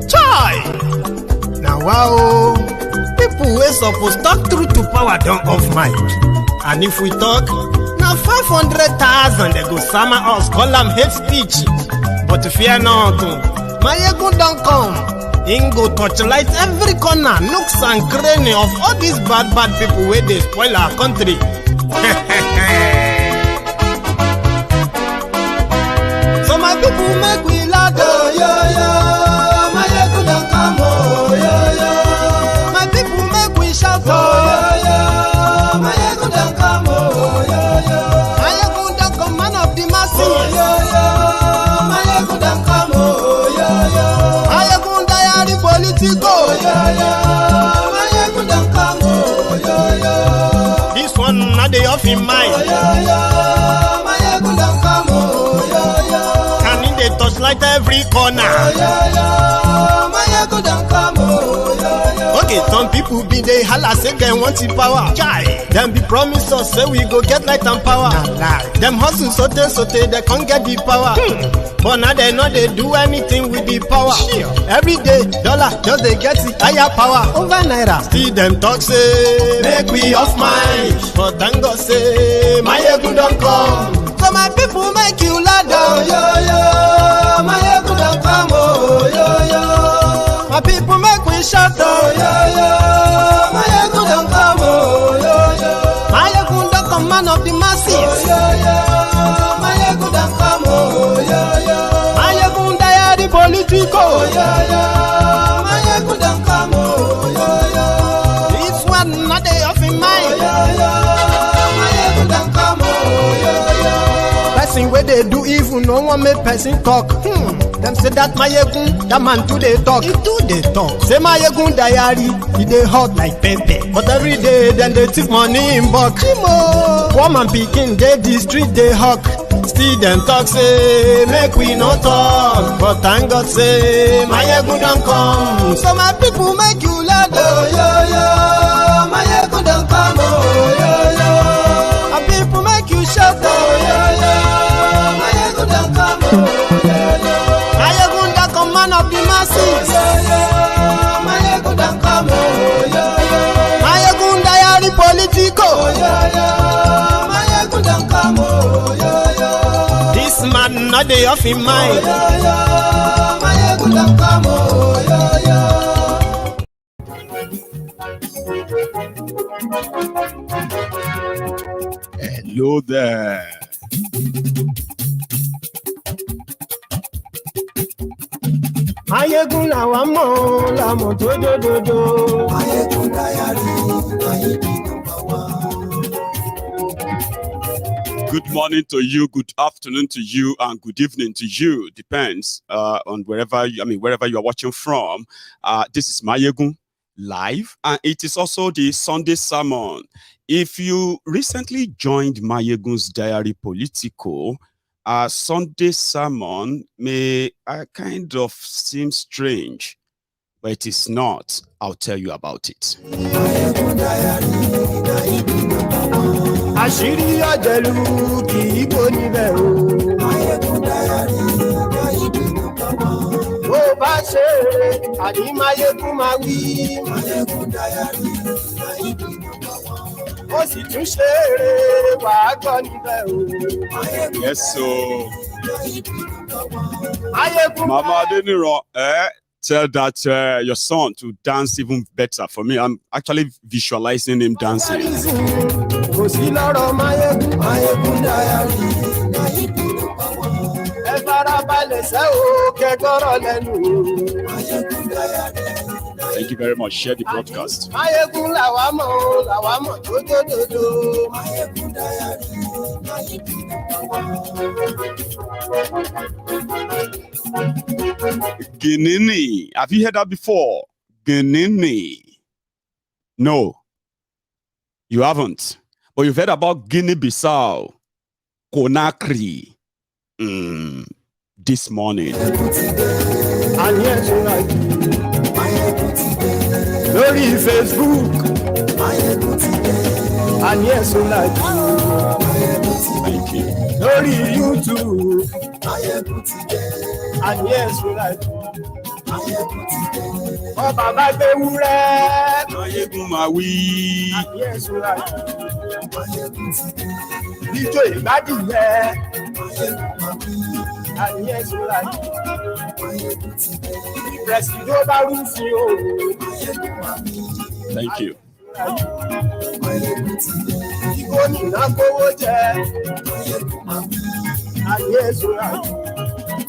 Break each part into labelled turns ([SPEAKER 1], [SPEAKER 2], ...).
[SPEAKER 1] Chai! Now wow, people wey suppose talk truth to power don't off mic. And if we talk, now 500,000 they go summer us, call them hate speech. But fear not, Maiyegun don't come. Him go torchlight every corner, nooks and cranny of all these bad people where they spoil our country. So my people make we laugh, oh, yo. Maiyegun don't come, oh, yo. My people make we shout, oh, yo. Maiyegun don't come, oh, yo. Maiyegun don't come, man of the masses, oh, yo. Maiyegun don't come, oh, yo. Maiyegun Diary Politico, yo. Maiyegun don't come, oh, yo. This one not the off in mind, oh, yo. Maiyegun don't come, oh, yo. Can in the touchlight every corner, oh, yo. Maiyegun don't come, oh, yo. Okay, some people be they holla say they want the power. Chai, them be promise us say we go get light and power. Them hustle sote they can't get the power. But now they know they do anything with the power. Every day, dollar just they get the higher power over naira. Still them talk say make we off mind. But thank God say Maiyegun don't come. So my people make you laugh, oh, yo. Maiyegun don't come, oh, yo. My people make we shout, oh, yo. Maiyegun don't come, oh, yo. Maiyegun don't come, man of the masses, oh, yo. Maiyegun don't come, oh, yo. Maiyegun Diary Politico, oh, yo. Maiyegun don't come, oh, yo. This one not the off in mind, oh, yo. Maiyegun don't come, oh, yo. Person where they do evil, no one make person talk. Them say that Maiyegun, that man too they talk. He too they talk. Say Maiyegun Diary, he they hot like pepper. But every day then they take money in bulk. Woman picking, they the street they hawk. Still them talk say make we no talk. But thank God say Maiyegun don't come. So my people make you laugh, oh, yo. Maiyegun don't come, oh, yo. My people make you shout, oh, yo. Maiyegun don't come, oh, yo. Maiyegun don't come, man of the masses, oh, yo. Maiyegun don't come, oh, yo. Maiyegun Diary Politico, oh, yo. Maiyegun don't come, oh, yo. This man not the off in mind, oh, yo. Maiyegun don't come, oh, yo.
[SPEAKER 2] Hello there.
[SPEAKER 1] Maiyegun làwa mọ̀ làmọ̀ tó dòdòdò.
[SPEAKER 3] Maiyegun Diary, Maiyegun number one.
[SPEAKER 2] Good morning to you, good afternoon to you, and good evening to you. Depends on wherever you are watching from. This is Maiyegun live, and it is also the Sunday sermon. If you recently joined Maiyegun's Diary Politico, Sunday sermon may kind of seem strange, but it is not. I'll tell you about it.
[SPEAKER 1] Àṣírí ọ̀jẹ̀lú kì í kó níbẹ̀ o.
[SPEAKER 3] Maiyegun Diary, Maiyegun number one.
[SPEAKER 1] Bó bá ṣe eré, àní Maiyegun máa wí.
[SPEAKER 3] Maiyegun Diary, Maiyegun number one.
[SPEAKER 1] Ó sì tún ṣe eré, wàá gbọ́ níbẹ̀ o.
[SPEAKER 3] Maiyegun
[SPEAKER 2] Yes, so
[SPEAKER 3] Maiyegun number one.
[SPEAKER 1] Maiyegun
[SPEAKER 2] Mama Adeniran, tell that your son to dance even better for me. I'm actually visualizing him dancing.
[SPEAKER 1] kò sí lọ́rọ̀ Maiyegun.
[SPEAKER 3] Maiyegun Diary, Maiyegun number one.
[SPEAKER 1] Ẹ farabalẹ̀ ṣẹ́ o, kẹ́gbọ́rọ̀ lẹ́nu o.
[SPEAKER 3] Maiyegun Diary.
[SPEAKER 2] Thank you very much. Share the broadcast.
[SPEAKER 1] Maiyegun làwa mọ̀ tó dòdòdò.
[SPEAKER 3] Maiyegun Diary, Maiyegun number one.
[SPEAKER 2] Guinea. Have you heard that before? Guinea. No, you haven't. But you've heard about Guinea Bissau, Conakry. This morning.
[SPEAKER 1] Àní ẹ̀sùn láti lórí Facebook. Àní ẹ̀sùn láti
[SPEAKER 2] Thank you.
[SPEAKER 1] lórí YouTube.
[SPEAKER 3] Maiyegun ti dé.
[SPEAKER 1] Àní ẹ̀sùn láti.
[SPEAKER 3] Maiyegun ti dé.
[SPEAKER 1] Ọba bá gbé wúrẹ́.
[SPEAKER 2] Maiyegun máa wí.
[SPEAKER 1] Àní ẹ̀sùn láti.
[SPEAKER 3] Maiyegun ti dé.
[SPEAKER 1] Ijó ìgbádìyẹ.
[SPEAKER 3] Maiyegun máa wí.
[SPEAKER 1] Àní ẹ̀sùn láti.
[SPEAKER 3] Maiyegun ti dé.
[SPEAKER 1] Ìpẹ̀sìdó bá rúfin o.
[SPEAKER 3] Maiyegun máa wí.
[SPEAKER 2] Thank you.
[SPEAKER 3] Maiyegun ti dé.
[SPEAKER 1] Ìbò nìyà gbówó jẹ.
[SPEAKER 3] Maiyegun máa wí.
[SPEAKER 1] Àní ẹ̀sùn láti.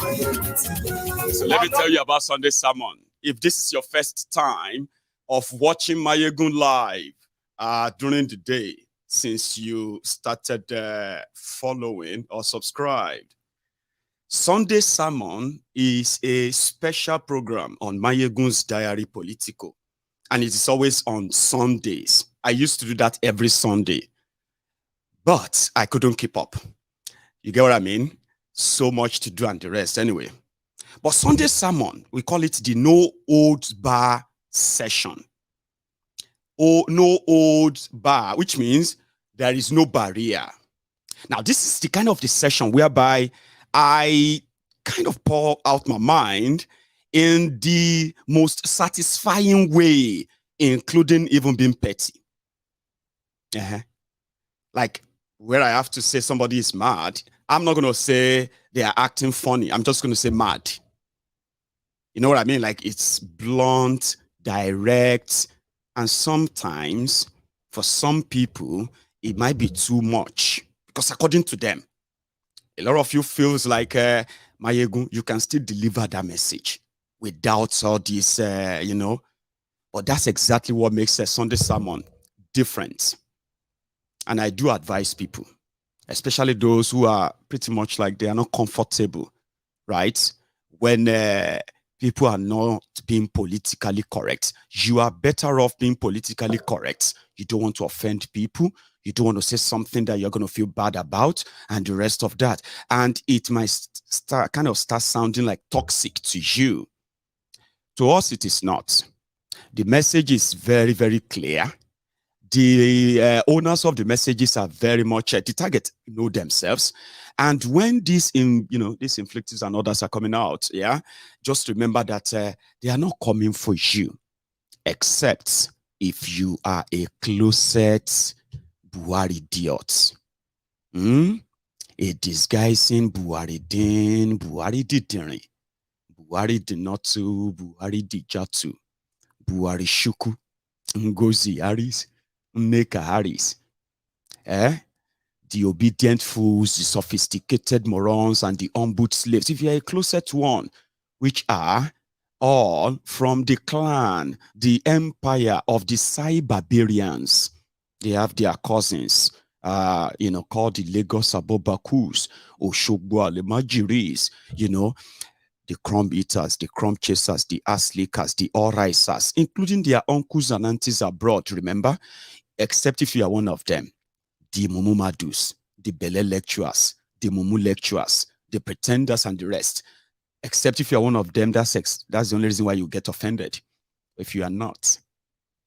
[SPEAKER 3] Maiyegun ti dé.
[SPEAKER 2] So let me tell you about Sunday sermon. If this is your first time of watching Maiyegun live during the day, since you started following or subscribed, Sunday sermon is a special program on Maiyegun's Diary Politico, and it is always on Sundays. I used to do that every Sunday, but I couldn't keep up. You get what I mean? So much to do and the rest anyway. But Sunday sermon, we call it the no holds bar session. Or no holds bar, which means there is no barrier. Now, this is the kind of the session whereby I kind of pour out my mind in the most satisfying way, including even being petty. Like, where I have to say somebody is mad, I'm not going to say they are acting funny. I'm just going to say mad. You know what I mean? Like, it's blunt, direct, and sometimes for some people, it might be too much because according to them, a lot of you feels like, Maiyegun, you can still deliver that message without all this, you know, but that's exactly what makes a Sunday sermon different. And I do advise people, especially those who are pretty much like they are not comfortable, right? When people are not being politically correct, you are better off being politically correct. You don't want to offend people. You don't want to say something that you're going to feel bad about and the rest of that. And it might start sounding like toxic to you. To us, it is not. The message is very, very clear. The owners of the messages are very much the target know themselves. And when these inflictors and others are coming out, just remember that they are not coming for you, except if you are a closet Buhari idiot. A disguising Buhari din, Buhari didirin, Buhari dinotu, Buhari dijatu, Buhari shuku, Ngozi Harris, Nneka Harris. The obedient fools, the sophisticated morons, and the humbled slaves. If you are a closet one, which are all from the clan, the empire of the Sai barbarians. They have their cousins, called the Lagos Abobakus, Oshogbo Alemajiris, the crumb eaters, the crumb chasers, the ass lickers, the all-risers, including their uncles and aunties abroad, remember? Except if you are one of them. The Mumu Madus, the Bele lecturers, the Mumu lecturers, the pretenders, and the rest. Except if you are one of them, that's the only reason why you get offended. If you are not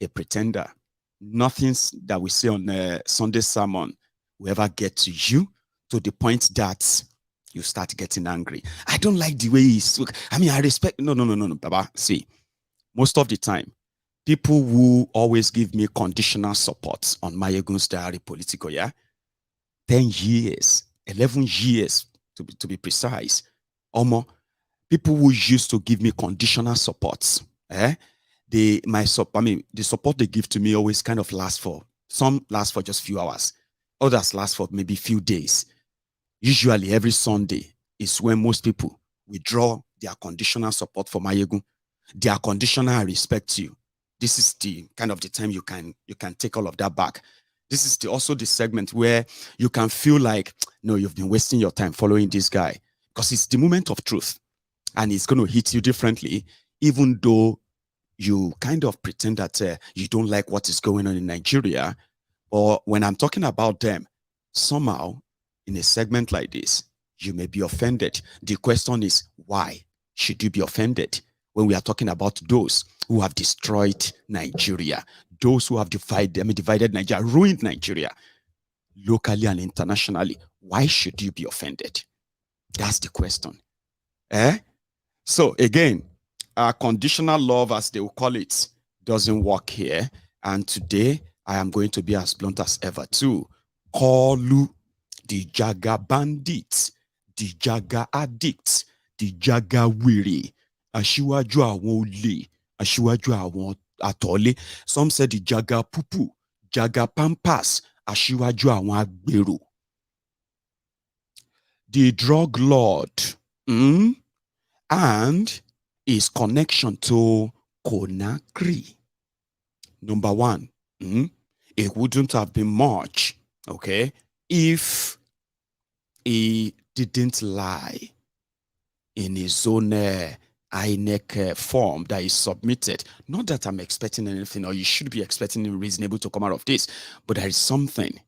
[SPEAKER 2] a pretender, nothing that we say on Sunday sermon will ever get to you to the point that you start getting angry. I don't like the way he's. I mean, I respect. No, Baba. See, most of the time, people who always give me conditional support on Maiyegun's Diary Politico, 10 years, 11 years to be precise, or more. People who used to give me conditional supports, the support they give to me always kind of lasts for just few hours. Others last for maybe few days. Usually every Sunday is when most people withdraw their conditional support for Maiyegun. Their conditional I respect you. This is the kind of the time you can take all of that back. This is also the segment where you can feel like, no, you've been wasting your time following this guy, because it's the moment of truth. And it's going to hit you differently, even though you kind of pretend that you don't like what is going on in Nigeria. Or when I'm talking about them, somehow, in a segment like this, you may be offended. The question is, why should you be offended when we are talking about those who have destroyed Nigeria, those who have divided Nigeria, ruined Nigeria? locally and internationally. Why should you be offended? That's the question. Eh? So again, conditional love, as they will call it, doesn't work here. And today, I am going to be as blunt as ever too. Kolu, the Jaga bandits, the Jaga addicts, the Jaga weary, Ashiwaju awon ole, Ashiwaju awon atole. Some said the Jaga pupu, Jaga pampas, Ashiwaju awon agbero. The drug lord, and his connection to Conakry. Number one, it wouldn't have been much, okay, if he didn't lie in his own INEC form that he submitted. Not that I'm expecting anything, or you should be expecting anything reasonable to come out of this, but there is something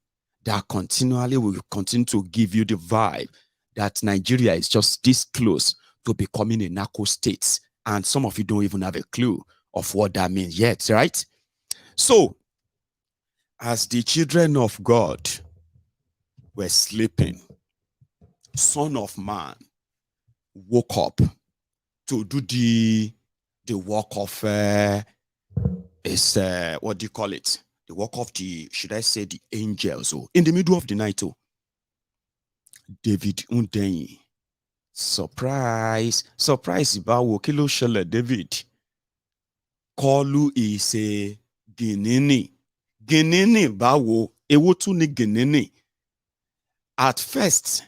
[SPEAKER 2] that continually will continue to give you the vibe that Nigeria is just this close to becoming a narco state. And some of you don't even have a clue of what that means yet, right? So, as the children of God were sleeping, Son of Man woke up to do the work of what do you call it? The work of the, should I say, the angels. Oh, in the middle of the night, oh, David Undenyi. Surprise. Bawo kí ló ṣẹlẹ̀, David. Kolu is a Guinea. Bawo. Ewo tún ni Guinea. At first,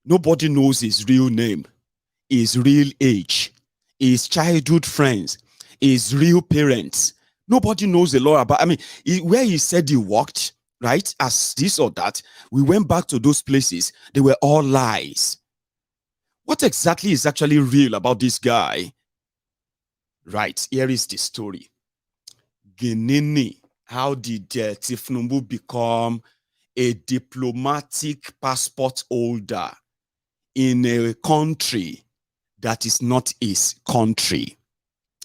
[SPEAKER 2] nobody knows his real name, his real age, his childhood friends, his real parents. Nobody knows a lot about, where he said he worked, right, as this or that, we went back to those places. They were all lies. What exactly is actually real about this guy? Right, here is the story. Guinea. How did Tinubu become a diplomatic passport holder in a country that is not his country?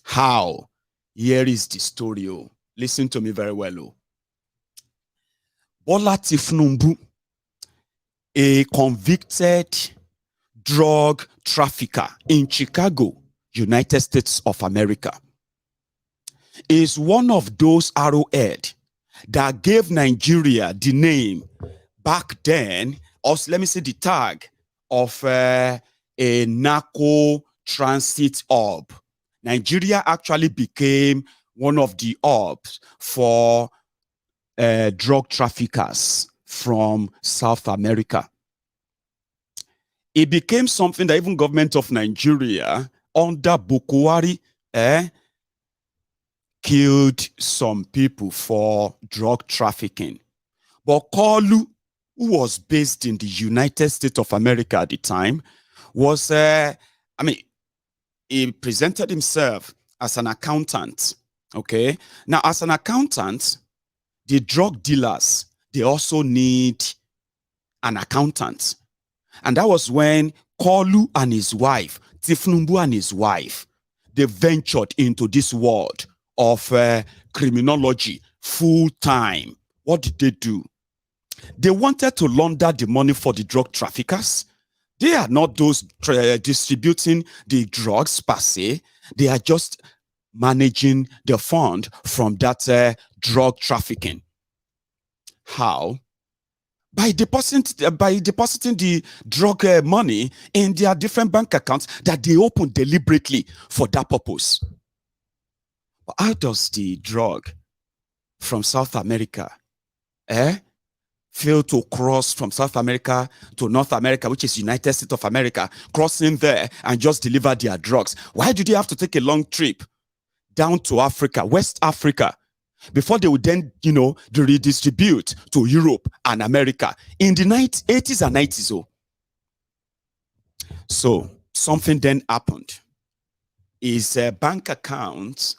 [SPEAKER 2] How? Here is the story. Oh. Listen to me very well. Oh. Bola Tinubu, a convicted drug trafficker in Chicago, United States of America, is one of those arrowhead that gave Nigeria the name back then, or let me say the tag of a narco transit hub. Nigeria actually became one of the hubs for drug traffickers from South America. It became something that even government of Nigeria under Buhari killed some people for drug trafficking. But Kolu, who was based in the United States of America at the time, was, he presented himself as an accountant, okay? Now, as an accountant, the drug dealers, they also need an accountant. And that was when Kolu and his wife, Tinubu and his wife, they ventured into this world of criminology full time. What did they do? They wanted to launder the money for the drug traffickers. They are not those distributing the drugs per se. They are just managing the fund from that drug trafficking. How? By depositing the drug money in their different bank accounts that they open deliberately for that purpose. But how does the drug from South America fail to cross from South America to North America, which is United States of America, crossing there and just deliver their drugs? Why do they have to take a long trip down to Africa, West Africa, before they would then, redistribute to Europe and America in the 80s and 90s? Oh. So something then happened. His bank account,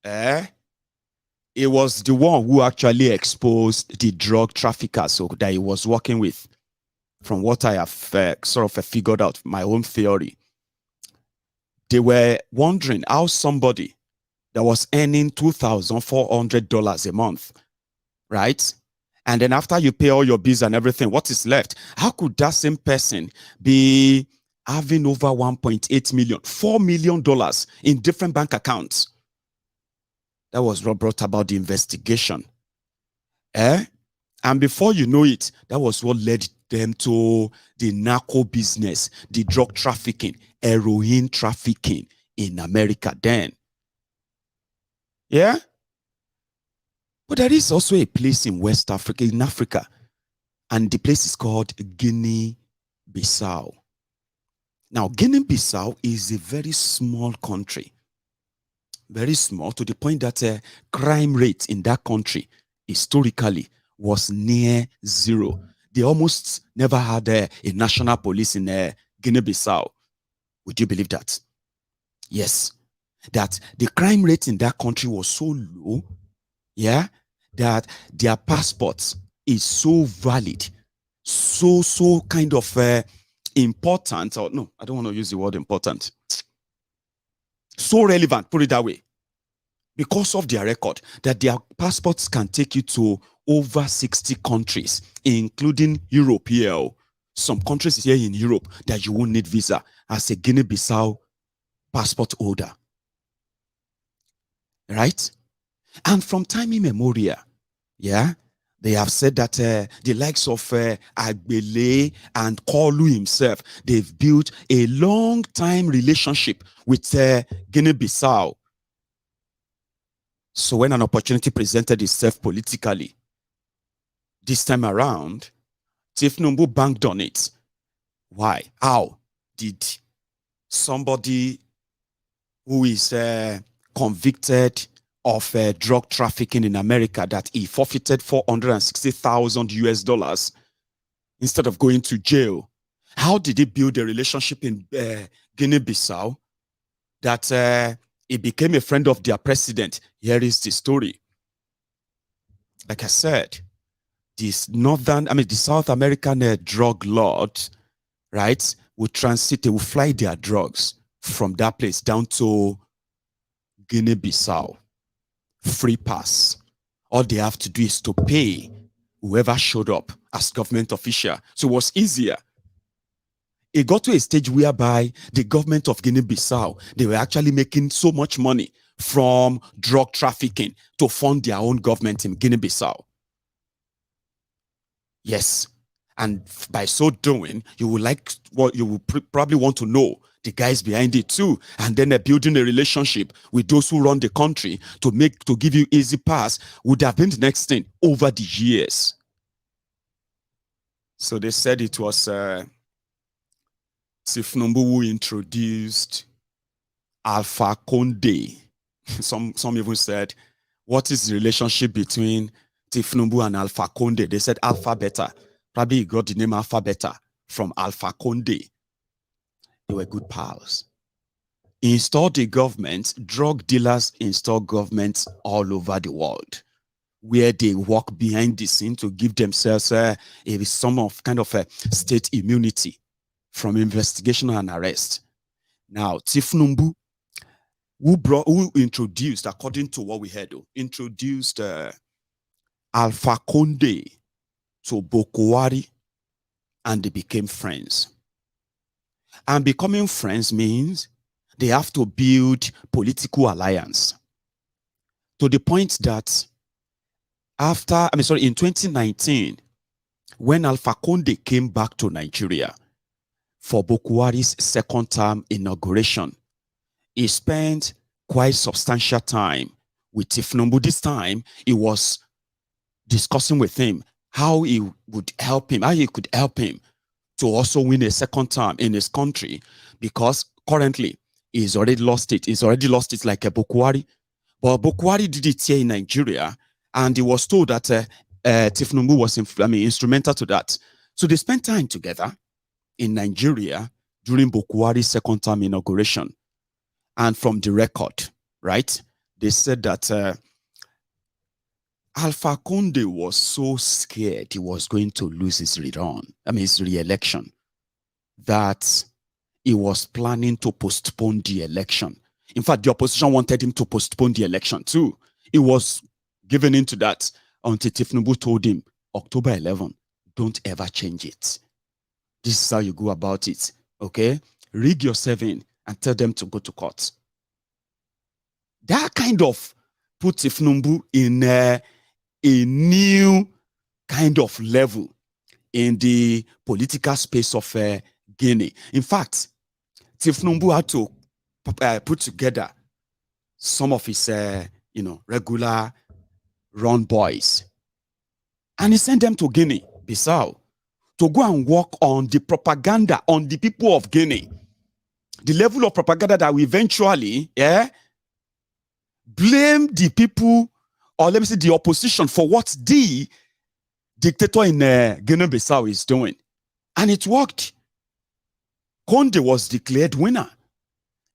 [SPEAKER 2] it was the one who actually exposed the drug traffickers that he was working with. From what I have sort of figured out, my own theory, they were wondering how somebody that was earning $2,400 a month, right, And then after you pay all your bills and everything, what is left? How could that same person be having over 1.8 million, $4 million in different bank accounts? That was what brought about the investigation. And before you know it, that was what led them to the narco business, the drug trafficking, heroin trafficking in America then. Yeah? But there is also a place in West Africa, in Africa, and the place is called Guinea Bissau. Now, Guinea Bissau is a very small country. Very small, to the point that crime rate in that country historically was near zero. They almost never had a national police in Guinea-Bissau. Would you believe that? Yes. That the crime rate in that country was so low, yeah, that their passports is so valid, so kind of important, or no, I don't want to use the word important. So relevant, put it that way, because of their record, that their passports can take you to over 60 countries, including Europe here. Some countries here in Europe that you won't need visa as a Guinea-Bissau passport holder. Right? And from time immemorial, yeah, they have said that the likes of Agbele and Kolu himself, they've built a long-time relationship with Guinea-Bissau. So when an opportunity presented itself politically, this time around, Tinubu banked on it. Why? How did somebody who is convicted of drug trafficking in America, that he forfeited $460,000 instead of going to jail, how did he build a relationship in Guinea-Bissau that he became a friend of their president? Here is the story. Like I said, the South American drug lords, right, will transit, they will fly their drugs from that place down to Guinea-Bissau. Free pass. All they have to do is to pay whoever showed up as government official. So it was easier. It got to a stage whereby the government of Guinea-Bissau, they were actually making so much money from drug trafficking to fund their own government in Guinea-Bissau. Yes. And by so doing, you will probably want to know the guys behind it too, and then building a relationship with those who run the country to give you easy pass would have been the next thing over the years. So they said it was Tinubu who introduced Alpha Conde. Some even said, what is the relationship between Tinubu and Alpha Conde? They said Alpha Beta. Probably he got the name Alpha Beta from Alpha Conde. They were good pals. He installed the government. Drug dealers install governments all over the world, where they work behind the scene to give themselves some kind of a state immunity from investigation and arrest. Now, Tinubu, who introduced, according to what we heard, introduced Alpha Conde to Bokwari, and they became friends. And becoming friends means they have to build political alliance, to the point that in 2019, when Alpha Conde came back to Nigeria for Bokwari's second term inauguration, he spent quite substantial time with Tinubu. This time, he was discussing with him how he could help him to also win a second term in his country, because currently he's already lost it. He's already lost it like a Bokwari. But Bokwari did it here in Nigeria, and he was told that Tinubu was instrumental to that. So they spent time together in Nigeria during Bokwari's second term inauguration. And from the record, right, they said that Alpha Conde was so scared he was going to lose his re-election, that he was planning to postpone the election. In fact, the opposition wanted him to postpone the election too. He was given into that until Tinubu told him, October 11. Don't ever change it. This is how you go about it. Okay? Rig yourself in and tell them to go to court. That kind of put Tinubu in a new kind of level in the political space of Guinea. In fact, Tinubu had to put together some of his, regular run boys, and he sent them to Guinea Bissau to go and work on the propaganda on the people of Guinea. The level of propaganda that we eventually, blame the people, or let me say the opposition, for what the dictator in Guinea-Bissau is doing. And it worked. Conde was declared winner.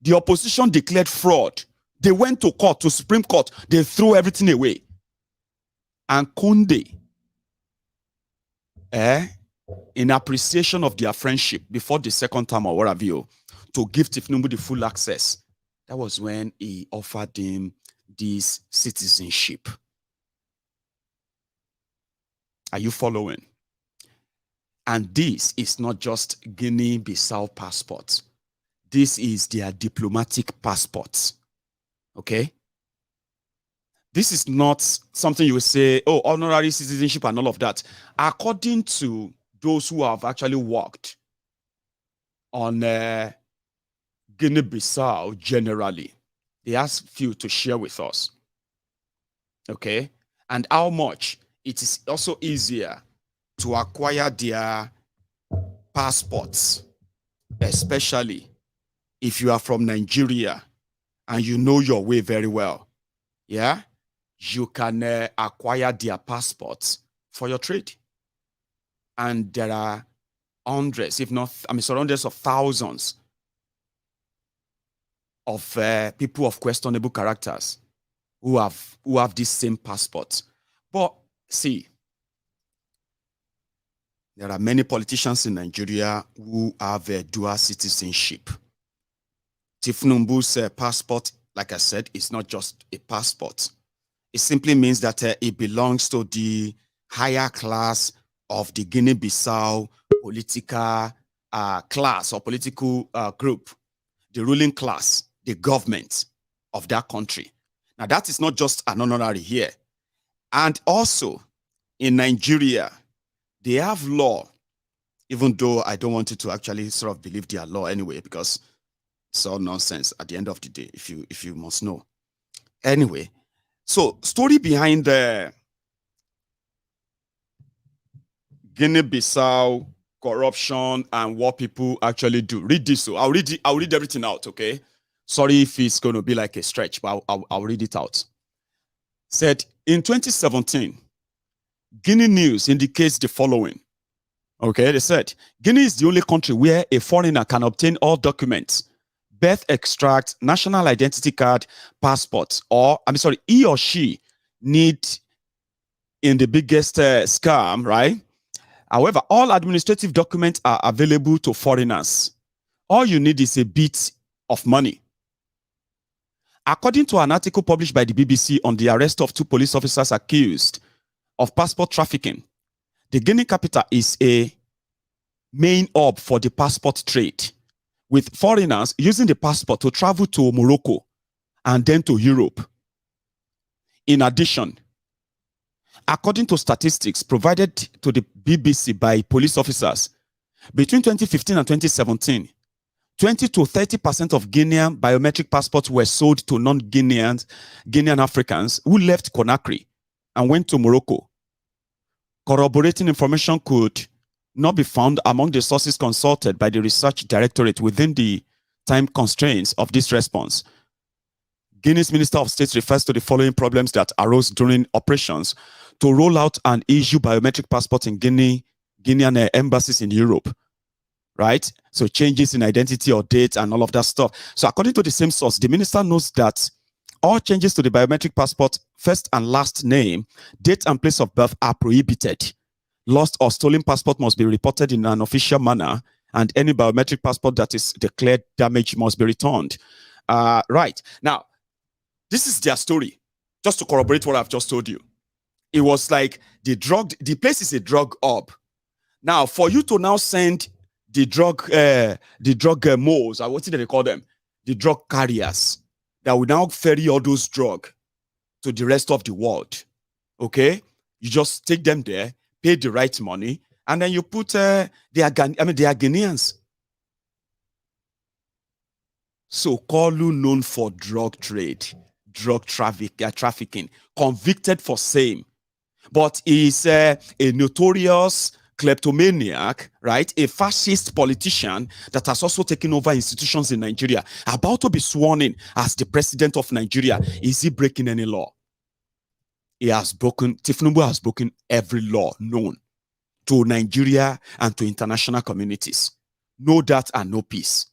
[SPEAKER 2] The opposition declared fraud. They went to court, to Supreme Court. They threw everything away. And Conde, in appreciation of their friendship before the second term or whatever, to give Tinubu the full access, that was when he offered him this citizenship. Are you following? And this is not just Guinea-Bissau passports. This is their diplomatic passports. Okay? This is not something you will say, oh, honorary citizenship and all of that. According to those who have actually worked on Guinea-Bissau generally, they ask few to share with us. Okay? And how much it is also easier to acquire their passports, especially if you are from Nigeria and you know your way very well. Yeah? You can acquire their passports for your trade. And there are hundreds, if not, hundreds of thousands of people of questionable characters who have this same passport. But see, there are many politicians in Nigeria who have a dual citizenship. Tinubu's passport, like I said, is not just a passport. It simply means that it belongs to the higher class of the Guinea-Bissau political class or political group, the ruling class, the government of that country. Now, that is not just an honorary here. And also, in Nigeria, they have law, even though I don't want you to actually sort of believe their law anyway, because it's all nonsense at the end of the day, if you must know. Anyway, so story behind the Guinea-Bissau corruption and what people actually do. Read this. So I'll read everything out, okay? Sorry if it's going to be like a stretch, but I'll read it out. Said, in 2017, Guinea News indicates the following. Okay, they said, Guinea is the only country where a foreigner can obtain all documents, birth extract, national identity card, passport, or, he or she need in the biggest scam, right? However, all administrative documents are available to foreigners. All you need is a bit of money. According to an article published by the BBC on the arrest of 2 police officers accused of passport trafficking, the Guinea capital is a main hub for the passport trade, with foreigners using the passport to travel to Morocco and then to Europe. In addition, according to statistics provided to the BBC by police officers, between 2015 and 2017, 20 to 30% of Guinean biometric passports were sold to non-Guinean Africans who left Conakry and went to Morocco. Corroborating information could not be found among the sources consulted by the Research Directorate within the time constraints of this response. Guinea's Minister of State refers to the following problems that arose during operations to roll out and issue biometric passports in Guinean embassies in Europe. Right? So changes in identity or date and all of that stuff. So according to the same source, the minister knows that all changes to the biometric passport, first and last name, date and place of birth are prohibited. Lost or stolen passport must be reported in an official manner, and any biometric passport that is declared damaged must be returned. Right. Now, this is their story, just to corroborate what I've just told you. It was like the place is a drug hub. Now, for you to now send the drug moles, or what did they call them? The drug carriers that will now ferry all those drugs to the rest of the world. Okay? You just take them there, pay the right money, and then you put they are Ghanaians. So Kolu, known for drug trade, drug trafficking, convicted for same, but is a notorious kleptomaniac, right? A fascist politician that has also taken over institutions in Nigeria, about to be sworn in as the president of Nigeria. Is he breaking any law? Tinubu has broken every law known to Nigeria and to international communities. No that and no peace.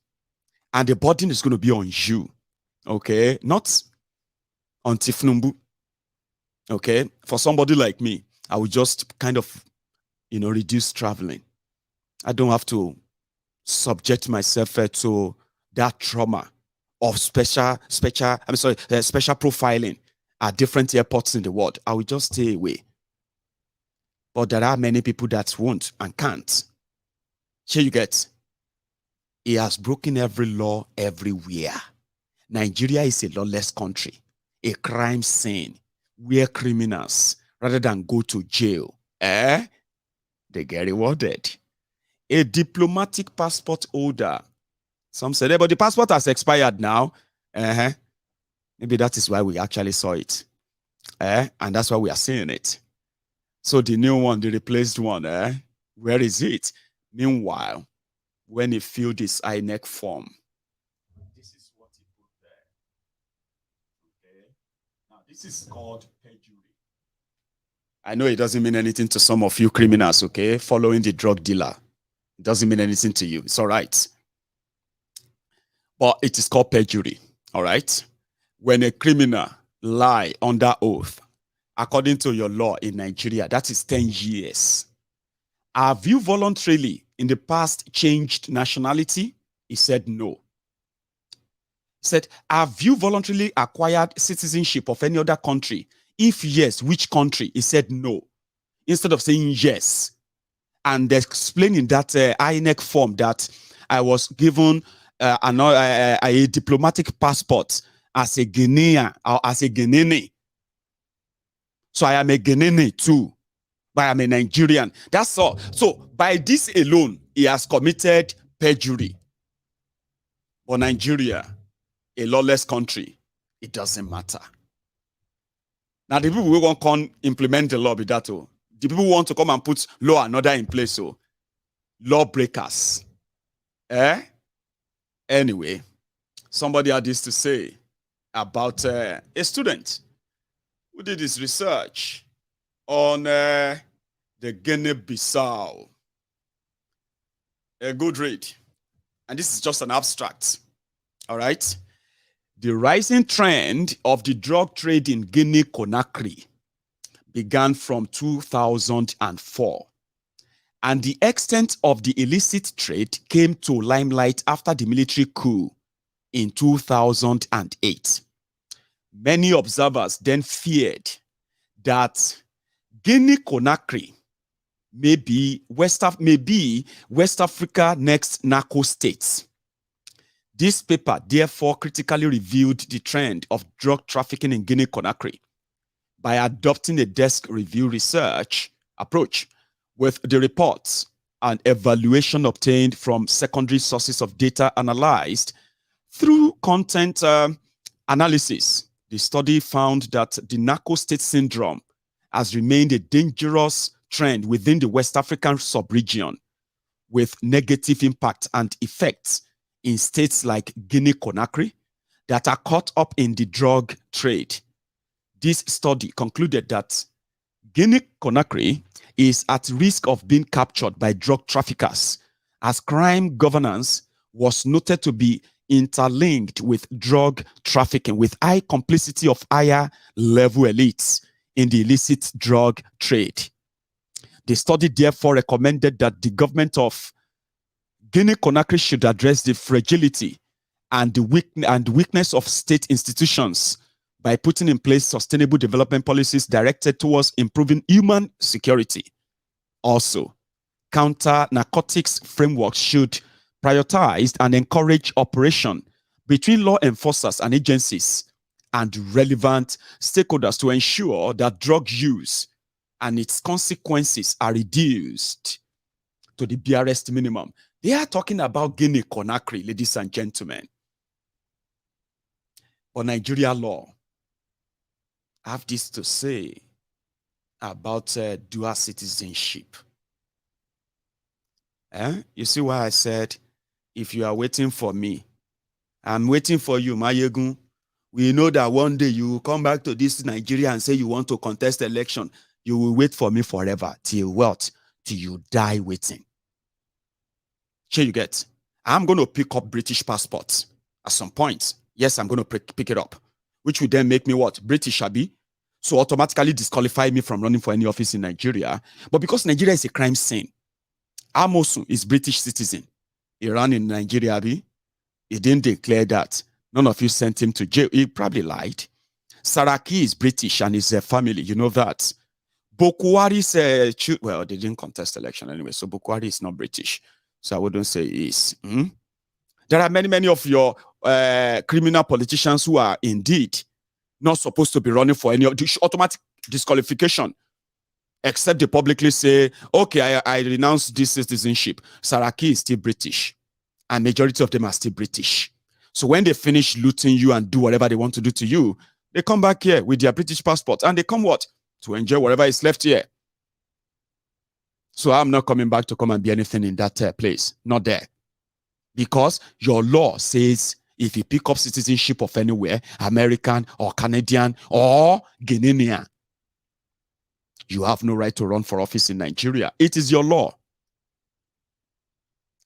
[SPEAKER 2] And the burden is going to be on you, okay? Not on Tinubu, okay? For somebody like me, I would just kind of, reduce traveling. I don't have to subject myself to that trauma of special profiling at different airports in the world. I will just stay away. But there are many people that won't and can't. Here you get. He has broken every law everywhere. Nigeria is a lawless country, a crime scene where criminals, rather than go to jail, they get rewarded. A diplomatic passport holder. Some said, but the passport has expired now. Maybe that is why we actually saw it. And that's why we are seeing it. So the new one, the replaced one, where is it? Meanwhile, when he filled his INEC form, this is what he put there. Okay. Now, this is called perjury. I know it doesn't mean anything to some of you criminals, okay? Following the drug dealer. It doesn't mean anything to you. It's all right. But it is called perjury, all right? When a criminal lie under oath, according to your law in Nigeria, that is 10 years. Have you voluntarily in the past changed nationality? He said no. He said, have you voluntarily acquired citizenship of any other country? If yes, which country? He said no. Instead of saying yes and explaining that INEC form that I was given a diplomatic passport as a Guinean or as a Guinean. So I am a Guinean too, but I am a Nigerian. That's all. So by this alone, he has committed perjury. But Nigeria, a lawless country, it doesn't matter. Now the people who want to come implement the law with that, the people who want to come and put law and order in place, so lawbreakers. Anyway, somebody had this to say about a student who did his research on the Guinea Bissau. A good read. And this is just an abstract. All right. The rising trend of the drug trade in Guinea-Conakry began from 2004. And the extent of the illicit trade came to limelight after the military coup in 2008. Many observers then feared that Guinea-Conakry may be West Africa's next narco state. This paper therefore critically reviewed the trend of drug trafficking in Guinea-Conakry by adopting a desk review research approach with the reports and evaluation obtained from secondary sources of data analyzed through content analysis. The study found that the narco state syndrome has remained a dangerous trend within the West African sub-region, with negative impact and effects in states like Guinea-Conakry that are caught up in the drug trade. This study concluded that Guinea-Conakry is at risk of being captured by drug traffickers, as crime governance was noted to be interlinked with drug trafficking, with high complicity of higher level elites in the illicit drug trade. The study therefore recommended that the government of Guinea-Conakry should address the fragility and the weakness of state institutions by putting in place sustainable development policies directed towards improving human security. Also, counter-narcotics frameworks should prioritize and encourage operation between law enforcers and agencies and relevant stakeholders to ensure that drug use and its consequences are reduced to the barest minimum. They are talking about Guinea-Conakry, ladies and gentlemen. But Nigeria law, I have this to say about dual citizenship. You see why I said, if you are waiting for me, I'm waiting for you, Maiyegun. We know that one day you will come back to this Nigeria and say you want to contest election. You will wait for me forever. Till what? Till you die waiting. Here you get. I'm going to pick up British passports at some point. Yes, I'm going to pick it up. Which will then make me what? British, Abi. So automatically disqualify me from running for any office in Nigeria. But because Nigeria is a crime scene, Amosu is British citizen. He ran in Nigeria, Abi. He didn't declare that. None of you sent him to jail. He probably lied. Saraki is British and his family. You know that. Bokwari's, well, they didn't contest election anyway, so Bokwari is not British. So I wouldn't say he is. There are many of your criminal politicians who are indeed not supposed to be running for any automatic disqualification, except they publicly say, okay, I renounce this citizenship. Saraki is still British, and majority of them are still British. So when they finish looting you and do whatever they want to do to you, they come back here with their British passport, and they come what? To enjoy whatever is left here. So I'm not coming back to come and be anything in that place. Not there. Because your law says if you pick up citizenship of anywhere, American or Canadian or Guinean, you have no right to run for office in Nigeria. It is your law.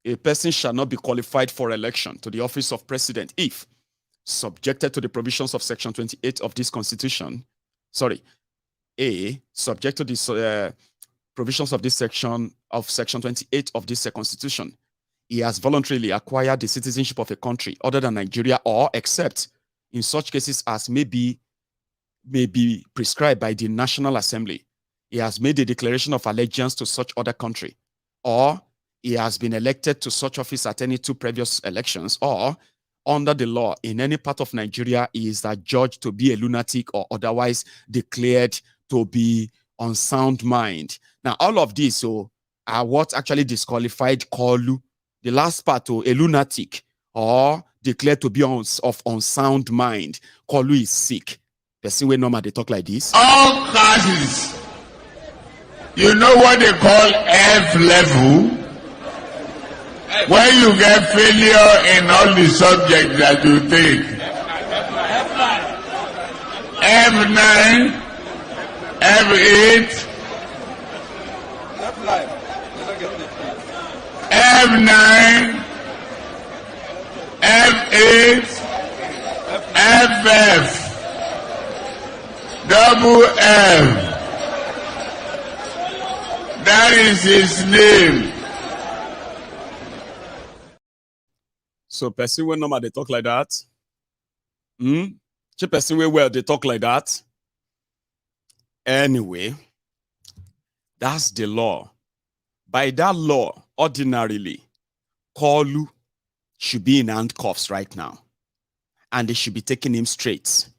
[SPEAKER 2] A person shall not be qualified for election to the office of president if subjected to the provisions of Section 28 of this Constitution. Subject to the provisions of this section of Section 28 of this Constitution. He has voluntarily acquired the citizenship of a country other than Nigeria, or except in such cases as may be prescribed by the National Assembly. He has made a declaration of allegiance to such other country, or he has been elected to such office at any two previous elections, or under the law in any part of Nigeria he is adjudged to be a lunatic or otherwise declared to be on sound mind. Now, all of these are what actually disqualified Kolu. The last part, a lunatic or declared to be of unsound mind. Kolu is sick. The same way normal they talk like this.
[SPEAKER 4] All classes, you know what they call F level? When you get failure in all the subjects that you take. F9, F8, F9, F8, FF, double F. That is his name.
[SPEAKER 2] So person when normal they talk like that. Person where they talk like that. Anyway, that's the law. By that law, ordinarily, Kolu should be in handcuffs right now. And they should be taking him straight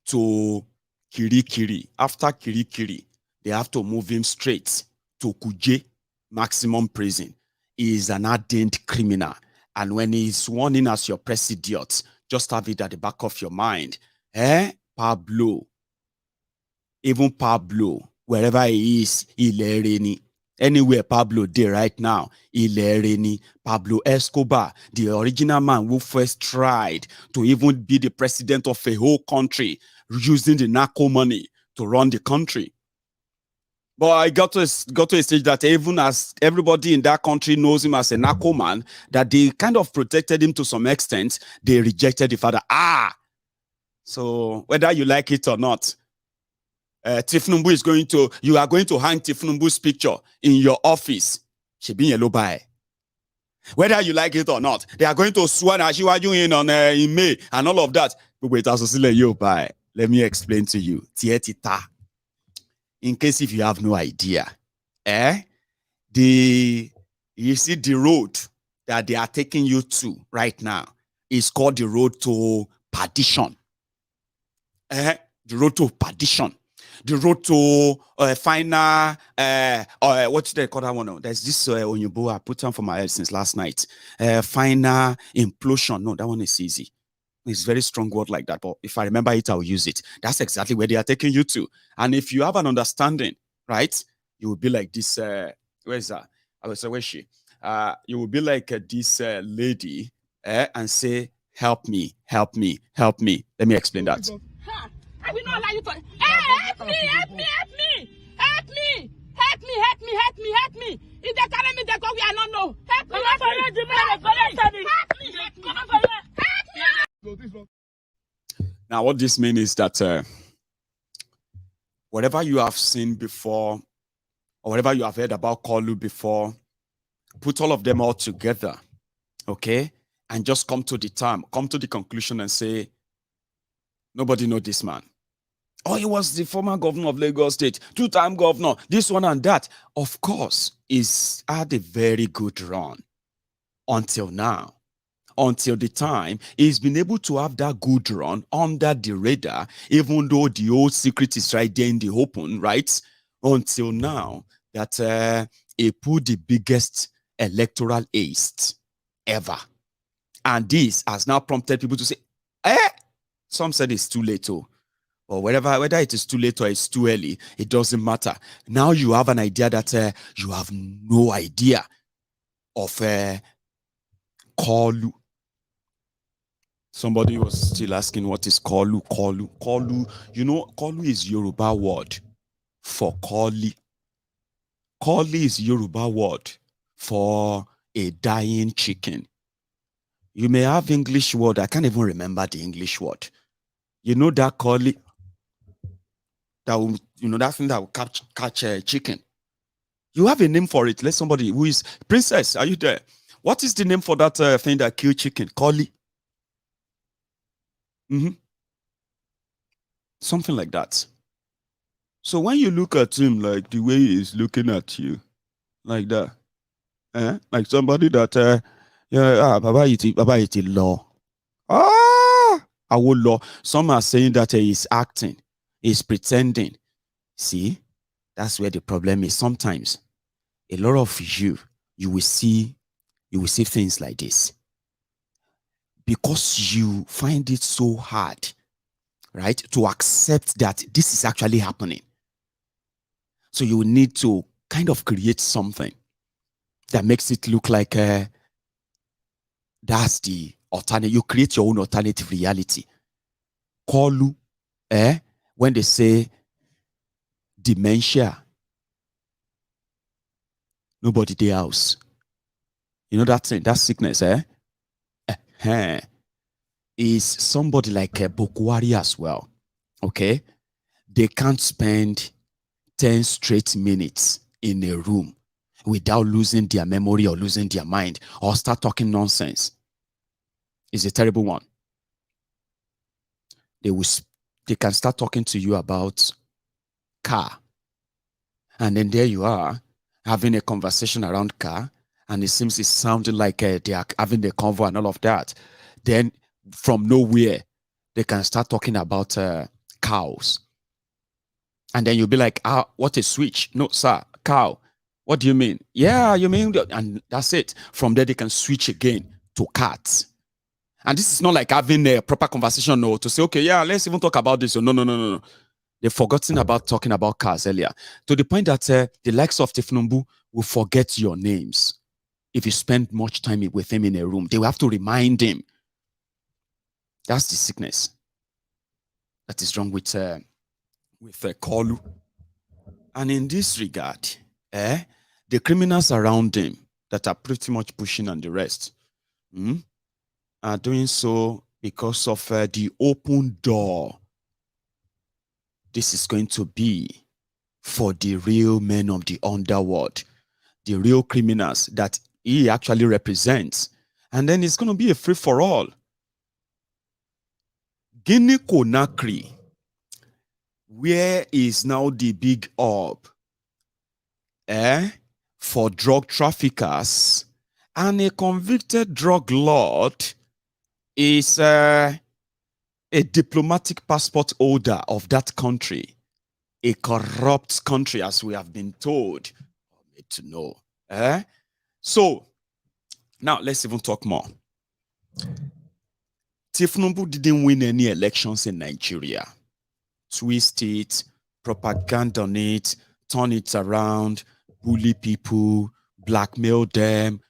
[SPEAKER 2] to Kirikiri. After Kirikiri, they have to move him straight to Kuje, maximum prison. He is an hardened criminal. And when he's sworn in as your president, just have it at the back of your mind. Pablo. Even Pablo, wherever he is, Ilereni. Anywhere Pablo did right now, Ilereni, Pablo Escobar, the original man who first tried to even be the president of a whole country using the narco money to run the country. But I got to a stage that even as everybody in that country knows him as a narco man, that they kind of protected him to some extent, they rejected the father. So whether you like it or not, Tinubu is you are going to hang Tinubu's picture in your office. She be yellow by. Whether you like it or not, they are going to swear Ashiwaju in May and all of that. Wait, I'll still you by. Let me explain to you. Tietita. In case if you have no idea, you see the road that they are taking you to right now is called the road to perdition. The road to perdition. The road to final, what do they call that one? There's this Onyobo I put on for my head since last night. Final implosion. No, that one is easy. It's a very strong word like that, but if I remember it, I'll use it. That's exactly where they are taking you to. And if you have an understanding, right, you will be like this, where is that? I will say, where's she? You will be like this lady and say, help me, help me, help me. Let me explain that.
[SPEAKER 5] I will not allow you to. Help me, help me, help me, help me, help me, help me, help me, help me. If they carry me, they go, we are not know. Help me, help me, help me, help me.
[SPEAKER 2] Now, what this means is that whatever you have seen before, or whatever you have heard about Kolu before, put all of them all together, okay? And just come to the conclusion and say, nobody knows this man. Oh, he was the former governor of Lagos State, two-time governor, this one and that. Of course, he's had a very good run until now. Until the time he's been able to have that good run under the radar, even though the old secret is right there in the open, right? Until now, that he put the biggest electoral haste ever. And this has now prompted people to say, some said it's too late, or whether it is too late or it's too early, it doesn't matter. Now you have an idea that you have no idea of Kolu. Somebody was still asking what is Kolu. Kolu, you know, Kolu is Yoruba word for Koli. Koli is Yoruba word for a dying chicken. You may have English word. I can't even remember the English word. You know that Koli, that will, you know, that thing that will catch a chicken. You have a name for it. Let somebody who is Princess. Are you there? What is the name for that thing that kills chicken? Koli. Something like that. So when you look at him like the way he's looking at you, like that, like somebody that, Baba iti law. I will law. Some are saying that he's acting, he's pretending. See, that's where the problem is. Sometimes a lot of you will see things like this. Because you find it so hard, right, to accept that this is actually happening. So you need to kind of create something that makes it look like that's the alternative. You create your own alternative reality. Kolu, when they say dementia, nobody there house. You know that thing, that sickness, is somebody like a Bokwari as well. Okay, they can't spend 10 straight minutes in a room without losing their memory or losing their mind or start talking nonsense. It's a terrible one. They can start talking to you about car, and then there you are having a conversation around car, and it seems it's sounding like they are having a convo and all of that. Then from nowhere, they can start talking about cows. And then you'll be like, what a switch. No, sir, cow. What do you mean? Yeah, you mean, and that's it. From there, they can switch again to cats. And this is not like having a proper conversation to say, okay, yeah, let's even talk about this. No. They've forgotten about talking about cars earlier. To the point that the likes of Tinubu will forget your names. If you spend much time with him in a room, they will have to remind him. That's the sickness that is wrong with Kolu. And in this regard, the criminals around him that are pretty much pushing on the rest are doing so because of the open door. This is going to be for the real men of the underworld, the real criminals that he actually represents. And then it's going to be a free-for-all. Guinea-Conakry where is now the big hub for drug traffickers, and a convicted drug lord is a diplomatic passport holder of that country, a corrupt country, as we have been told to know. So now let's even talk more. Tinubu didn't win any elections in Nigeria. Twist it, propaganda on it, turn it around, bully people, blackmail them,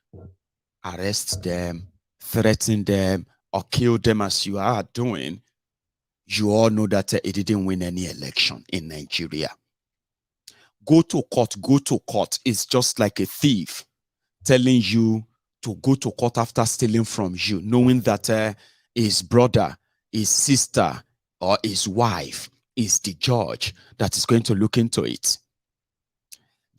[SPEAKER 2] arrest them, threaten them, or kill them as you are doing. You all know that he didn't win any election in Nigeria. Go to court is just like a thief telling you to go to court after stealing from you, knowing that his brother, his sister, or his wife is the judge that is going to look into it.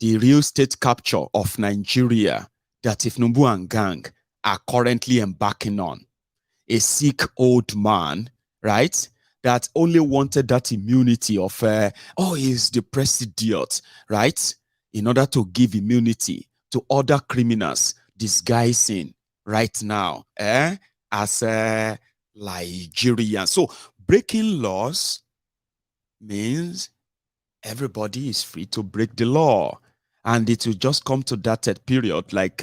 [SPEAKER 2] The real state capture of Nigeria that Tinubu and gang are currently embarking on. A sick old man, right, that only wanted that immunity of, he's the president, right, in order to give immunity to other criminals disguising right now as Nigerians. So breaking laws means everybody is free to break the law. And it will just come to that period like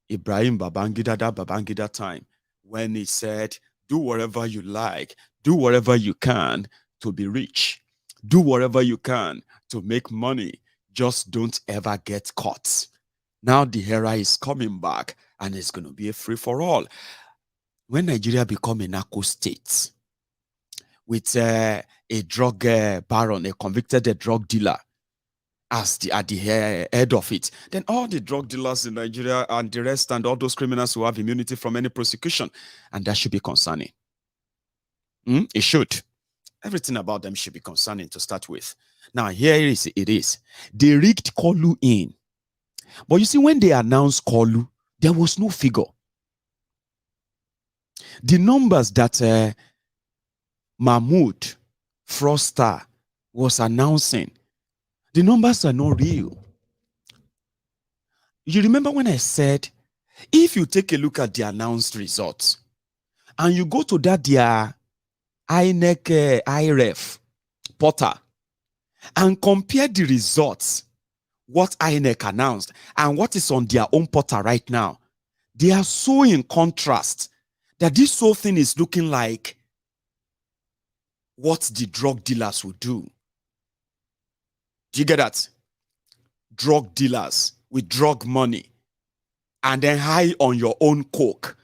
[SPEAKER 2] Ibrahim Babangida time, when he said, do whatever you like, do whatever you can to be rich, do whatever you can to make money, just don't ever get caught. Now the era is coming back and it's going to be a free-for-all. When Nigeria become a narco state with a drug baron, a convicted drug dealer, as at the head of it, then all the drug dealers in Nigeria and the rest and all those criminals who have immunity from any prosecution, and that should be concerning. It should. Everything about them should be concerning to start with. Now, here it is. They rigged Kolu in. But you see, when they announced Kolu, there was no figure. The numbers that Mahmoud Froster was announcing, the numbers are not real. You remember when I said, if you take a look at the announced results and you go to that their INEC IREF portal and compare the results, what INEC announced and what is on their own portal right now, they are so in contrast that this whole thing is looking like what the drug dealers will do. Do you get that? Drug dealers with drug money and then high on your own coke.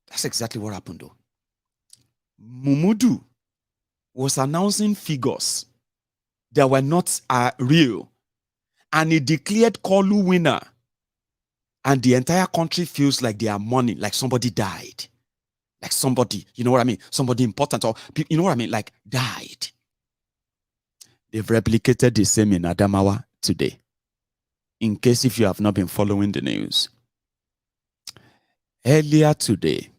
[SPEAKER 2] That's exactly what happened though. Mumudu was announcing figures that were not real, and he declared Kolu winner, and the entire country feels like they are mourning, like somebody died. Like somebody, you know what I mean? Somebody important, or you know what I mean? Like died. They've replicated the same in Adamawa today. In case if you have not been following the news. Earlier today,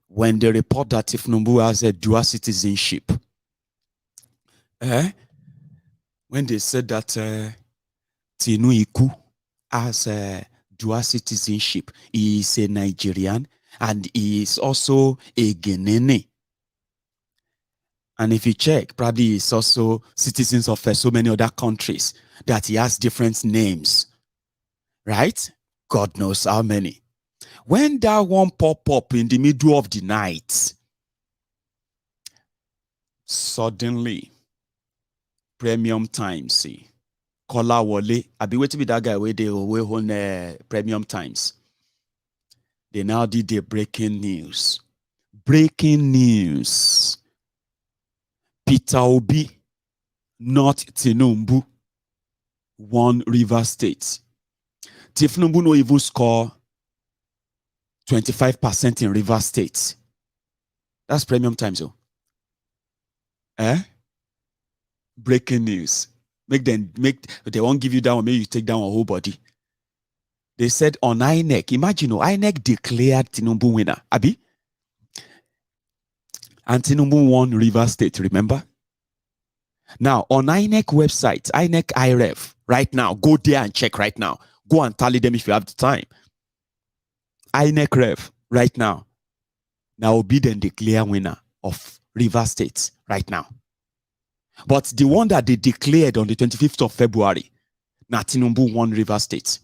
[SPEAKER 2] when they report that Tinubu has a dual citizenship, when they said that Tinubu has a dual citizenship, he is a Nigerian and he is also a Guinean. And if you check, probably he's also citizens of so many other countries that he has different names, right? God knows how many. When that one pop up in the middle of the night, suddenly, Premium Times, see, Kola Wole, I be waiting with that guy where they were on Premium Times. They now did the breaking news. Breaking news. Peter Obi, not Tinubu, won Rivers State. Tinubu no even score 25% in Rivers State. That's Premium Times, though. Breaking news. They won't give you that one, maybe you take down a whole body. They said on INEC, imagine, INEC declared Tinubu winner. Abi? And Tinubu won Rivers State, remember? Now, on INEC website, INEC IREF, right now, go there and check right now. Go and tally them if you have the time. INEC Ref, right now. Now, Obiden declare winner of Rivers State right now. But the one that they declared on the 25th of February, now Tinubu won Rivers State.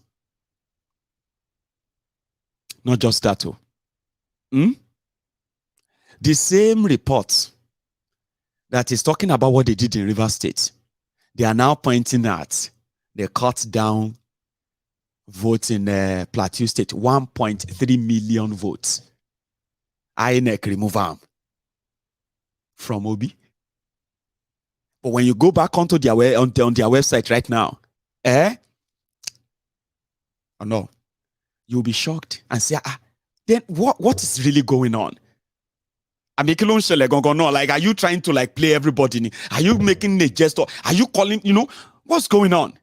[SPEAKER 2] Not just that, oh. The same report that is talking about what they did in Rivers State, they are now pointing at they cut down votes in Plateau State, 1.3 million votes. INEC remove them from Obi. But when you go back onto their on their website right now, oh no, you'll be shocked and say, then what is really going on? Like, are you trying to like play everybody? Are you making a gesture? Are you calling, what's going on?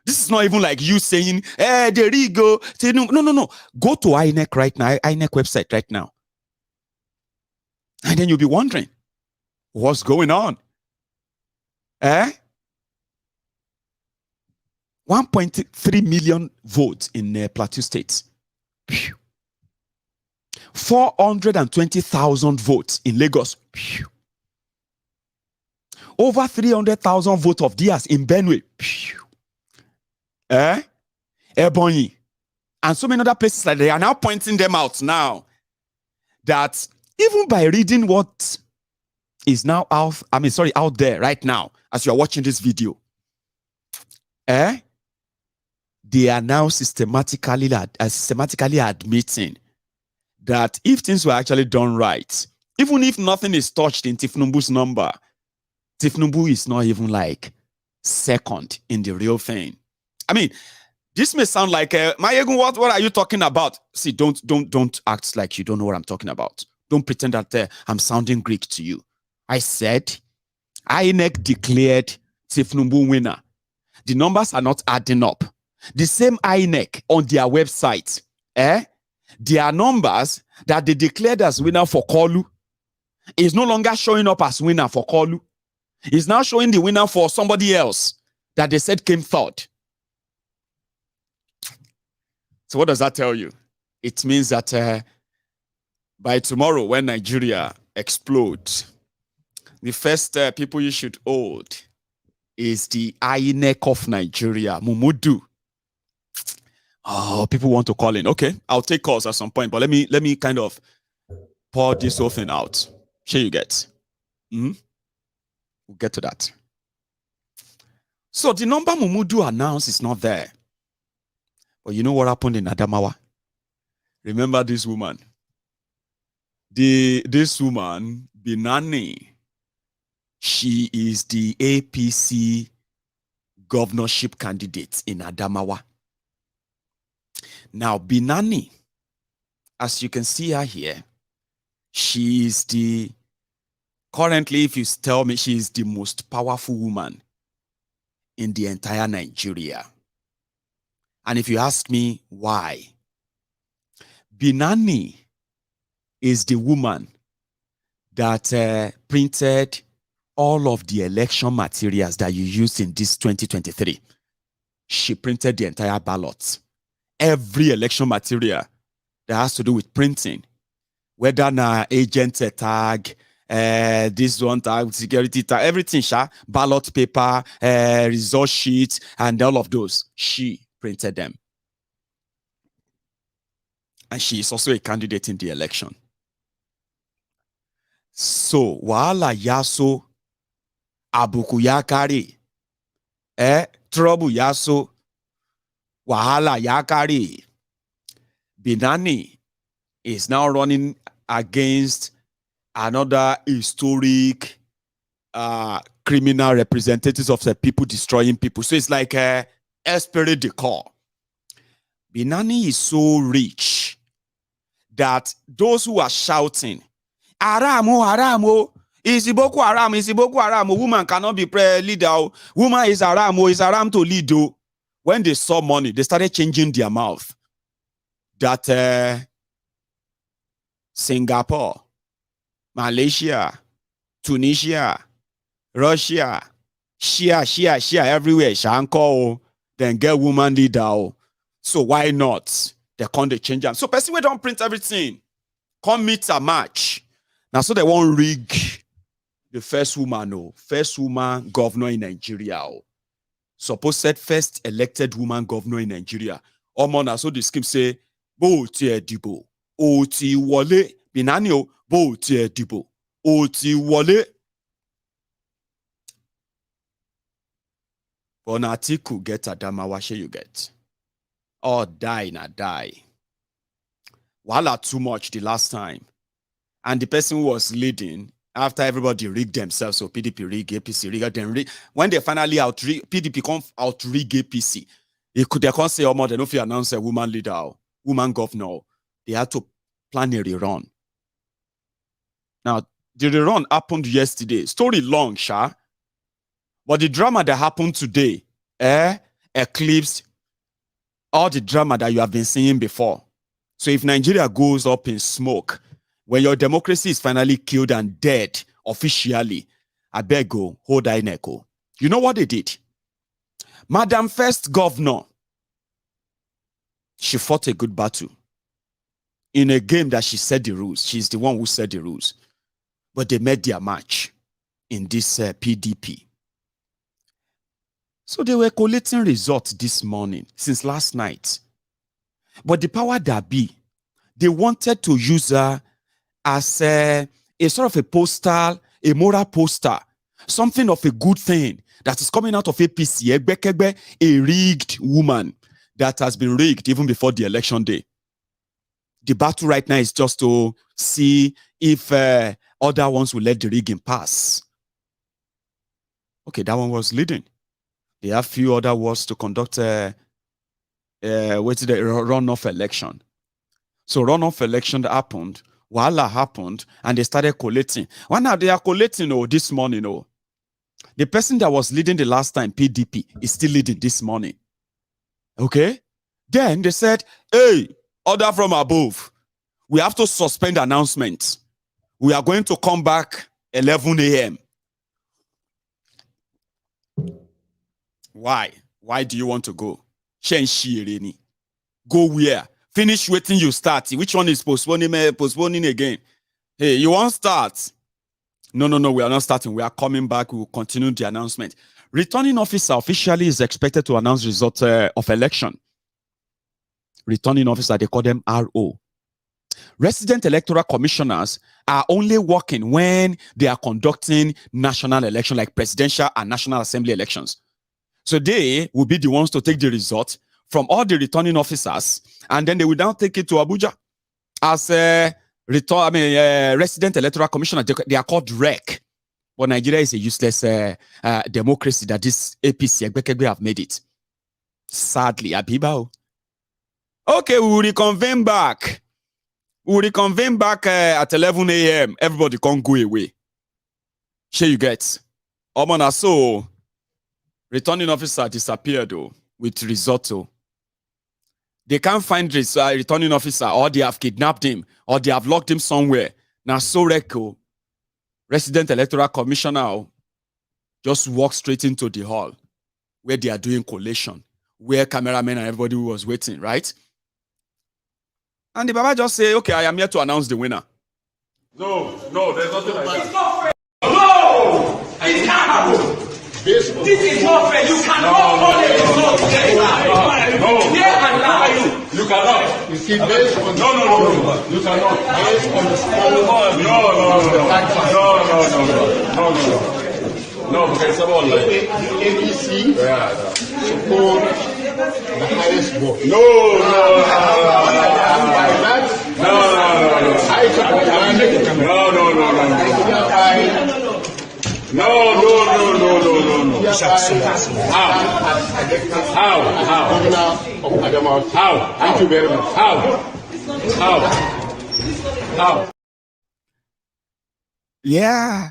[SPEAKER 2] This is not even like you saying, there you go. No. Go to INEC right now, INEC website right now. And then you'll be wondering, what's going on? 1.3 million votes in Plateau State. 420,000 votes in Lagos. Over 300,000 votes of theirs in Benue. Ebonyi. And so many other places like they are now pointing them out now. That even by reading what is now out there right now, as you are watching this video, they are now systematically admitting that if things were actually done right, even if nothing is touched in Tinubu's number, Tinubu is not even like second in the real thing. I mean, this may sound like Maiyegun, what are you talking about? See, don't act like you don't know what I'm talking about. Don't pretend that I'm sounding Greek to you. I said INEC declared Tinubu winner. The numbers are not adding up. The same INEC on their website, their numbers that they declared as winner for Kolu is no longer showing up as winner for Kolu. It's now showing the winner for somebody else that they said came third. So what does that tell you? It means that by tomorrow, when Nigeria explodes, the first people you should hold is the INEC of Nigeria, Mumudu. Oh, people want to call in. Okay, I'll take calls at some point, but let me kind of pour this whole thing out. Sure you get. We'll get to that. So the number Mumudu announced is not there. But you know what happened in Adamawa? Remember this woman? This woman, Binani, she is the APC governorship candidate in Adamawa. Now, Binani, as you can see her here, she is currently, if you tell me, she is the most powerful woman in the entire Nigeria. And if you ask me why, Binani is the woman that printed all of the election materials that you used in this 2023. She printed the entire ballot. Every election material that has to do with printing, whether na agent tag, this one tag, security tag, everything, ballot paper, result sheet, and all of those, she printed them. And she is also a candidate in the election. So, wahala yaso, abuku yakari, trouble yaso, wahala yakari. Binani is now running against another historic criminal representatives of the people destroying people. So it's like esprit de corps. Binani is so rich that those who are shouting, Aramo, Aramo, is Boko Haram, is Boko Haram, woman cannot be leader, woman is Haram to lead. When they saw money, they started changing their mouth. That Singapore Malaysia, Tunisia, Russia, Shia everywhere. Shanko, then get woman leader. So why not? They can't change them. So person we don't print everything. Come meet a match. Now so they won't rig the first woman governor in Nigeria. Supposed first elected woman governor in Nigeria. Omona so the scheme say bo ti edibo. O ti wole binani bo ti edibo. O ti wole. But Atiku get Adamawa, share you get. Or die na die. Wahala too much the last time. And the person who was leading, after everybody rigged themselves, so PDP rig, APC rig, then rig. When they finally PDP come out rig APC, they can't say, oh, more than if you announce a woman leader, woman governor, they had to plan a rerun. Now, the rerun happened yesterday. Story long, Sha. But the drama that happened today, eclipsed all the drama that you have been seeing before. So if Nigeria goes up in smoke, when your democracy is finally killed and dead officially, I beg go, hold I echo. You know what they did? Madam First Governor, she fought a good battle in a game that she set the rules. She's the one who set the rules. But they made their match in this PDP. So they were collating results this morning, since last night. But the power that be, they wanted to use her as a sort of a postal, a moral poster, something of a good thing that is coming out of APC, a rigged woman that has been rigged even before the election day. The battle right now is just to see if other ones will let the rigging pass. Okay, that one was leading. They have few other words to conduct the runoff election. So runoff election happened, Wala happened, and they started collating. Well, now they are collating this morning. The person that was leading the last time, PDP, is still leading this morning. Okay? Then they said, hey, order from above. We have to suspend announcements. We are going to come back 11 a.m. Why? Why do you want to go? Go where? Finish waiting you start. Which one is postponing again? Hey, you want start? No, we are not starting. We are coming back. We will continue the announcement. Returning officer officially is expected to announce results of election. Returning officer, they call them RO. Resident electoral commissioners are only working when they are conducting national election, like presidential and national assembly elections. So they will be the ones to take the result from all the returning officers, and then they will now take it to Abuja as a resident electoral commissioner. They are called REC. But Nigeria is a useless democracy that this APC have made it. Sadly, Abibao. Okay, we will reconvene back. We will reconvene back at 11 a.m. Everybody can't go away. Sure you get. Omona, so returning officer disappeared with risotto. They can't find this returning officer, or they have kidnapped him, or they have locked him somewhere. Now, so Reko, resident electoral commissioner, just walk straight into the hall where they are doing collation, where cameramen and everybody was waiting, right? And the Baba just say, okay, I am here to announce the winner.
[SPEAKER 4] No, there's nothing like that.
[SPEAKER 6] It's not fair. No! It can't happen. This is not fair. You cannot call it result today.
[SPEAKER 4] No.
[SPEAKER 6] Here and now.
[SPEAKER 4] You cannot.
[SPEAKER 7] You see, based on
[SPEAKER 4] No. You cannot.
[SPEAKER 7] based on the score
[SPEAKER 4] No, because it's about like
[SPEAKER 7] ABC scored the highest vote.
[SPEAKER 4] No.
[SPEAKER 7] And by that, I took advantage.
[SPEAKER 4] How?
[SPEAKER 7] Governor of Adamawa.
[SPEAKER 4] How?
[SPEAKER 7] Thank you very much.
[SPEAKER 4] How?
[SPEAKER 2] Yeah.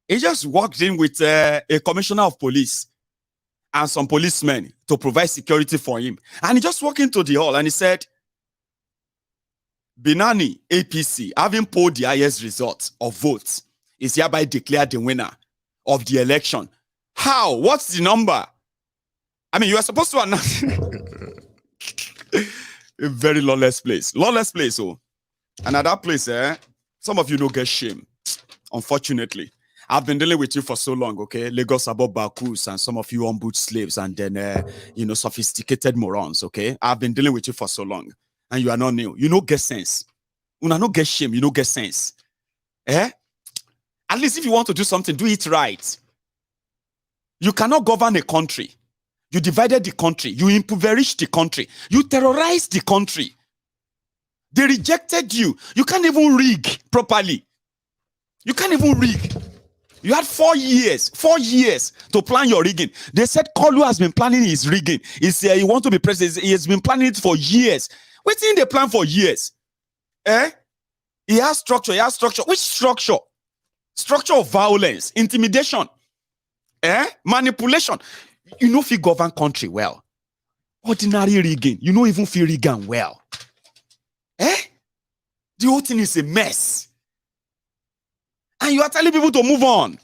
[SPEAKER 2] He just walked in with a commissioner of police and some policemen to provide security for him. And he just walked into the hall and he said, Binani APC, having polled the highest result of votes, is hereby declared the winner of the election. How? What's the number? I mean, you are supposed to announce a very lawless place. Lawless place, oh. And at that place, some of you don't get shame. Unfortunately. I've been dealing with you for so long, okay? Lagos above Bakus and some of you on-boot slaves and then, sophisticated morons, okay? I've been dealing with you for so long. And you are not new. You don't get sense. You don't get shame. You don't get sense. At least if you want to do something, do it right. You cannot govern a country. You divided the country. You impoverished the country. You terrorized the country. They rejected you. You can't even rig properly. You can't even rig. You had 4 years to plan your rigging. They said Kolu has been planning his rigging. He wants to be president. He has been planning it for years. What's in the plan for years? He has structure. Which structure? Structure of violence, intimidation, manipulation. You know if you govern country well. Ordinary rigging. You know even feel rigging well. The whole thing is a mess. And you are telling people to move on.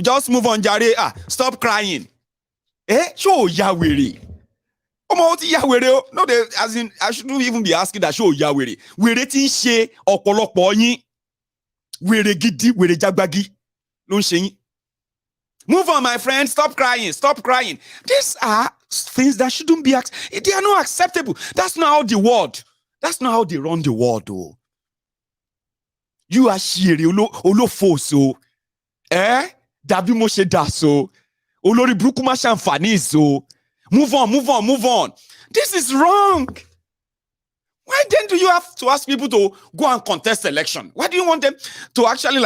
[SPEAKER 2] Just move on, Jare. Stop crying. Show Yahweh. No, as in, I shouldn't even be asking that show Yahweh. We're rating she or Kolokboni. We're giddy, we're jagbagi. Move on, my friend. Stop crying. Stop crying. These are things that shouldn't be they are not acceptable. That's not how the world. That's not how they run the world, though. You are shiri olo foso. Dabi Moshe daso. Olori brukuma shamfanizo. Move on. This is wrong. Why then do you have to ask people to go and contest election? Why do you want them to actually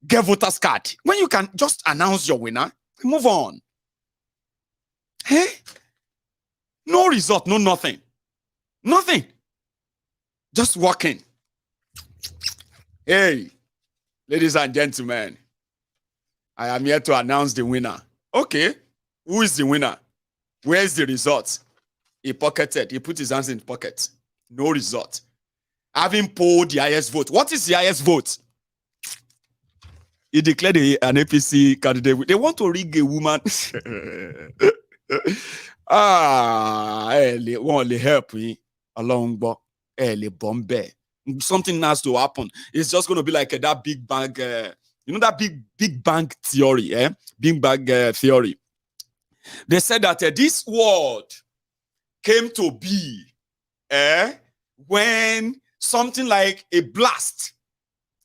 [SPEAKER 2] get voters card when you can just announce your winner? Move on. No result, no nothing. Nothing. Just walking. Hey, ladies and gentlemen, I am here to announce the winner. Okay, who is the winner? Where's the result? He pocketed. He put his hands in pocket. No result. Having polled the highest vote. What is the highest vote? He declared an APC candidate. They want to rig a woman. They want to help me along, but Bombay. Something has to happen. It's just going to be like that Big Bang, that Big Bang theory, Big Bang theory. They said that this world came to be when something like a blast.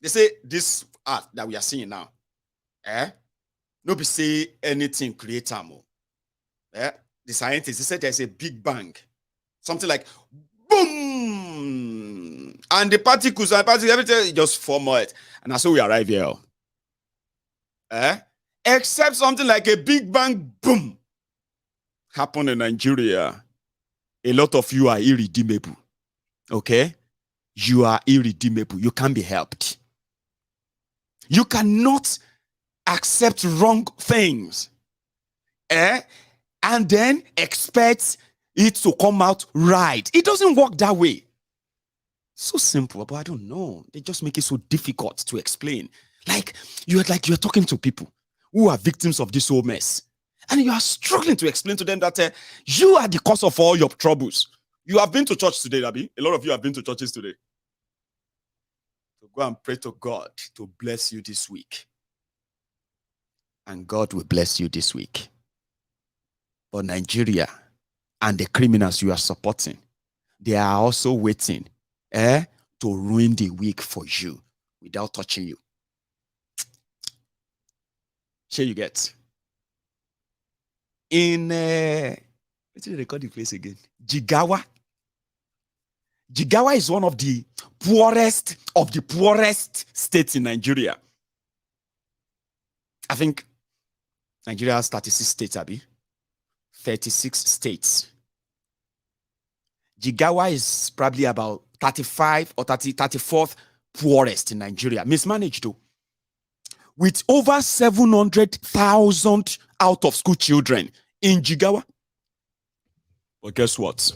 [SPEAKER 2] They say this art that we are seeing now, nobody say anything creator more. The scientists, they said there's a Big Bang, something like boom, and the particles and everything just form it, and that's how we arrive here. Except something like a Big Bang boom happened in Nigeria. A lot of you are irredeemable. Okay? You are irredeemable. You can't be helped. You cannot accept wrong things. And then expect it to come out right. It doesn't work that way. So simple, but I don't know. They just make it so difficult to explain. Like you're talking to people who are victims of this whole mess. And you are struggling to explain to them that you are the cause of all your troubles. You have been to church today, Abi. A lot of you have been to churches today. So go and pray to God to bless you this week. And God will bless you this week. But Nigeria and the criminals you are supporting, they are also waiting to ruin the week for you without touching you. Here you get. In what did they call the place again? Jigawa. Jigawa is one of the poorest states in Nigeria. I think Nigeria has 36 states, Abi. 36 states. Jigawa is probably about 35 or 34th poorest in Nigeria. Mismanaged though. With over 700,000 out of school children in Jigawa. But guess what?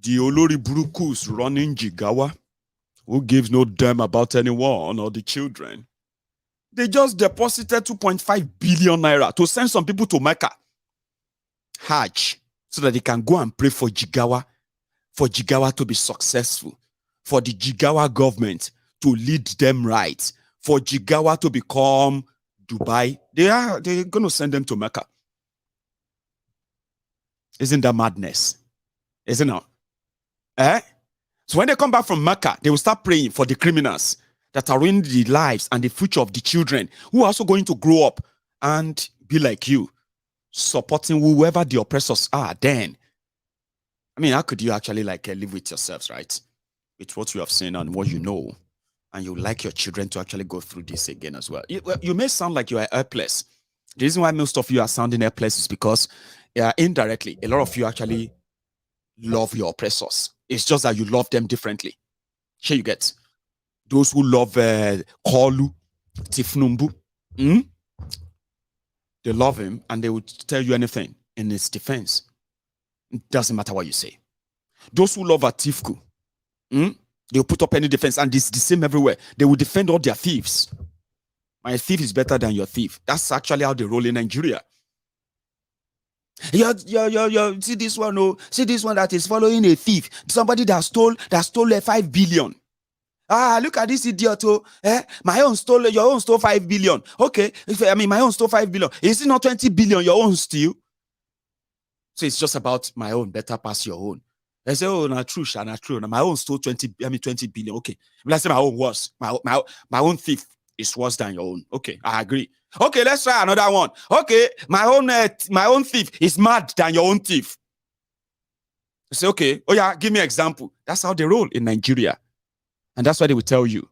[SPEAKER 2] the Olori Burukus running Jigawa, who gives no damn about anyone or the children, they just deposited 2.5 billion naira to send some people to Mecca, Hajj, so that they can go and pray for Jigawa to be successful, for the Jigawa government to lead them right, for Jigawa to become Dubai. They're going to send them to Mecca. Isn't that madness? Isn't it? So when they come back from Mecca, they will start praying for the criminals that are ruining the lives and the future of the children who are also going to grow up and be like you, supporting whoever the oppressors are. Then, I mean, how could you actually live with yourselves, right? With what you have seen and what you know, and you like your children to actually go through this again as well. You may sound like you are helpless. The reason why most of you are sounding helpless is because indirectly, a lot of you actually love your oppressors. It's just that you love them differently. Here you get those who love Kolu, Tifnumbu. They love him and they would tell you anything in his defense. It doesn't matter what you say. Those who love Atifku, they'll put up any defense, and it's the same everywhere. They will defend all their thieves. My thief is better than your thief. That's actually how they roll in Nigeria. See this one, oh, see this one that is following a thief. Somebody that stole 5 billion. Look at this idiot. Oh, my own stole, your own stole 5 billion. Okay, my own stole 5 billion. Is it not 20 billion your own steal? So it's just about my own better pass your own. I say, oh, not true, not true. My own stole 20 billion. Okay, let's say my own worse. My own thief is worse than your own. Okay, I agree. Okay, let's try another one. Okay, my own thief is mad than your own thief. I say, okay, oh yeah, give me an example. That's how they roll in Nigeria. And that's why they will tell you,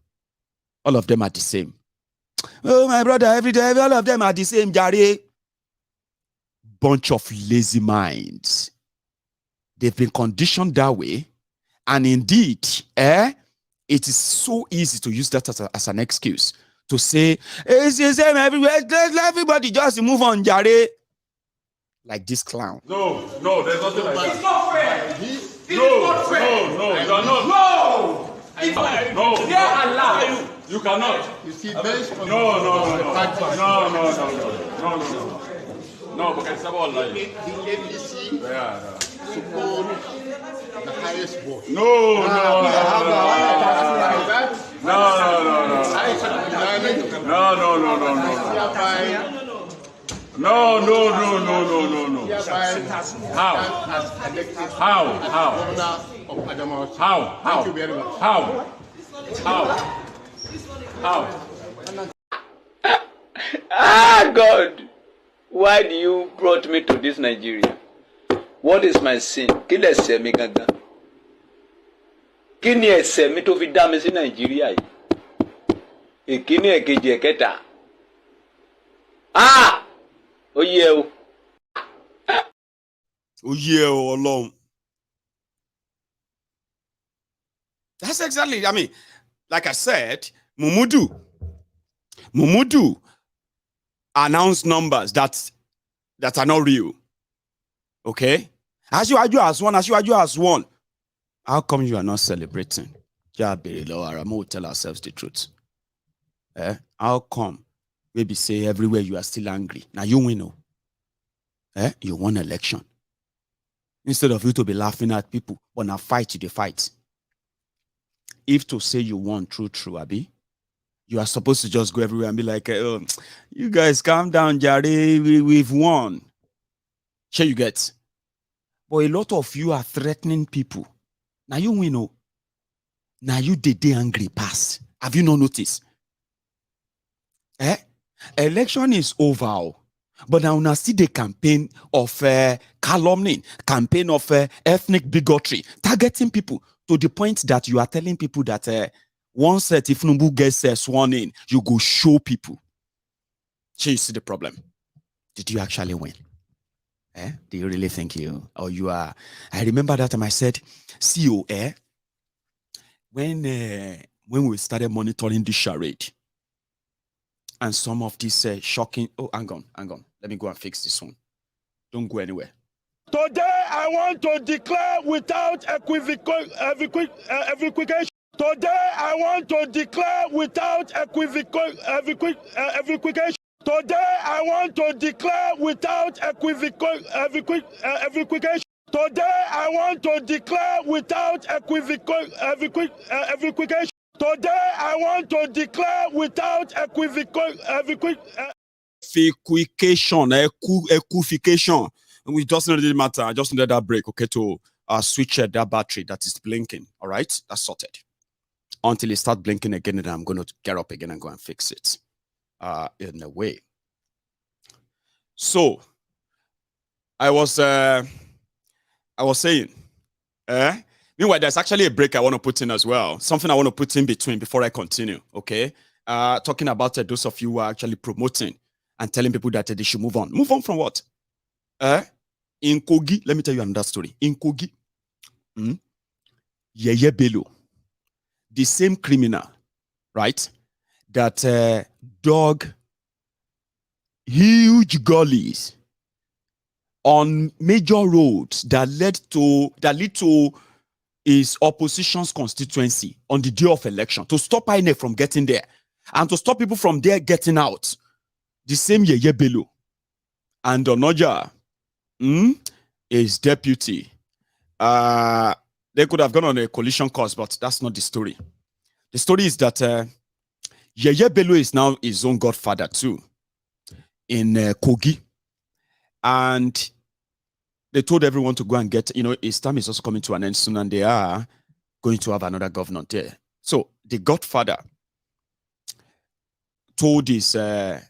[SPEAKER 2] all of them are the same. Oh, my brother, every day, all of them are the same, Jare. Bunch of lazy minds. They've been conditioned that way. And indeed, it is so easy to use that as an excuse to say, it's the same everywhere. Let everybody just move on, Jare. Like this clown.
[SPEAKER 7] No, there's nothing like that.
[SPEAKER 6] It's not fair. It's not fair.
[SPEAKER 7] No, you're not.
[SPEAKER 6] No! It's fair.
[SPEAKER 7] No.
[SPEAKER 6] They are allowed.
[SPEAKER 7] You cannot.
[SPEAKER 3] You see, based on
[SPEAKER 7] No, because it's about life.
[SPEAKER 3] the APC
[SPEAKER 7] Yeah.
[SPEAKER 3] support the highest vote.
[SPEAKER 7] No. How?
[SPEAKER 3] Governor of Adamawa.
[SPEAKER 7] How?
[SPEAKER 3] Thank you very much.
[SPEAKER 7] How?
[SPEAKER 8] God, why do you brought me to this Nigeria? What is my sin? Kí lẹ ṣẹ̀ mi gangan? Kí ni ẹ̀ṣẹ̀ mi tó fi dá mi sí Nigeria yìí? Ìkíní, èkejì, ẹ̀kẹta. Ó yẹ o.
[SPEAKER 2] Oh yeah, alone. That's exactly, I mean, like I said, Mumudu announced numbers that are not real. Okay? As you as one. How come you are not celebrating? We'll tell ourselves the truth. How come? Maybe say everywhere you are still angry. Now you win. You won election. Instead of you to be laughing at people, but now fight, you fight. If to say you won, true, Abi, you are supposed to just go everywhere and be like, oh, you guys calm down, Jare, we've won. Sure you get. But a lot of you are threatening people. Now you win. Now you did angry pass. Have you not noticed? Election is over. But now see the campaign of calumny, campaign of ethnic bigotry, targeting people to the point that you are telling people that once Tinubu gets sworn in, you go show people. So you see the problem. Did you actually win? Do you really think you, or you are? I remember that time I said, CEO, when we started monitoring this charade, and some of these shocking, hang on. Let me go and fix this one. Don't go anywhere.
[SPEAKER 9] Today, I want to declare without equivocation. Today, I want to declare without equivocation. Today, I want to declare without equivocation. Today, I want to declare without equivocation. Today, I want to declare without equivocation.
[SPEAKER 2] Equivocation. It doesn't really matter. I just needed that break, okay, to switch that battery that is blinking. All right, that's sorted. Until it starts blinking again, and I'm going to get up again and go and fix it. In a way. So, I was saying, meanwhile, there's actually a break I want to put in as well. Something I want to put in between before I continue. Okay, talking about those of you who are actually promoting and telling people that they should move on. Move on from what? In Kogi, let me tell you another story. In Kogi, Yeye Bello, the same criminal, right, that dug huge gullies on major roads that lead to his opposition's constituency on the day of election to stop INEC from getting there and to stop people from there getting out. The same Yeye Bello and Onoja, his deputy. They could have gone on a collision course, but that's not the story. The story is that Yeye Bello is now his own godfather too in Kogi. And they told everyone to go and get, his term is also coming to an end soon, and they are going to have another governor there. So the godfather told his other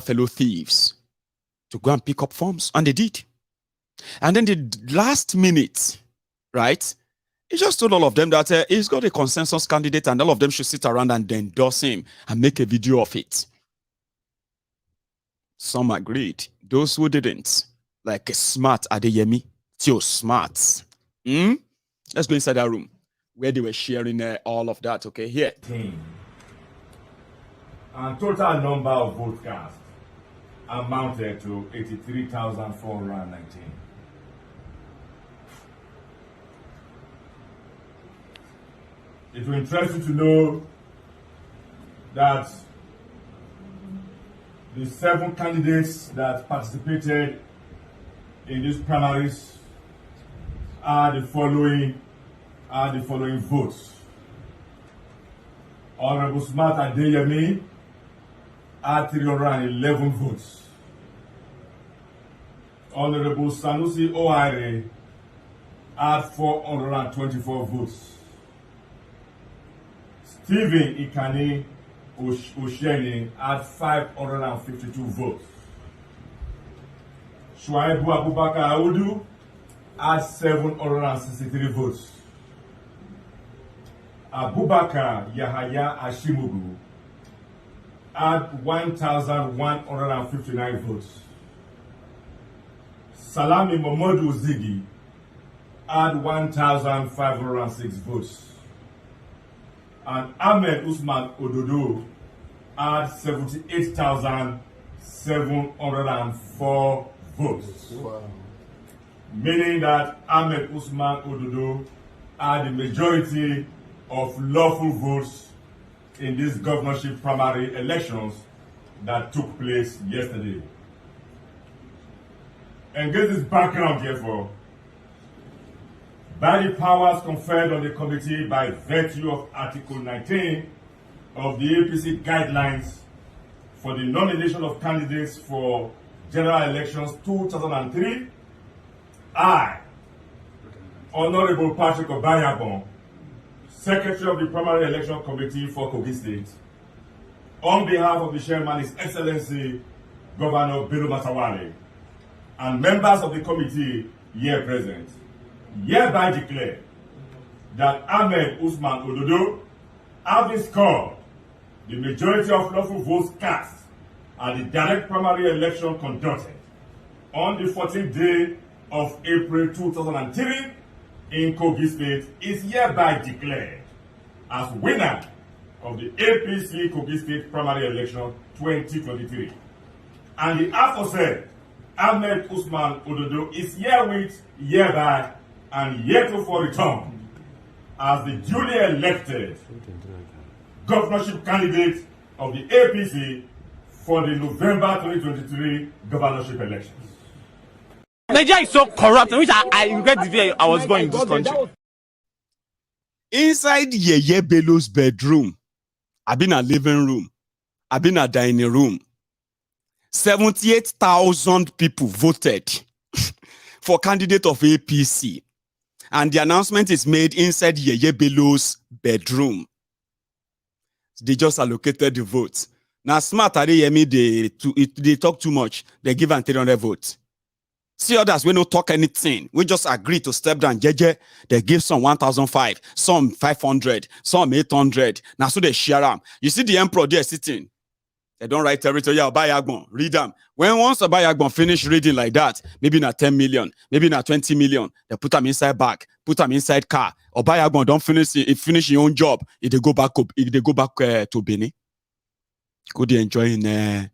[SPEAKER 2] fellow thieves to go and pick up forms, and they did. And then the last minute, right, he just told all of them that he's got a consensus candidate and all of them should sit around and endorse him and make a video of it. Some agreed. Those who didn't, like a smart Adeyemi, Tio Smart. Let's go inside that room where they were sharing all of that, okay? Here.
[SPEAKER 10] And total number of votes cast amounted to 83,419. It will interest you to know that the 7 candidates that participated in these primaries are the following votes. Honorable Smart Adeyemi had 311 votes. Honorable Sanusi Ohaire had 424 votes. Stephen Ikani Osheni had 552 votes. Shuaibu Abubakar Audu had 763 votes. Abubakar Yahaya Ashimugu had 1,159 votes. Salami Momodu Zigi had 1,506 votes. And Ahmed Usman Ododo had 78,704 votes. Wow. Meaning that Ahmed Usman Ododo had the majority of lawful votes in these governorship primary elections that took place yesterday. And get this background, therefore, by the powers conferred on the committee by virtue of Article 19 of the APC guidelines for the nomination of candidates for general elections 2003, I, Honorable Patrick Obayabon, Secretary of the Primary Election Committee for Kogi State, on behalf of the Chairman, His Excellency Governor Bello Matawalle, and members of the committee here present, hereby declare that Ahmed Usman Ododo, having scored the majority of lawful votes cast at the direct primary election conducted on the 14th day of April 2003 in Kogi State, is hereby declared as winner of the APC Kogi State primary election 2023. And the aforesaid Ahmed Usman Ododo is herewith, hereby, and heretofore returned as the duly elected governorship candidate of the APC for the November 2023 governorship elections.
[SPEAKER 11] Nigeria is so corrupt, which I regret the day I was born in this country.
[SPEAKER 2] Inside Yeye Bello's bedroom, I've been a living room, I've been a dining room. 78,000 people voted for candidate of APC. And the announcement is made inside Yeye Bello's bedroom. They just allocated the votes. Now, smart are they talk too much. They give an 300 votes. See others, we don't talk anything. We just agree to step down. JJ, they give some 1,005, some 500, some 800. Now, so they share them. You see the emperor there sitting. They don't write territorial Obayagbon. Read them. When once Obayagbon finish reading like that, maybe not 10 million, maybe not 20 million, they put them inside bag, put them inside car. Obayagbon don't finish your own job. If they go back to Benin, could they enjoy the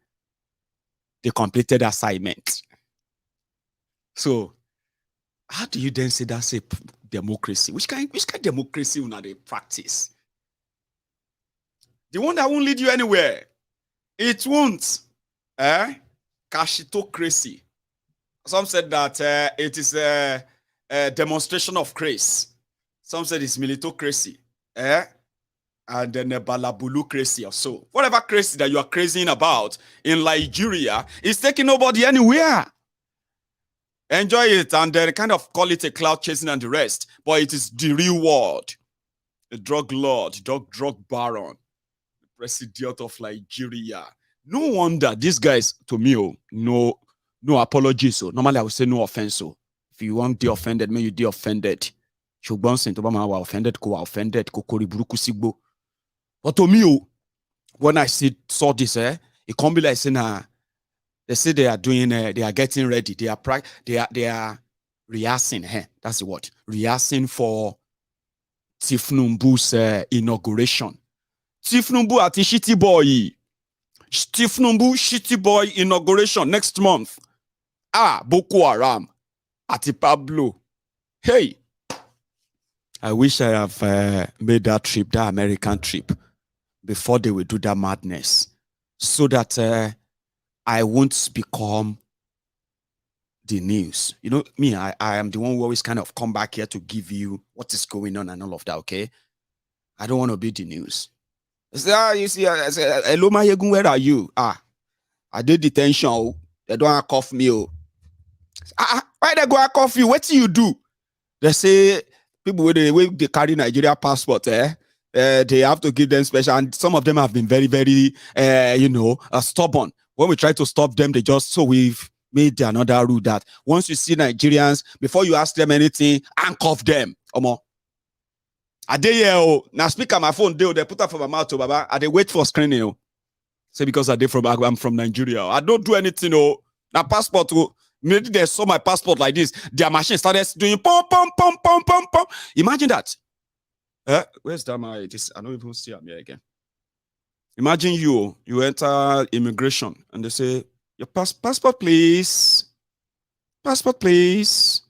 [SPEAKER 2] completed assignment? So, how do you then say that's a democracy? Which kind of democracy will they practice? The one that won't lead you anywhere. It won't. Cashitocracy. Some said that it is a demonstration of grace. Some said it's militocracy. And then a balabulucracy or so. Whatever crazy that you are crazying about in Nigeria is taking nobody anywhere. Enjoy it and then kind of call it a cloud chasing and the rest. But it is the real world. The drug lord, drug baron. President of Nigeria. No wonder these guys, to me, no apologies. So normally I would say no offense. So if you want the offended, may you the offended. Offended, but to me, when I saw this, it can't be like saying, they say they are doing, they are getting ready. They are rehearsing. That's the word. Rehearsing for Tinubu's inauguration. Tinubu at Shitty Boy. Tinubu Shitty Boy inauguration next month. Boko Haram at Pablo. Hey, I wish I have made that trip, that American trip, before they will do that madness, so that I won't become the news. You know, me, I am the one who always kind of come back here to give you what is going on and all of that, okay? I don't want to be the news. You see, I say, hello, Maiyegun, where are you? I did detention. They don't cuff me. Why they go cuff you? What do you do? They say people with they carry Nigeria passport, they have to give them special, and some of them have been very, very, stubborn. When we try to stop them, we've made another rule that once you see Nigerians, before you ask them anything, handcuff them. I dey now speak on my phone, they put up for my mouth, baba. I they wait for screening. Say because I'm from Nigeria. I don't do anything. Now passport. Maybe they saw my passport like this. Their machine started doing pom pom pom pom pom pom. Imagine that. Where's that? I don't even see me again. Imagine you enter immigration and they say your passport, please. Passport, please.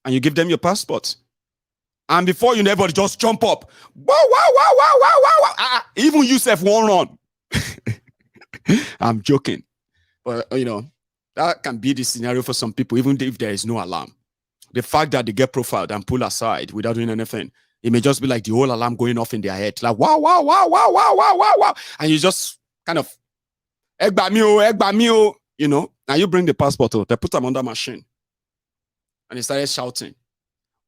[SPEAKER 2] And you give them your passport. And before you never just jump up. Wow. Even yourself won't run. I'm joking. But, that can be the scenario for some people, even if there is no alarm. The fact that they get profiled and pulled aside without doing anything, it may just be like the whole alarm going off in their head. Like, wow. And you just kind of, Egbamio, Now you bring the passport, they put them on the machine. And they started shouting.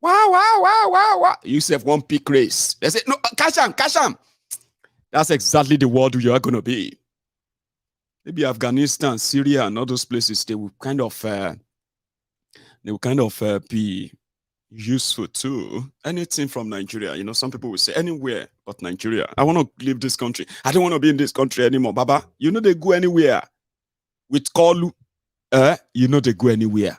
[SPEAKER 2] Wow. You have one peak race. They say, no, cash him. That's exactly the world you are going to be. Maybe Afghanistan, Syria, and all those places, they will kind of be useful too. Anything from Nigeria, some people will say anywhere but Nigeria. I want to leave this country. I don't want to be in this country anymore, Baba. They go anywhere. With Kolu, they go anywhere.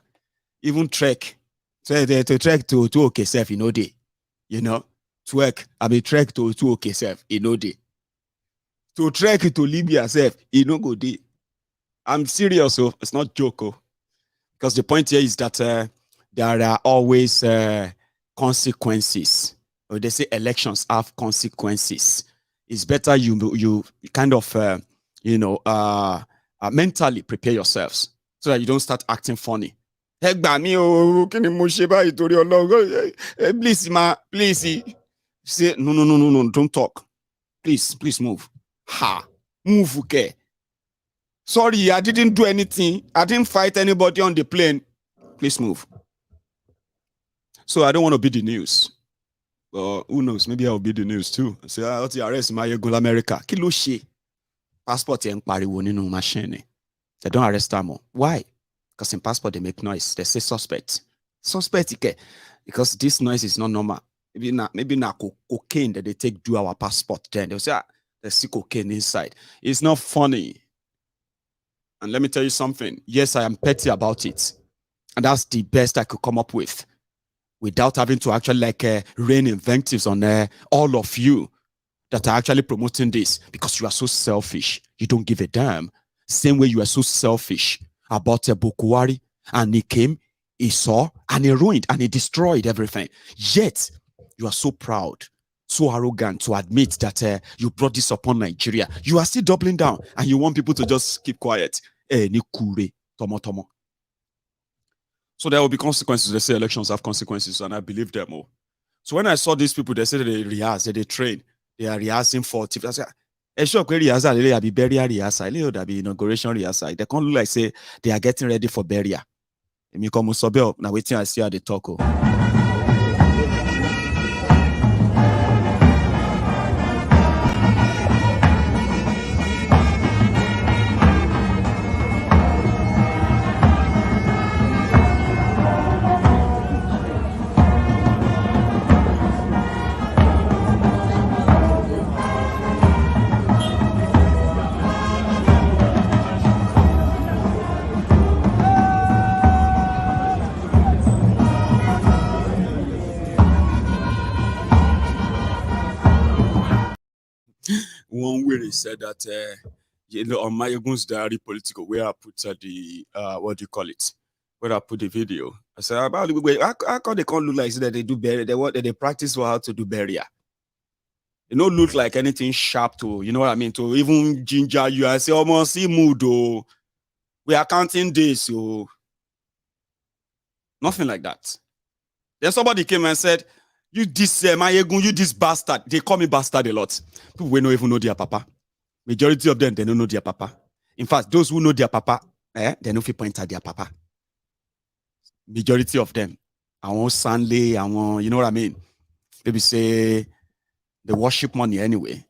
[SPEAKER 2] Even trek. So they trek to OKSF, Twerk, trek to OKSF, they. To trek to Libya, go day. I'm serious, it's not joke. Because the point here is that there are always consequences. Or they say elections have consequences. It's better you kind of mentally prepare yourselves so that you don't start acting funny. Please, say no, don't talk. Please move. Move, okay. Sorry, I didn't do anything. I didn't fight anybody on the plane. Please move. So I don't want to be the news. Who knows? Maybe I'll be the news too. Say, what's the arrest Maiyegun America? Kilo she. Passport and pariwo ninu machine. They don't arrest them. Why? Because in passport they make noise. They say suspect. Suspect, because this noise is not normal. Maybe not cocaine that they take do our passport. Then they'll say, there's see cocaine inside. It's not funny. And let me tell you something. Yes, I am petty about it. And that's the best I could come up with. Without having to actually rain invectives on all of you that are actually promoting this. Because you are so selfish. You don't give a damn. Same way you are so selfish about Bokuwari. And he came, he saw, and he ruined, and he destroyed everything. Yet, you are so proud, so arrogant to admit that you brought this upon Nigeria. You are still doubling down, and you want people to just keep quiet. Tomo. So there will be consequences. They say elections have consequences, and I believe them all. So when I saw these people, they said they rehearse, they train, they are rehearsing for TV. I said, they be burial rehearsal, they be inauguration rehearsal. They can't look like say they are getting ready for burial. Now waiting, I see how they talk. One way they said that on MaiyegunsDiary Politico, where I put the what do you call it? Where I put the video. I said, how come they can't look like that they do burial? They practice for how to do burial. It don't look like anything sharp to, you know what I mean, to even ginger you. I say, almost see mood, oh. We are counting days, so nothing like that. Then somebody came and said, you this Maiyegun, you this bastard. They call me bastard a lot. People will not even know their papa. Majority of them, they don't know their papa. In fact, those who know their papa, they know if you point at their papa. Majority of them. I want Sunday, I want, you know what I mean? Maybe say they worship money anyway.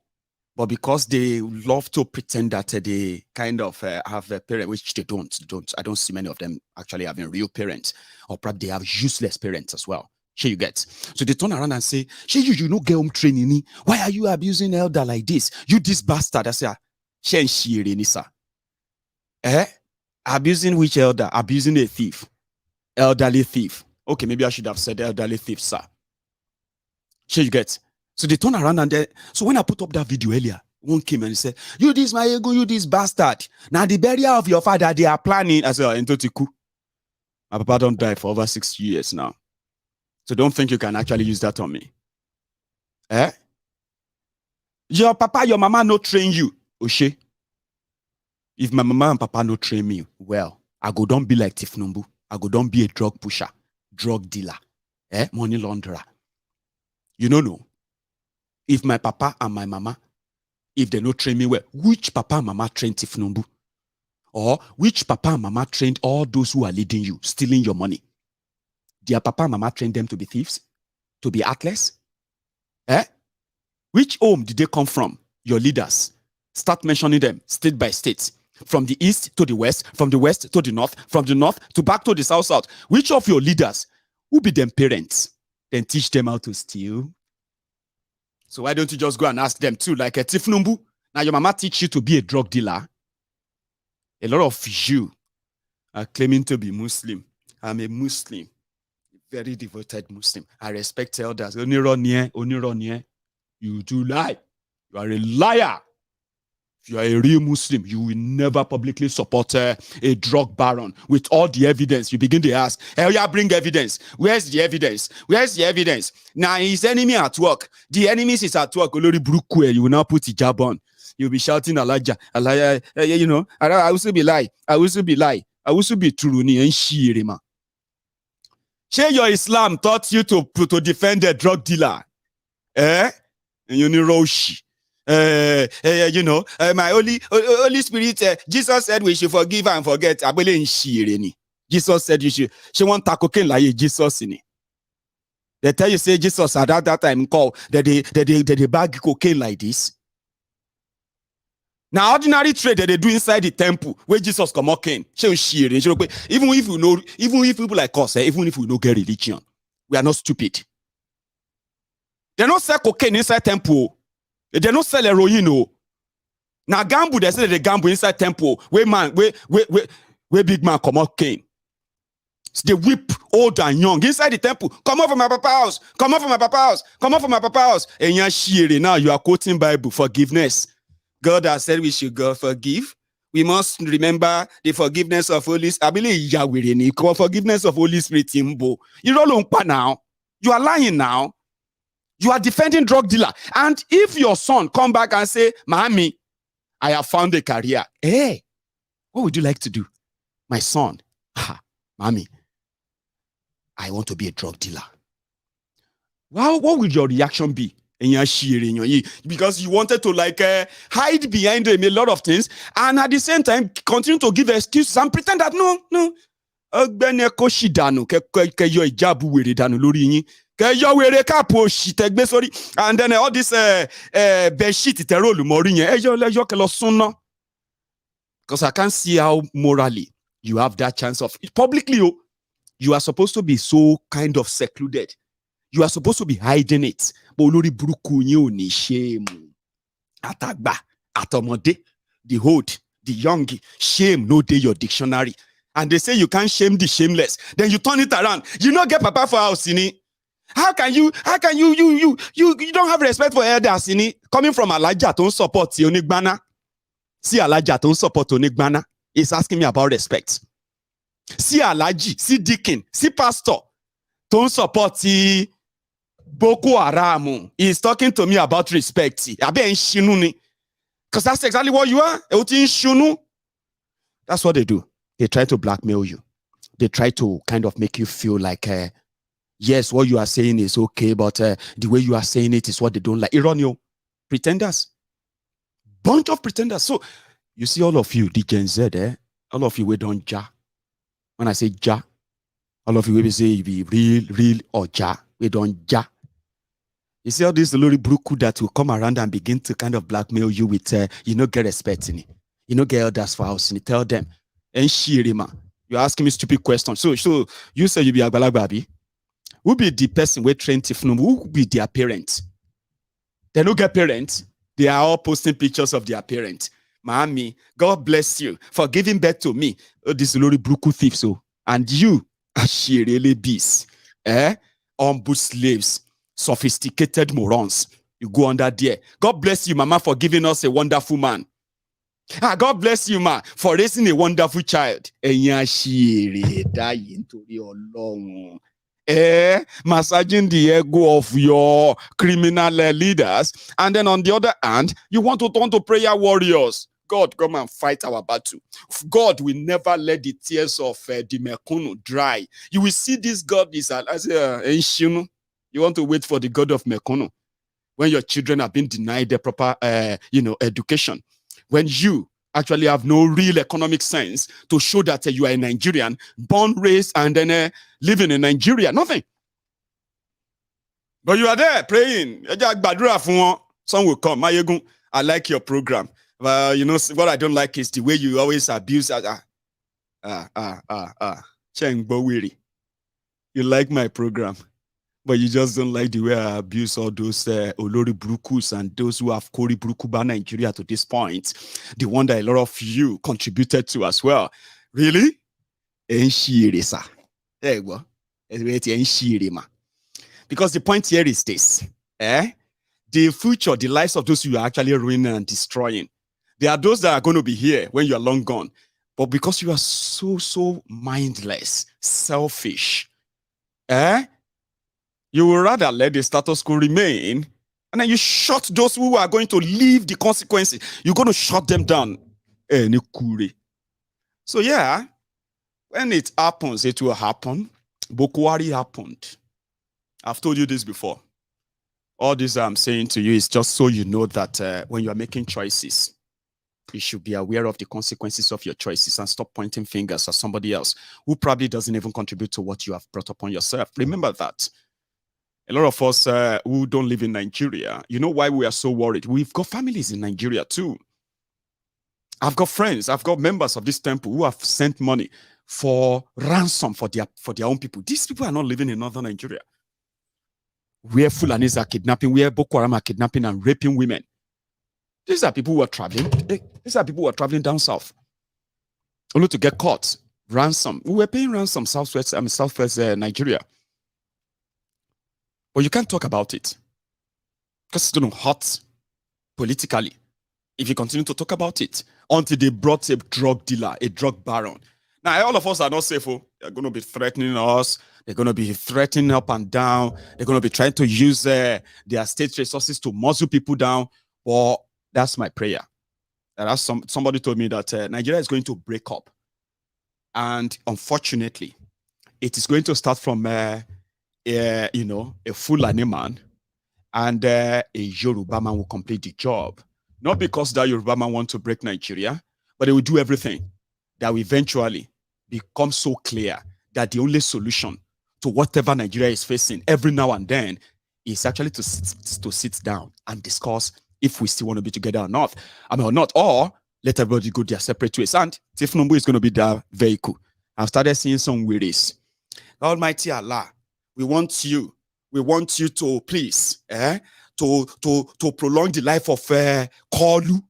[SPEAKER 2] But because they love to pretend that they kind of have a parent, which they don't. I don't see many of them actually having real parents. Or perhaps they have useless parents as well. Sure you get. So they turn around and say, sure you no get home training. Why are you abusing elder like this? You this bastard. I say, sir. Abusing which elder? Abusing a thief. Elderly thief. Okay, maybe I should have said elderly thief, sir. Sure you get. So they turn around and so when I put up that video earlier, one came and said, you this Maiyegun, you this bastard. Now the burial of your father, they are planning. I said, Ntotiku. My papa don't die for over 6 years now. So don't think you can actually use that on me. Your papa, your mama no train you. Oshe. If my mama and papa no train me, well, I go don't be like Tinubu. I go don't be a drug pusher, drug dealer, money launderer. You know. If my papa and my mama, if they no train me well, which papa and mama trained Tinubu? Or which papa and mama trained all those who are leading you, stealing your money? Their papa and mama trained them to be thieves? To be athletics? Which home did they come from? Your leaders. Start mentioning them state by state. From the east to the west, from the west to the north, from the north to back to the south. Which of your leaders who be them parents? Then teach them how to steal? So why don't you just go and ask them too, like a Tinubu? Now your mama teach you to be a drug dealer. A lot of you are claiming to be Muslim. I'm a Muslim. Very devoted Muslim. I respect elders. Only run here. You do lie. You are a liar. If If you are a real Muslim, you will never publicly support a drug baron with all the evidence. You begin to ask, hey, yeah, bring evidence. Where's the evidence? Where's the evidence? Now his enemy at work. The enemies is at work. You will now put hijab on. You'll be shouting Elijah, Elijah, you know, I will still be lie. I will still be lie. I will still be true. Share your Islam taught you to defend a drug dealer. And you know, Roshi. You know, my Holy Spirit, Jesus said we should forgive and forget. Jesus said you should. She want cocaine like Jesus in it. They tell you say Jesus at that time call that they bag cocaine like this. Now ordinary trade that they do inside the temple where Jesus come again. Even if we know, even if people like us, even if we don't get religion, we are not stupid. They don't sell cocaine inside temple. They don't sell heroin. Now gamble, they say they gamble inside temple. Where big man come out cane. So they whip old and young inside the temple. Come out from my papa house. Come out from my papa house. Come out from my papa house. And now you are quoting Bible forgiveness. God has said we should go forgive. We must remember the forgiveness of Holy Spirit. I believe Yahweh, forgiveness of Holy Spirit. You don't now. You are lying now. You are defending drug dealer. And if your son come back and say, Mommy, I have found a career. Hey, what would you like to do? My son, Mommy, I want to be a drug dealer. Well, what would your reaction be? Because you wanted to hide behind him a lot of things and at the same time continue to give excuses and pretend that no. And then all this bedsheet because I can't see how morally you have that chance of it publicly. You are supposed to be so kind of secluded. You are supposed to be hiding it. Shame. Atagba, atomode, the old, the young, shame no day your dictionary. And they say you can't shame the shameless. Then you turn it around. You not get papa for house in it. How can you don't have respect for elders in it? Coming from Elijah don't support Onigbana. See Elijah don't support Onigbana. He's asking me about respect. See Alaji, see Deacon, see Pastor. Don't support Boko Haram. He's talking to me about respect. Because that's exactly what you are. That's what they do. They try to blackmail you. They try to kind of make you feel like, yes, what you are saying is okay, but the way you are saying it is what they don't like. Ironio, pretenders. Bunch of pretenders. So, you see all of you, the Gen Z, all of you, we don't ja. When I say ja, all of you will say you be real or ja. We don't ja. You see all this little bruku that will come around and begin to kind of blackmail you with, get respect in it. Get others for house and tell them, and shirima. You're asking me stupid questions. So you say you be a balagbabi. Who be the person we train Tifnum? Who be their parents? They don't get parents. They are all posting pictures of their parents. Mommy, God bless you for giving birth to me. Oh, this little bruku thief. So, and you, ashirele beasts, humble slaves, sophisticated morons. You go under there. God bless you, Mama, for giving us a wonderful man. God bless you, ma, for raising a wonderful child. Massaging the ego of your criminal leaders. And then on the other hand, you want to turn to prayer warriors. God, come and fight our battle. God will never let the tears of the Mekunu dry. You will see this God is as you want to wait for the God of Mekunu when your children have been denied their proper education. When you actually have no real economic sense to show that you are a Nigerian, born, raised, and then living in Nigeria. Nothing. But you are there praying. Some will come. Maiyegun, I like your program. What I don't like is the way you always abuse. You like my program, but you just don't like the way I abuse all those Olori Brukus and those who have Kori Brukuba Nigeria to this point. The one that a lot of you contributed to as well. Really? Because the point here is this. The future, the lives of those you are actually ruining and destroying. There are those that are going to be here when you are long gone. But because you are so mindless, selfish, you will rather let the status quo remain, and then you shut those who are going to leave the consequences. You're going to shut them down. So yeah, when it happens, it will happen. Bokwari happened. I've told you this before. All this I'm saying to you is just so you know that when you are making choices, you should be aware of the consequences of your choices and stop pointing fingers at somebody else who probably doesn't even contribute to what you have brought upon yourself. Remember that. A lot of us who don't live in Nigeria, you know why we are so worried? We've got families in Nigeria too. I've got friends, I've got members of this temple who have sent money for ransom for their own people. These people are not living in northern Nigeria, where Fulanis are kidnapping, where Boko Haram are kidnapping and raping women. These are people who are traveling. These are people who are traveling down south, only to get caught. Ransom. We were paying ransom southwest Nigeria, but you can't talk about it because it's going to hurt politically if you continue to talk about it until they brought a drug dealer, a drug baron. Now, all of us are not safe. They're going to be threatening us. They're going to be threatening up and down. They're going to be trying to use their state resources to muzzle people down. But that's my prayer. And somebody told me that Nigeria is going to break up. And unfortunately, it is going to start from, a Fulani man, and a Yoruba man will complete the job. Not because that Yoruba man wants to break Nigeria, but they will do everything that will eventually become so clear that the only solution to whatever Nigeria is facing every now and then is actually to sit down and discuss if we still want to be together or not. Or let everybody go their separate ways. And Tinubu is going to be the vehicle. I've started seeing some weirdies. Almighty Allah, we want you to please, to prolong the life of Kolu,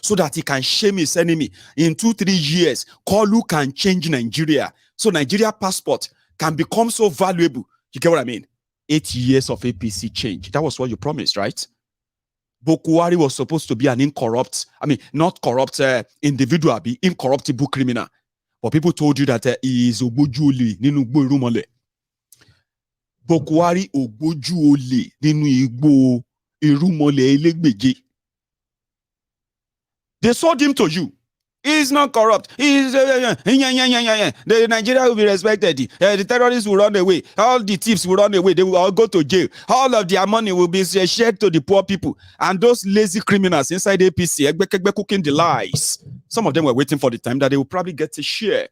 [SPEAKER 2] so that he can shame his enemy. In 2-3 years, Kolu can change Nigeria. So Nigeria passport can become so valuable. You get what I mean? 8 years of APC change. That was what you promised, right? Bokwari was supposed to be an not corrupt individual, be incorruptible criminal. But people told you that he is Ogbojuli ninu Igbo Irumole. Bokwari Ogbojuli ninu Igbo Irumole Elegbeje. They sold him to you. He is not corrupt. He is the Nigeria will be respected. The terrorists will run away. All the thieves will run away. They will all go to jail. All of their money will be shared to the poor people. And those lazy criminals inside APC, Egbekegbe cooking the lies. Some of them were waiting for the time that they will probably get a share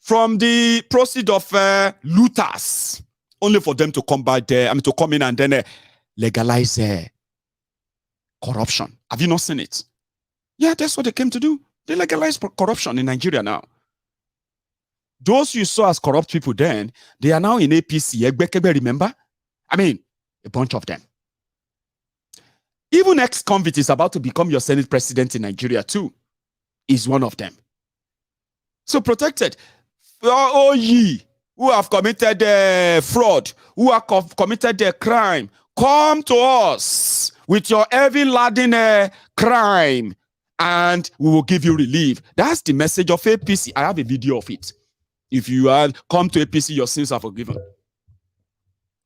[SPEAKER 2] from the proceeds of looters, only for them to come by there. To come in and then legalize corruption. Have you not seen it? Yeah, that's what they came to do. They legalized corruption in Nigeria now. Those you saw as corrupt people then, they are now in APC. Egbekegbe, remember? A bunch of them. Even ex-convict is about to become your Senate president in Nigeria too. Is one of them. So protected. Oh, ye who have committed fraud, who have committed crime, come to us with your heavy laden crime, and we will give you relief. That's the message of APC. I have a video of it. If you come to APC, your sins are forgiven.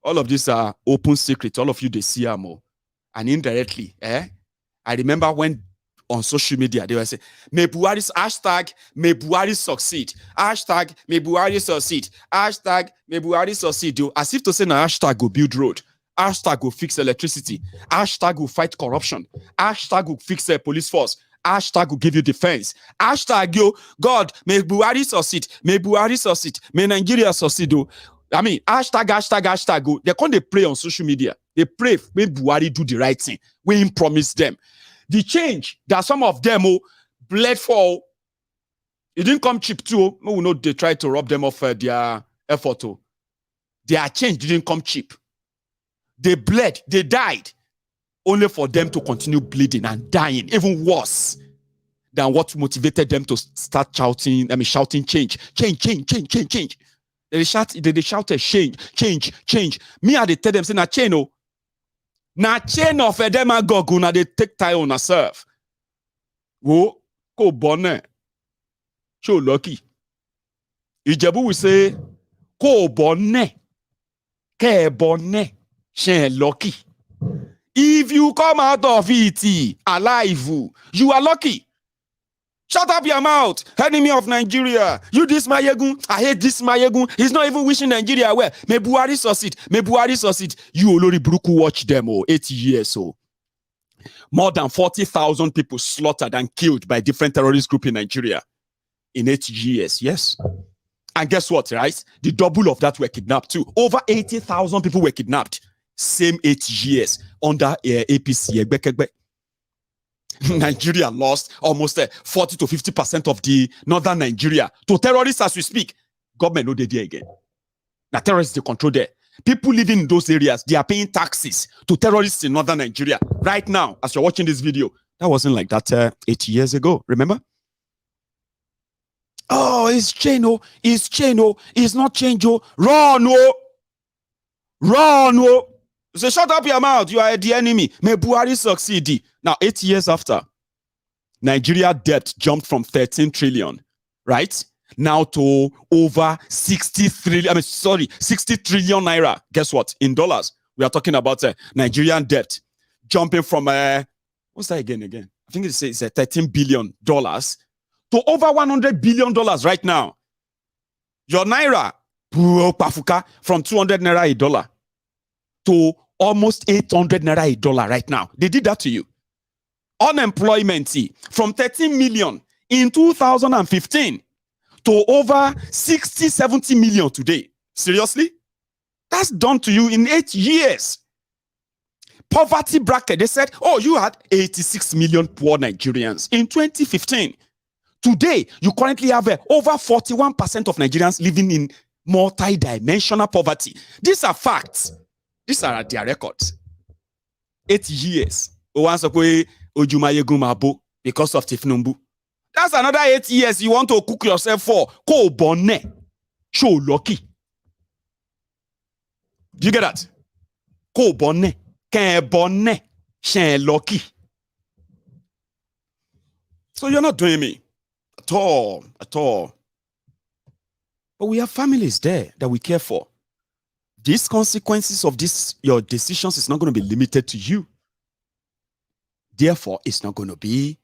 [SPEAKER 2] All of these are open secrets. All of you, they see them all. And indirectly, I remember when on social media, they were saying, may Buhari's hashtag, may Buhari succeed. Hashtag, may Buhari succeed. Hashtag, may Buhari succeed. As if to say, na hashtag go build road. Hashtag will fix electricity. Hashtag will fight corruption. Hashtag will fix the police force. Hashtag will give you defense. Hashtag, God, may Buhari succeed. May Buhari succeed. May Nigeria succeed. Hashtag. They can't pray on social media. They pray when Buhari do the right thing. We him promise them. The change that some of them bled for, it didn't come cheap too. We know they tried to rob them of their effort. Their change didn't come cheap. They bled, they died, only for them to continue bleeding and dying, even worse than what motivated them to start shouting change. They shouted change. Me, I tell them, say, na chain of a demagogue, they take time on herself. Wo ko bonne. Show lucky. Ijebu will say, ko bonne. Ke bonne. Shen lucky. If you come out of it alive, you are lucky. Shut up your mouth, enemy of Nigeria. You this Maiyegun, I hate this Maiyegun. He's not even wishing Nigeria well. May Buhari succeed. May Buhari succeed. You Olori Buruku watch them 80 years. More than 40,000 people slaughtered and killed by different terrorist groups in Nigeria in 8 years. Yes. And guess what, right? The double of that were kidnapped too. Over 80,000 people were kidnapped. Same 8 years under APC. Nigeria lost almost 40 to 50% of the northern Nigeria to terrorists as we speak. Government no dey there again. Now terrorists they control there. People living in those areas, they are paying taxes to terrorists in northern Nigeria right now. As you're watching this video, that wasn't like that 8 years ago. Remember? Oh, it's change, oh, it's change, oh, it's not change, oh, run, oh, run, oh. So shut up your mouth, you are the enemy. May Buhari succeed. Now, 8 years after, Nigeria debt jumped from 13 trillion, right? Now to over 60 trillion naira. Guess what? In dollars, we are talking about Nigerian debt jumping from, what's that again? I think it's $13 billion to over $100 billion right now. Your naira, from 200 naira a dollar to almost 800 naira a dollar right now. They did that to you. Unemployment from 13 million in 2015 to over 60, 70 million today. Seriously? That's done to you in 8 years. Poverty bracket, they said, oh, you had 86 million poor Nigerians in 2015. Today, you currently have over 41% of Nigerians living in multi-dimensional poverty. These are facts. These are their records. 8 years. Because of Tinubu. That's another 8 years you want to cook yourself for. Ko bonne. Show lucky. Do you get that? Ko bonne. Ke bonne. Shen lucky. So you're not doing me. At all. At all. But we have families there that we care for. These consequences of your decisions is not going to be limited to you. Therefore, it's not going to be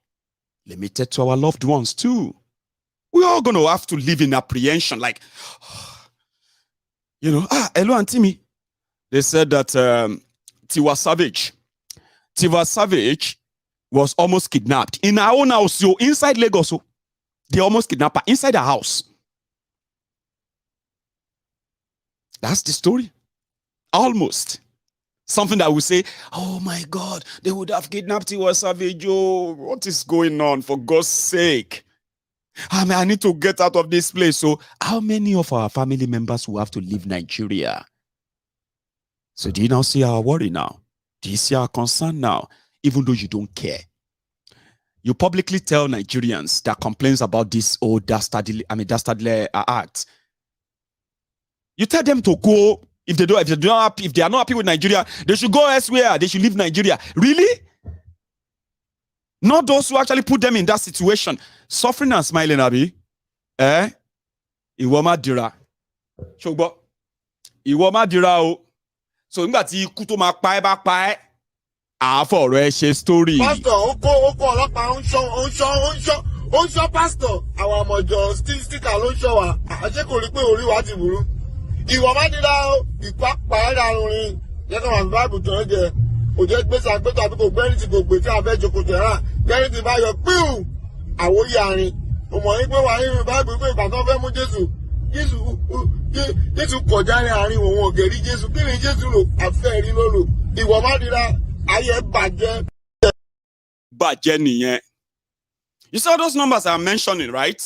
[SPEAKER 2] limited to our loved ones too. We're all going to have to live in apprehension. Like, hello, Auntie me. They said that Tiwa Savage was almost kidnapped in our own house, inside Lagos. They almost kidnapped her inside her house. That's the story. Almost. Something that will say, oh my God, they would have kidnapped Tiwa Savage. Oh, what is going on, for God's sake? I need to get out of this place. So how many of our family members will have to leave Nigeria? So do you now see our worry now? Do you see our concern now? Even though you don't care. You publicly tell Nigerians that complains about this old dastardly act. You tell them to go. If they are not happy with Nigeria, they should go elsewhere. They should leave Nigeria. Really? Not those who actually put them in that situation. Suffering and smiling, Abi. Iwoma dira. Shogbo. Iwoma dira o. So nígbà tí ikú tó máa pa ẹ́ bá pa ẹ́. Àfọ̀rọ̀ ẹ ṣe story.
[SPEAKER 12] Pastor, ó kó ọlọ́pàá ń ṣọ́ pastor. Àwọn ọmọjọ sticker ló ń ṣọ́ wa. Àṣé kò rí pé orí wa ti burú. Ìwọ má dira o, ìpápá ẹ̀dá rin. Lẹ́kọ̀ọ́ àwọn báàbù tó ń jẹ. Kò jẹ́ gbèsè àgbẹ̀tọ̀ àbí kò gbẹ́rì tí kò gbé tí a fẹ́ jókòó tẹ̀ rà. Gbẹ́rì tí bá yọ píù. Àwòyí àárín. Mo mọ̀ yín pé wà nínú báàbù pé ìgbà tó fẹ́ mú Jésù kọjá ní àárín òun ògèrí Jésù. Kí ni Jésù lò? Àfẹ́ rí lólo. Ìwọ má dira. Ayé bàjẹ́.
[SPEAKER 2] Bàjẹ́ nìyẹn. You saw those numbers I'm mentioning, right?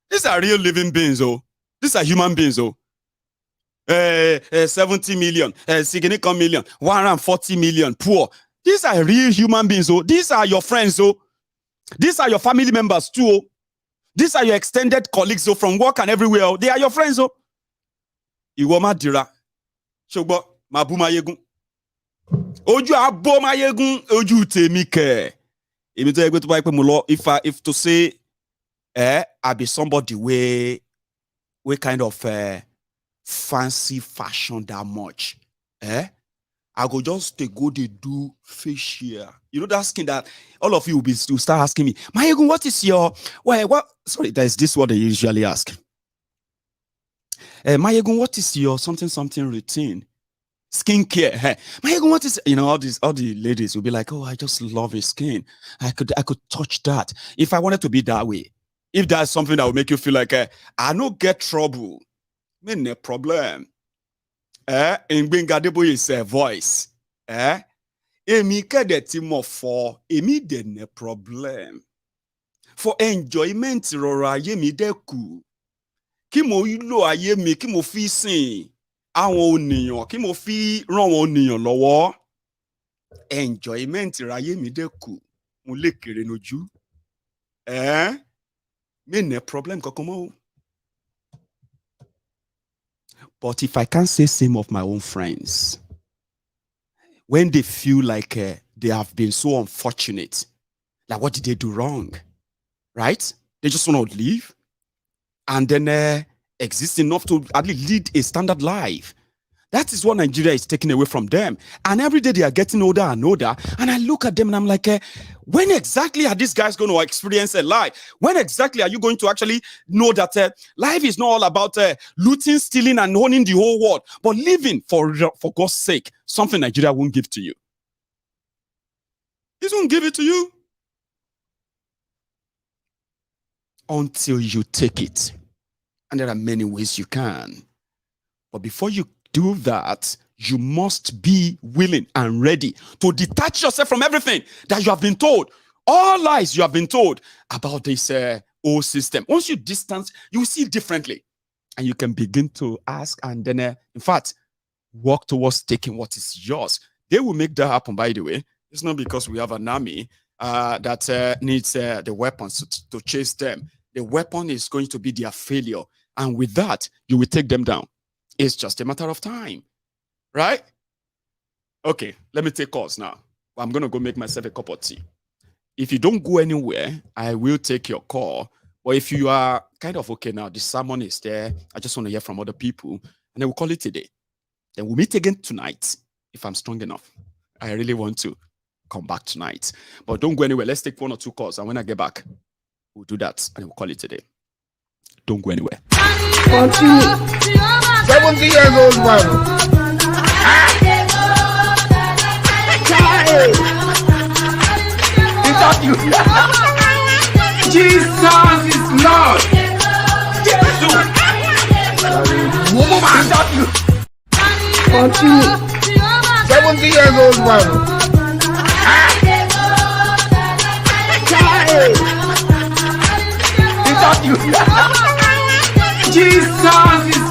[SPEAKER 2] These are real living beings, oh. These are human beings, oh. 70 million, 60 million, 140 million poor. These are real human beings, oh. These are your friends, oh. These are your family members too, oh. These are your extended colleagues, oh, from work and everywhere, oh. They are your friends, oh. Iwoma dira. Shogbo, mabu Maiyegun. Oju abo Maiyegun, oju temi ke. If to say, I be somebody we kind of fancy fashion that much, I go just to go they do facial. You know that skin that all of you will start asking me, Maiyegun, what is your sorry, there's this what they usually ask. Maiyegun, what is your something routine? Skincare. Hey, Maiyegun, what is all the ladies will be like, oh, I just love his skin. I could touch that. If I wanted to be that way, if that's something that will make you feel like I no get trouble, no problem. In Bengadebo is a voice. Emi kadeti mo for emi de ne problem. For enjoyment rora ye mi deku. Ki mo ilo aye mi ki mo fi sin awon oniyan ki mo fi ran won oniyan lowo. Enjoyment ra ye mi deku. Mo le kere noju. Me ne problem kokomo. But if I can't say same of my own friends, when they feel like they have been so unfortunate, like what did they do wrong? Right? They just want to leave and then exist enough to at least lead a standard life. That is what Nigeria is taking away from them. And every day they are getting older and older. And I look at them and I'm like, when exactly are these guys going to experience a life? When exactly are you going to actually know that life is not all about looting, stealing, and owning the whole world, but living for God's sake, something Nigeria won't give to you. It won't give it to you until you take it. And there are many ways you can. But before you do that, you must be willing and ready to detach yourself from everything that you have been told, all lies you have been told about this old system. Once you distance, you will see differently, and you can begin to ask and then, in fact, work towards taking what is yours. They will make that happen, by the way. It's not because we have an army that needs the weapons to chase them. The weapon is going to be their failure, and with that, you will take them down. It's just a matter of time, right? Okay, let me take calls now. I'm going to go make myself a cup of tea. If you don't go anywhere, I will take your call. Or if you are kind of okay now, the sermon is there, I just want to hear from other people, and then we'll call it a day. Then we'll meet again tonight, if I'm strong enough. I really want to come back tonight. But don't go anywhere. Let's take 1 or 2 calls, and when I get back, we'll do that, and we'll call it a day. Don't go anywhere.
[SPEAKER 12] 70 years old man.
[SPEAKER 6] Is that you? Jesus is Lord. Jesus. Is that you?
[SPEAKER 12] 70 years old man.
[SPEAKER 6] Is that you? Jesus is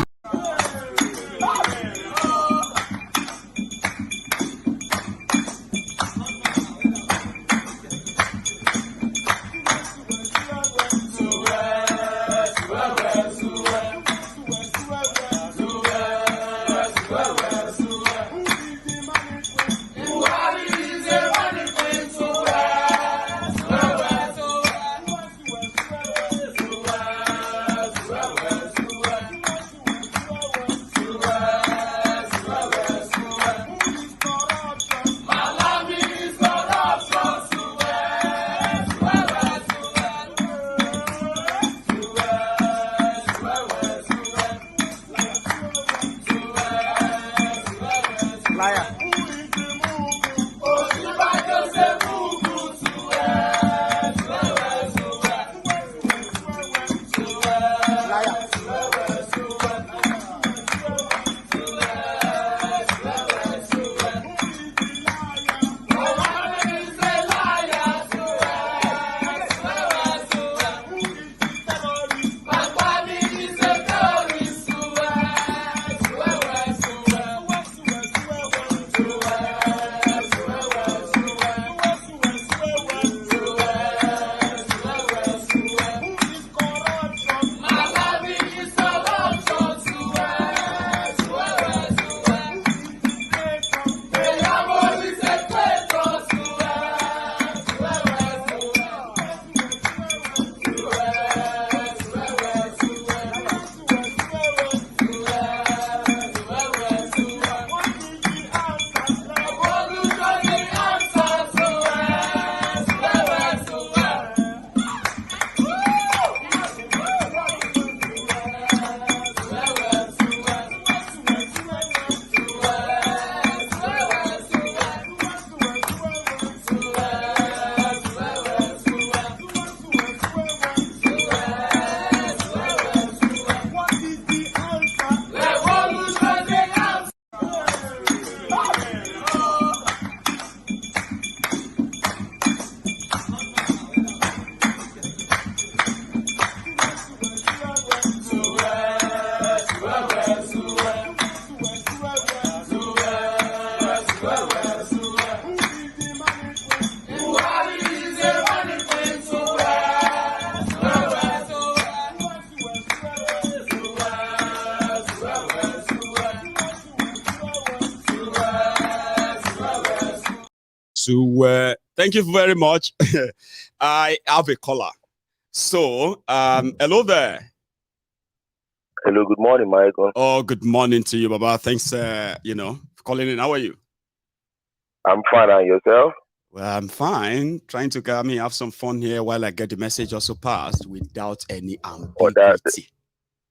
[SPEAKER 2] So thank you very much. I have a caller. So hello there.
[SPEAKER 13] Hello, good morning, Maiyegun.
[SPEAKER 2] Oh, good morning to you, Baba. Thanks, for calling in. How are you?
[SPEAKER 13] I'm fine, and yourself?
[SPEAKER 2] Well, I'm fine. Trying to have some fun here while I get the message also passed without any ambiguity.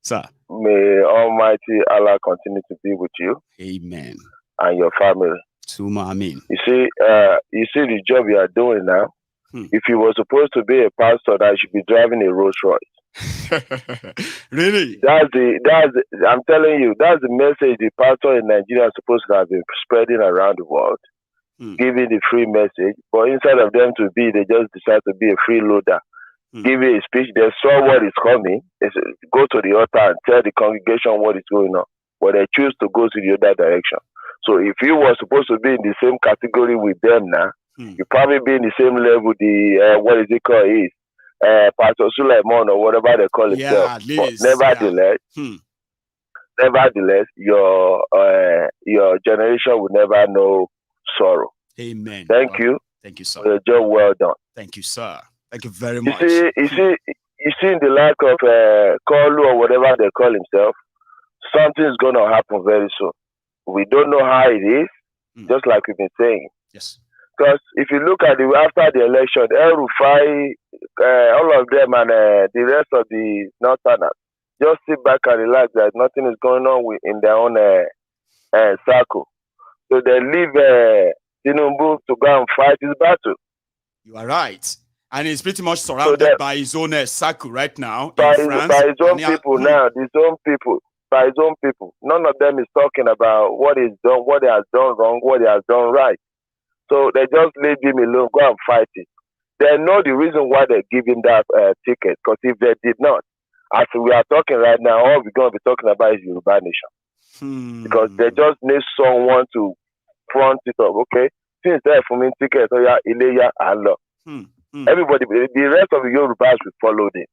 [SPEAKER 2] Sir.
[SPEAKER 13] May Almighty Allah continue to be with you.
[SPEAKER 2] Amen.
[SPEAKER 13] And your family.
[SPEAKER 2] Tuma, amen.
[SPEAKER 13] You see the job you are doing now. If you were supposed to be a pastor, that should be driving a Rolls Royce.
[SPEAKER 2] Really?
[SPEAKER 13] I'm telling you, that's the message the pastor in Nigeria is supposed to have been spreading around the world. Giving the free message, but instead of them to be, they just decide to be a freeloader. Giving a speech, they saw what is coming. They say, go to the altar and tell the congregation what is going on. But they choose to go to the other direction. So if you were supposed to be in the same category with them now, you probably be in the same level. The what is it called is Pastor Suleiman or whatever they call himself. But nevertheless, your generation will never know sorrow.
[SPEAKER 2] Amen.
[SPEAKER 13] Thank you.
[SPEAKER 2] Thank you, sir.
[SPEAKER 13] For your job well done.
[SPEAKER 2] Thank you, sir. Thank you very much.
[SPEAKER 13] You see in the lack of Kolu or whatever they call himself, something is going to happen very soon. We don't know how it is, just like we've been saying.
[SPEAKER 2] Yes.
[SPEAKER 13] Because if you look at after the election, El Rufai, all of them and the rest of the Northerners just sit back and relax that nothing is going on in their own circle. So they leave Tinubu to go and fight his battle.
[SPEAKER 2] You are right. And he's pretty much surrounded by his own circle right now in France.
[SPEAKER 13] By his own people now, his own people. By his own people. None of them is talking about what is done, what he has done wrong, what he has done right. So they just leave him alone, go and fight it. They know the reason why they give him that ticket. Because if they did not, as we are talking right now, all we're going to be talking about is Yoruba nation. Because they just need someone to front it up. Okay, since they're for me ticket, so yeah, Ileya and Law. Everybody, the rest of the Yorubas will follow them.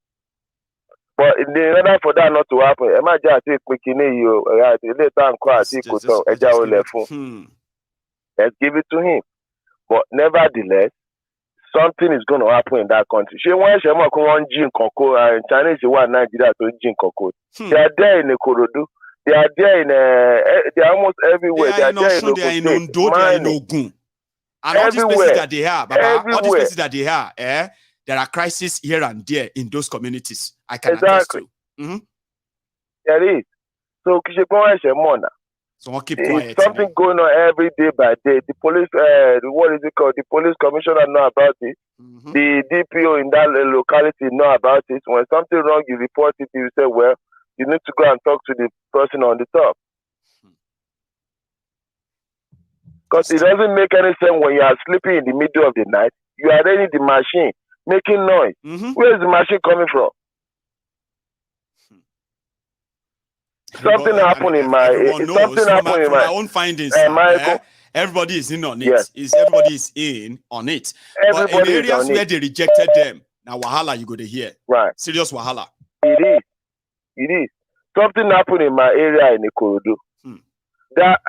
[SPEAKER 13] But in order for that not to happen, let's give it to him. But nevertheless, something is going to happen in that country. Chinese Nigeria to They are there in Ikorodu. They are there in they are almost everywhere.
[SPEAKER 2] They are in Osun, they are in Ondo, they are in Ogun. And all these places that they are, Baba, all these places that they are, there are crises here and there in those communities. I can attest to.
[SPEAKER 13] There is. So
[SPEAKER 2] someone keep quiet.
[SPEAKER 13] Something going on every day by day. The police, what is it called? The police commissioner know about it. The DPO in that locality know about it. When something wrong, you report it. You say, well, you need to go and talk to the person on the top. Because it doesn't make any sense when you are sleeping in the middle of the night. You are running the machine, making noise. Where is the machine coming from? Something happened in my
[SPEAKER 2] own findings. Everybody is in on it.
[SPEAKER 13] Yes.
[SPEAKER 2] Everybody is in on it. But in areas where they rejected them, now wahala you go to hear.
[SPEAKER 13] Right.
[SPEAKER 2] Serious wahala.
[SPEAKER 13] It is. Something happened in my area in Ikorodu. That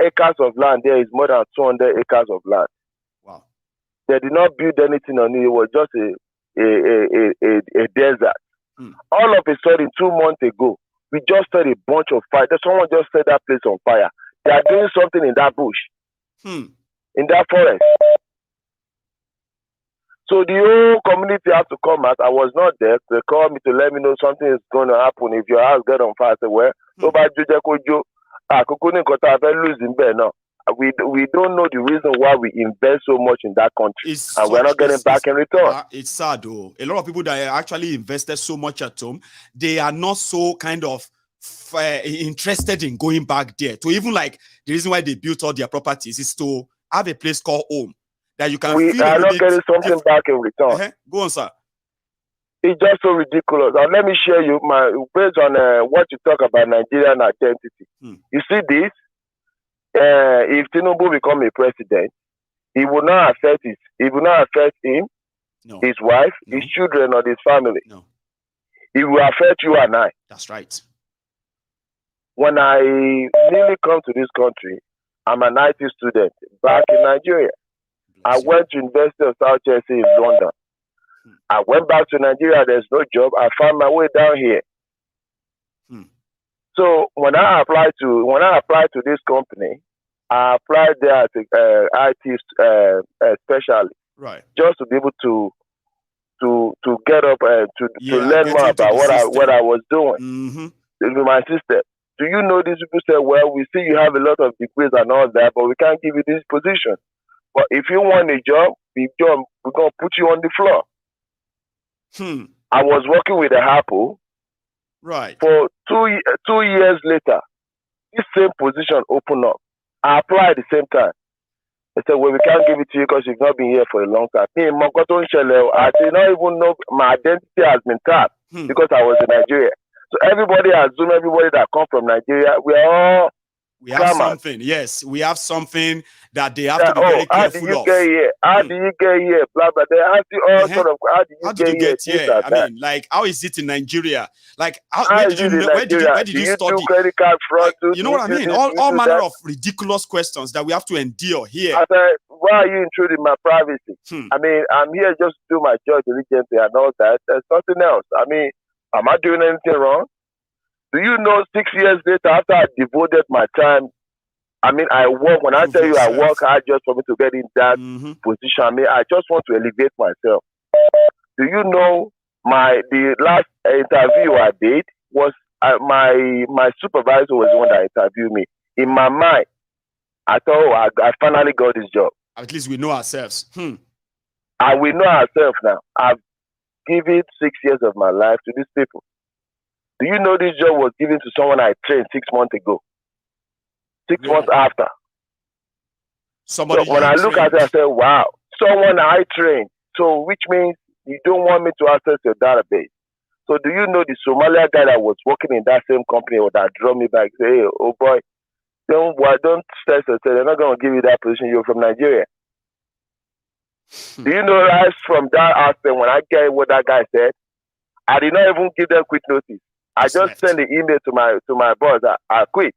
[SPEAKER 13] acres of land there is more than 200 acres of land.
[SPEAKER 2] Wow.
[SPEAKER 13] They did not build anything on it. It was just a desert. All of a sudden, 2 months ago, we just saw a bunch of fire. Someone just set that place on fire. They are doing something in that bush, in that forest. So the whole community has to come out. I was not there. They called me to let me know something is going to happen. If your house get on fire, I said, well, we don't know the reason why we invest so much in that country, and we're not getting back in return.
[SPEAKER 2] It's sad, though. A lot of people that actually invested so much at home, they are not so kind of interested in going back there. To even like the reason why they built all their properties is to have a place called home that you can.
[SPEAKER 13] We are not getting something back in return.
[SPEAKER 2] Go on, sir.
[SPEAKER 13] It's just so ridiculous. And let me share you based on what you talk about Nigerian identity. You see this. If Tinubu become a president, it will not affect him, his wife, his children, or his family.
[SPEAKER 2] No.
[SPEAKER 13] It will affect you and I.
[SPEAKER 2] That's right.
[SPEAKER 13] When I newly come to this country, I'm an IT student back in Nigeria. I went to University of South Chelsea in London. I went back to Nigeria. There's no job. I found my way down here. So when I applied to this company, I applied there as a IT specialist,
[SPEAKER 2] right?
[SPEAKER 13] Just to be able to get up and to learn more about what I was doing with my system. Do you know these people say, well, we see you have a lot of degrees and all that, but we can't give you this position. But if you want a job, we're going to put you on the floor. I was working with Apple.
[SPEAKER 2] Right.
[SPEAKER 13] For 2 years later, this same position opened up. I applied at the same time. They said, well, we can't give it to you because you've not been here for a long time. I did not even know my identity has been tapped because I was in Nigeria. So everybody assume everybody that come from Nigeria, we have
[SPEAKER 2] something. Yes, we have something that they have to be very careful of.
[SPEAKER 13] How do you get here? How do you get here? Blah blah. They ask you all sort of. How do you get here?
[SPEAKER 2] I mean, like, how is it in Nigeria? Like, where did you study?
[SPEAKER 13] Do credit card fraud?
[SPEAKER 2] Like, you know what I mean? All manner of ridiculous questions that we have to endure here.
[SPEAKER 13] I said, why are you intruding my privacy? I mean, I'm here just to do my job diligently and all that. There's nothing else. I mean, am I doing anything wrong? Do you know 6 years later, after I devoted my time, I mean, I work, when I tell you I work hard just for me to get in that position, I mean, I just want to elevate myself. Do you know the last interview I did was my supervisor was the one that interviewed me. In my mind, I thought, I finally got this job.
[SPEAKER 2] At least we know ourselves.
[SPEAKER 13] We know ourselves now. I've given 6 years of my life to these people. Do you know this job was given to someone I trained 6 months ago? 6 months after. So when I look at it, I say, wow, someone I trained. So which means you don't want me to access your database. So do you know the Somalia guy that was working in that same company or that drove me back, say, hey, oh boy, don't stress yourself. They're not going to give you that position. You're from Nigeria. Do you know right from that aspect, when I get what that guy said, I did not even give them quick notice. I just sent the email to my boss. I quit.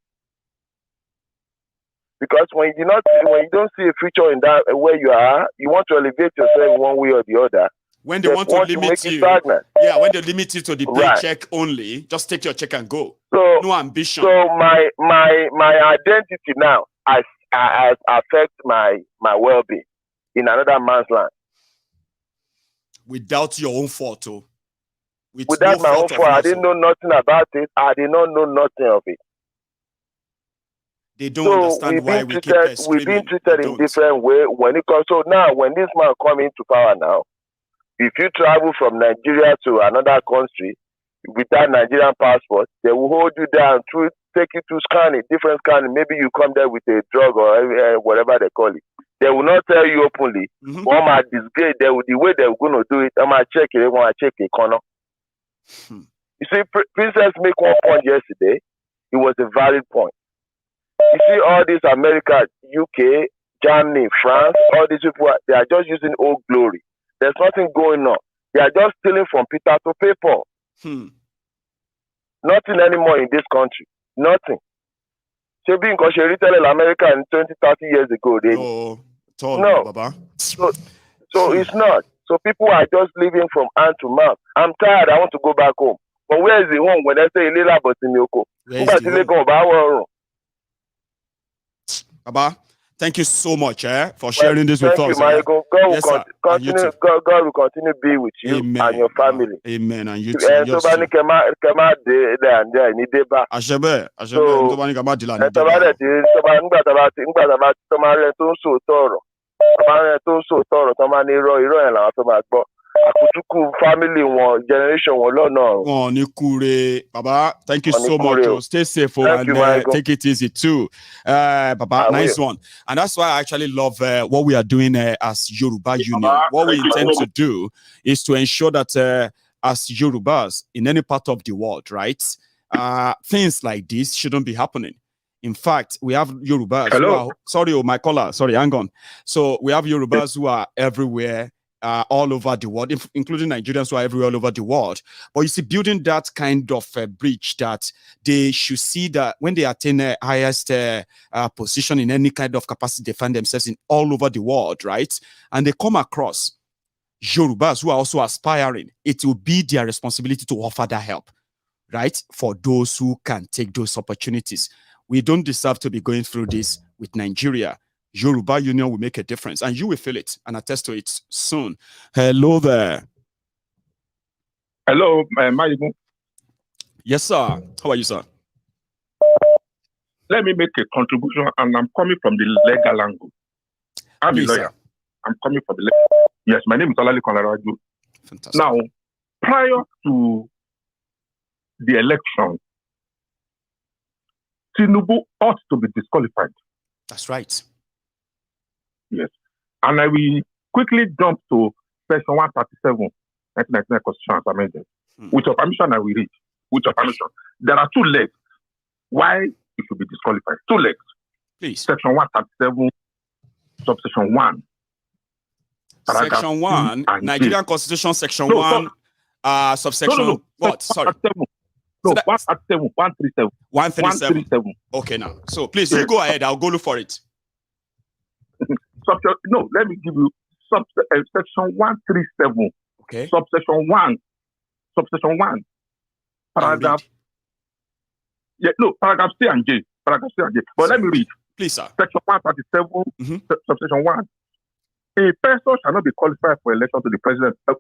[SPEAKER 13] Because when you don't see a future in that where you are, you want to elevate yourself one way or the other.
[SPEAKER 2] When they want to limit you, when they limit you to the paycheck only, just take your check and go.
[SPEAKER 13] So,
[SPEAKER 2] no ambition.
[SPEAKER 13] So my identity now has affect my well-being in another man's land.
[SPEAKER 2] Without your own fault,
[SPEAKER 13] Without my own fault, I didn't know nothing about it. I did not know nothing of it.
[SPEAKER 2] They don't understand why we keep screaming.
[SPEAKER 13] We've been treated in different way when it comes. So now, when this man come into power now, if you travel from Nigeria to another country without Nigerian passport, they will hold you down, take you to scanning, different scanning. Maybe you come there with a drug or whatever they call it. They will not tell you openly. Or my disgrace, the way they're going to do it, I might check it. I want to check a corner. You see, Princess make one point yesterday. It was a valid point. You see, all these America, UK, Germany, France, all these people, they are just using old glory. There's nothing going on. They are just stealing from Peter to pay Paul. Nothing anymore in this country. Nothing. So being because she retailed America in 20, 30 years ago. No. Baba. So it's not. So people are just living from hand to mouth. I'm tired. I want to go back home. But where is the home when they say Lila Botimoko?
[SPEAKER 2] Baba, thank you so much for sharing this with us.
[SPEAKER 13] God will continue to be with you and your family.
[SPEAKER 2] Amen. And you too. Family generation Baba, thank you so much. Stay safe and take it easy too. Baba, nice one. And that's why I actually love what we are doing as Yoruba Union. What we intend to do is to ensure that as Yorubas in any part of the world, right, things like this shouldn't be happening. In fact, we have Yorubas who are, my caller, hang on. So we have Yorubas who are everywhere. all over the world, including Nigerians who are everywhere all over the world. But you see, building that kind of bridge that they should see that when they attain the highest position in any kind of capacity, they find themselves in all over the world, right? And they come across Yorubas who are also aspiring. It will be their responsibility to offer that help, right? For those who can take those opportunities. We don't deserve to be going through this with Nigeria. Yoruba Union will make a difference, and you will feel it and attest to it soon. Hello there.
[SPEAKER 14] Hello, Maiyegun.
[SPEAKER 2] Yes, sir. How are you, sir?
[SPEAKER 14] Let me make a contribution, and I'm coming from the legal angle. I'm a lawyer. I'm coming from the legal. Yes, my name is Olale Konaraju.
[SPEAKER 2] Fantastic.
[SPEAKER 14] Now, prior to the election, Tinubu ought to be disqualified.
[SPEAKER 2] That's right.
[SPEAKER 14] Yes. And I will quickly jump to section 137, 1999 Constitution Amendment. With your permission, I will read. With your permission. There are two legs why it should be disqualified. Two legs.
[SPEAKER 2] Please.
[SPEAKER 14] Section 137, subsection 1.
[SPEAKER 2] Section 1, Nigerian Constitution, section 1, subsection, what? Sorry.
[SPEAKER 14] No, 137, 137.
[SPEAKER 2] 137. Okay, now. So please, you go ahead. I'll go look for it.
[SPEAKER 14] No, let me give you section 137.
[SPEAKER 2] Okay.
[SPEAKER 14] Subsection 1. Subsection 1. Paragraph. Yeah, no, paragraph C and J. Paragraph C and J. But let me read.
[SPEAKER 2] Please, sir.
[SPEAKER 14] Section 137, subsection 1. A person shall not be qualified for election to the president. A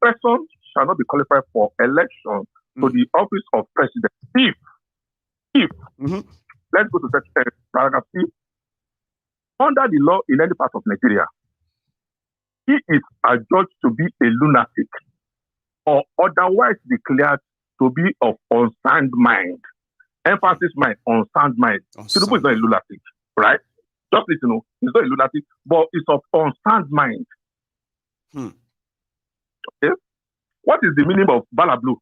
[SPEAKER 14] person shall not be qualified for election to the office of president if let's go to section paragraph C. Under the law in any part of Nigeria, he is adjudged to be a lunatic or otherwise declared to be of unsound mind. Emphasis mind, unsound mind. Tinubu is not a lunatic, right? Just listen, know, he's not a lunatic, but it's of unsound mind. Okay? What is the meaning of balablu?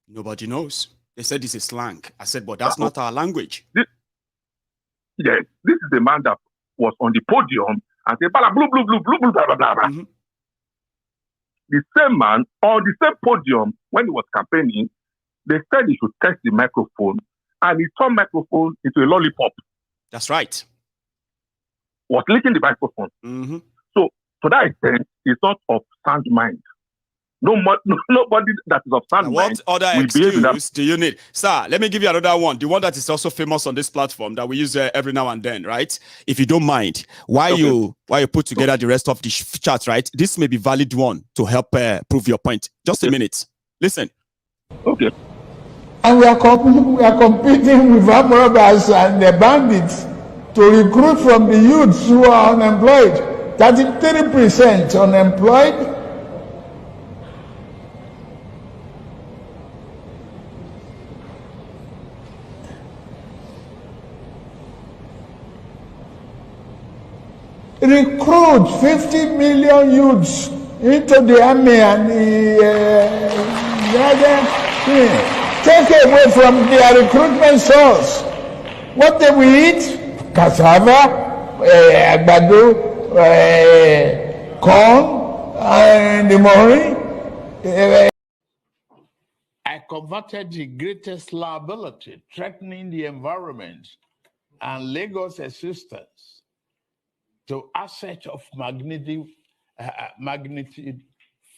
[SPEAKER 2] Nobody knows. They said this is slang. I said, but that's not our language.
[SPEAKER 14] Yes, this is the man that was on the podium and said, blah, blah, blah, blah, blah, blah, blah, blah, blah. The same man on the same podium, when he was campaigning, they said he should test the microphone, and he turned microphone into a lollipop.
[SPEAKER 2] That's right.
[SPEAKER 14] Was licking the microphone. So, to that extent, he's not of sound mind. Nobody that is of sound mind.
[SPEAKER 2] What other excuse do you need? Sir, let me give you another one. The one that is also famous on this platform that we use every now and then, right? If you don't mind, why you put together the rest of the chat, right? This may be valid one to help prove your point. Just a minute. Listen.
[SPEAKER 14] Okay.
[SPEAKER 15] And we are competing with armed robbers and the bandits to recruit from the youths who are unemployed. 33% unemployed. Recruit 50 million youths into the army and the take away from their recruitment source. What they will eat? Cassava, agbado, corn, and the mori.
[SPEAKER 16] I converted the greatest liability, threatening the environment and Lagos existence to asset of magnitude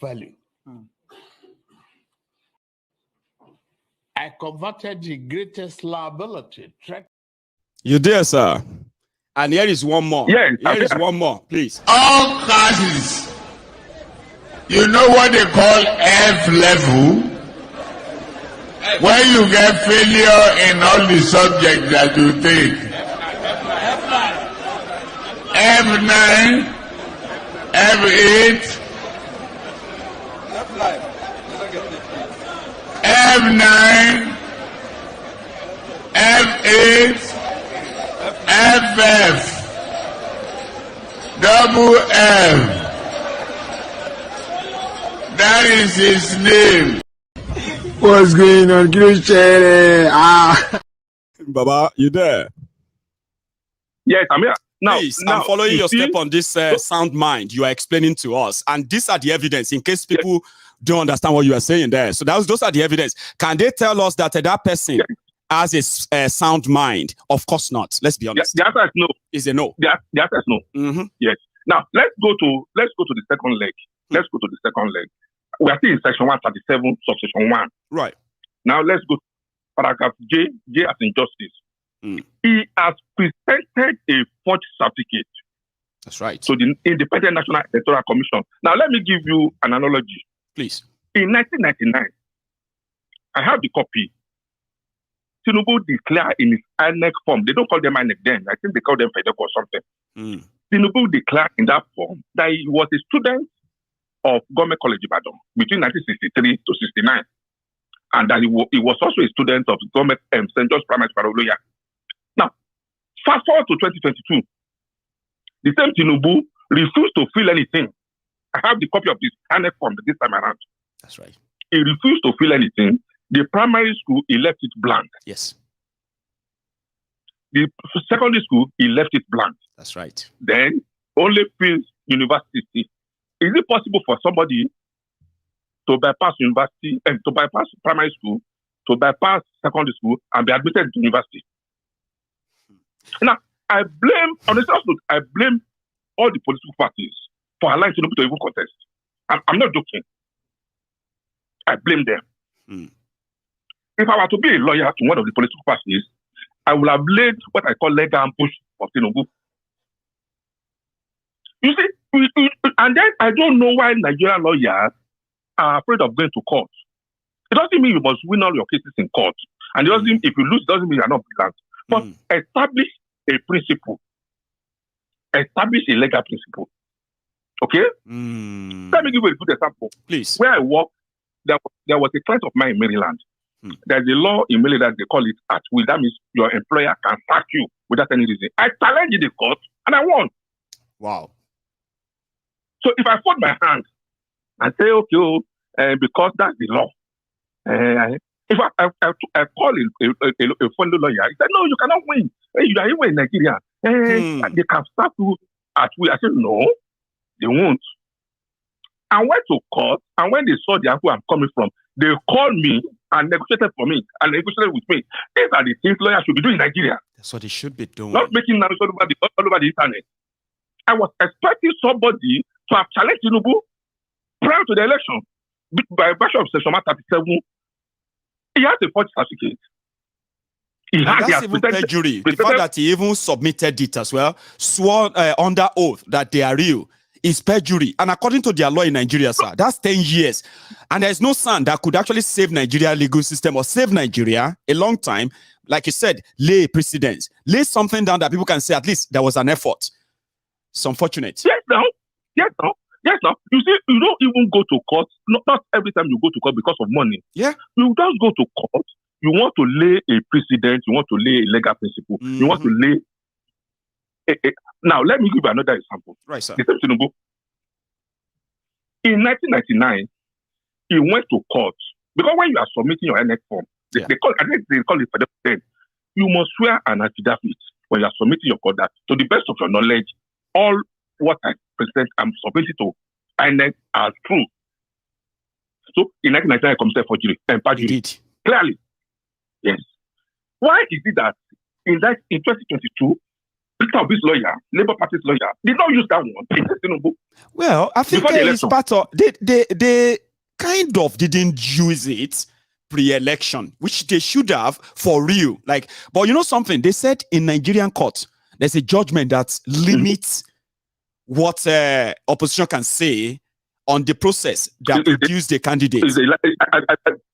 [SPEAKER 16] value. I converted the greatest liability.
[SPEAKER 2] You dare, sir? And here is one more.
[SPEAKER 14] Yes,
[SPEAKER 2] here is one more, please.
[SPEAKER 4] All classes. You know what they call F level? When you get failure in all the subjects that you take. F9, F8, F9, F8, FF, double F. That is his name.
[SPEAKER 17] What's going on?
[SPEAKER 2] Baba, you there?
[SPEAKER 14] Yes, I'm here.
[SPEAKER 2] Please, I'm following your step on this sound mind you are explaining to us. And these are the evidence in case people don't understand what you are saying there. So those are the evidence. Can they tell us that that person has a sound mind? Of course not. Let's be honest.
[SPEAKER 14] The answer is no.
[SPEAKER 2] Is a no.
[SPEAKER 14] The answer is no. Yes. Now let's go to the second leg. Let's go to the second leg. We are still in section 137, subsection 1.
[SPEAKER 2] Right.
[SPEAKER 14] Now let's go to paragraph J as injustice. He has presented a forged certificate.
[SPEAKER 2] That's right.
[SPEAKER 14] So the Independent National Electoral Commission. Now let me give you an analogy.
[SPEAKER 2] Please.
[SPEAKER 14] In 1999, I have the copy. Tinubu declared in his INEC form. They don't call them INEC then. I think they call them FEDEC or something. Tinubu declared in that form that he was a student of Government College Ibadan between 1963 to 69. And that he was also a student of Government St. George's Primary School. Now, fast forward to 2022. The same Tinubu refused to fill anything. I have the copy of this INEC form this time around.
[SPEAKER 2] That's right.
[SPEAKER 14] He refused to fill anything. The primary school, he left it blank.
[SPEAKER 2] Yes.
[SPEAKER 14] The secondary school, he left it blank.
[SPEAKER 2] That's right.
[SPEAKER 14] Then only fills university. Is it possible for somebody to bypass university and to bypass primary school, to bypass secondary school, and be admitted to university? Now, I blame all the political parties for allowing Tinubu to even contest. I'm not joking. I blame them. If I were to be a lawyer to one of the political parties, I would have laid what I call legal ambush for Tinubu. You see, and then I don't know why Nigerian lawyers are afraid of going to court. It doesn't mean you must win all your cases in court. And it doesn't, if you lose, it doesn't mean you're not brilliant. But establish a principle. Establish a legal principle. Okay? Let me give you a good example.
[SPEAKER 2] Please.
[SPEAKER 14] Where I work, there was a client of mine in Maryland. There's a law in Maryland, they call it at will. That means your employer can sack you without any reason. I challenged the court and I won.
[SPEAKER 2] Wow.
[SPEAKER 14] So if I fold my hand and say, okay, because that's the law, if I call a fellow lawyer, he said, no, you cannot win. Hey, you are even in Nigeria. They can sack you at will. I said, no, they won't. I went to court, and when they saw the angle I'm coming from, they called me and negotiated for me and negotiated with me. These are the things lawyers should be doing in Nigeria.
[SPEAKER 2] That's what they should be doing.
[SPEAKER 14] Not making noise all over the internet. I was expecting somebody to have challenged Tinubu prior to the election by virtue of Section 137. He has a forged certificate.
[SPEAKER 2] That's even perjury. The fact that he even submitted it as well, swore under oath that they are real, is perjury. And according to their law in Nigeria, sir, that's 10 years. And there's no son that could actually save Nigeria legal system or save Nigeria a long time. Like you said, lay precedence. Lay something down that people can say at least there was an effort. It's unfortunate.
[SPEAKER 14] Yes, now. You see, you don't even go to court. Not every time you go to court because of money.
[SPEAKER 2] Yeah.
[SPEAKER 14] You just go to court. You want to lay a precedent. You want to lay a legal principle. You want to lay Now, let me give you another example.
[SPEAKER 2] Right, sir.
[SPEAKER 14] In 1999, he went to court. Because when you are submitting your NX form, they call it for them. You must swear an affidavit when you are submitting your court that, to the best of your knowledge, all what I present, I'm submitting to INEC as true. So, in 1999, I committed forgery and perjury. Clearly. Yes. Why is it that in 2022, this lawyer, Labour Party's lawyer, did not use that one?
[SPEAKER 2] Well, I think it's part of they kind of didn't use it pre-election, which they should have for real. But you know something? They said in Nigerian court, there's a judgment that limits what opposition can say on the process that produce the candidate.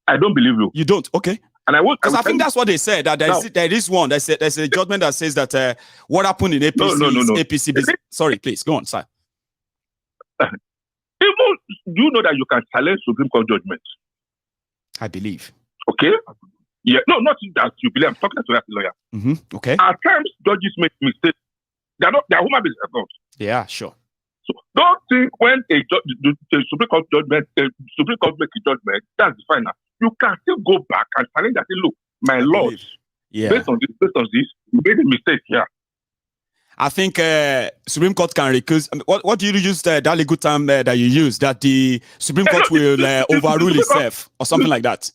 [SPEAKER 14] I don't believe you.
[SPEAKER 2] You don't? Okay.
[SPEAKER 14] And
[SPEAKER 2] I think that's what they said. That there is one. There's a judgment that says that what happened in APC
[SPEAKER 14] no.
[SPEAKER 2] APC business. Sorry, please go on, sir.
[SPEAKER 14] Even do you know that you can challenge Supreme Court judgment?
[SPEAKER 2] I believe.
[SPEAKER 14] Okay. Yeah. No, not that you believe. I'm talking to that lawyer.
[SPEAKER 2] Okay.
[SPEAKER 14] At times, judges make mistakes. They're human beings.
[SPEAKER 2] Yeah, sure.
[SPEAKER 14] So don't think when the Supreme Court judgment, Supreme Court makes a judgment, that's the final. You can still go back and challenge that. Look, my lords, based on this, you made a mistake here.
[SPEAKER 2] I think Supreme Court can recuse. What do you use that legal term that you use? That the Supreme Court will overrule itself or something like that?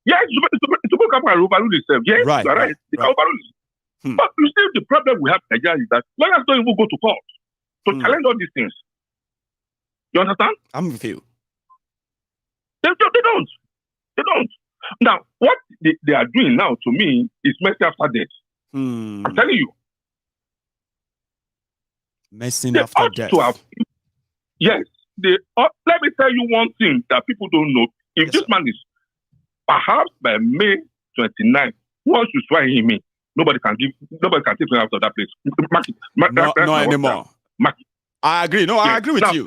[SPEAKER 14] Yeah, Supreme Court will overrule itself. Yes,
[SPEAKER 2] right.
[SPEAKER 14] You're right. They can overrule it. But you see, the problem we have in Nigeria is that lawyers don't even go to court to challenge all these things. You understand?
[SPEAKER 2] I'm with you.
[SPEAKER 14] They don't. They don't. Now, what they are doing now to me is mercy after death. I'm telling you.
[SPEAKER 2] Mercy after death.
[SPEAKER 14] Yes. Let me tell you one thing that people don't know. If this man is perhaps by May 29th, once you swear him in, nobody can take him out of that place.
[SPEAKER 2] No anymore. I agree. No, I agree with you.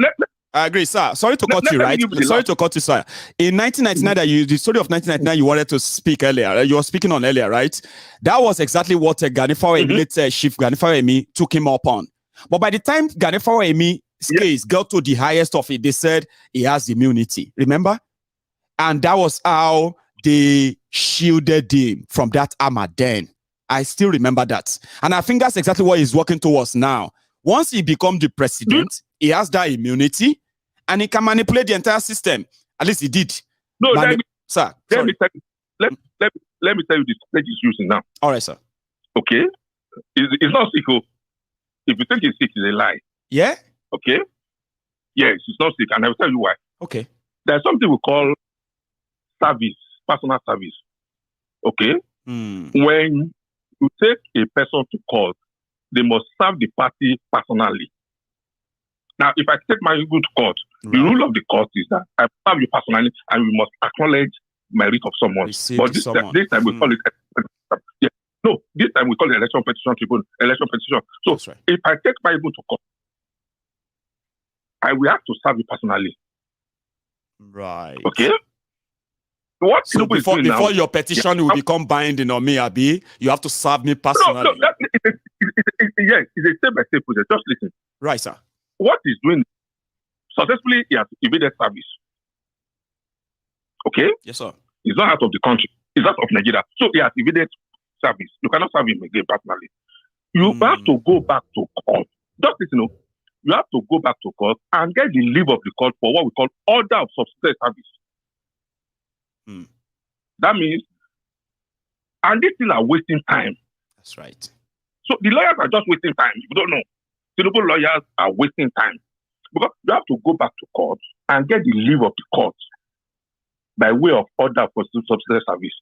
[SPEAKER 2] I agree, sir. Sorry to cut you, right? Sorry to cut you, sir. In 1999, the story of 1999 you wanted to speak earlier, you were speaking on earlier, right? That was exactly what Ganifawa Chief Ganifawa Emi took him up on. But by the time Ganifawa Emi's case got to the highest of it, they said he has immunity. Remember? And that was how they shielded him from that armor then. I still remember that. And I think that's exactly what he's working towards now. Once he becomes the president, he has that immunity and he can manipulate the entire system. At least he did.
[SPEAKER 14] No, let me
[SPEAKER 2] tell
[SPEAKER 14] you the stage he's using now.
[SPEAKER 2] All right, sir.
[SPEAKER 14] Okay? It's not sick. If you think he's sick, it's a lie.
[SPEAKER 2] Yeah?
[SPEAKER 14] Okay? Yes, it's not sick, and I will tell you why.
[SPEAKER 2] Okay.
[SPEAKER 14] There's something we call service, personal service. Okay? When you take a person to court, they must serve the party personally. Now, if I take Maiyegun to court, the rule of the court is that I serve you personally and we must acknowledge merit of someone. But this time we call it this time we call it election petition tribunal. So if I take Maiyegun to court, I will have to serve you personally.
[SPEAKER 2] Right.
[SPEAKER 14] Okay? What
[SPEAKER 2] so before your petition will become binding on me, Abi, you have to serve me personally.
[SPEAKER 14] No, yes, it's a step-by-step process. Just listen.
[SPEAKER 2] Right, sir.
[SPEAKER 14] What he's doing, successfully, he has evaded service. Okay?
[SPEAKER 2] Yes, sir.
[SPEAKER 14] He's not out of the country. He's out of Nigeria. So he has evaded service. You cannot serve him again personally. You have to go back to court. Just listen, you have to go back to court and get the leave of the court for what we call order of subsidiary service. That means, and these things are wasting time.
[SPEAKER 2] That's right.
[SPEAKER 14] So the lawyers are just wasting time. You don't know. Tinubu lawyers are wasting time because you have to go back to court and get the leave of the court by way of order for subsidiary service.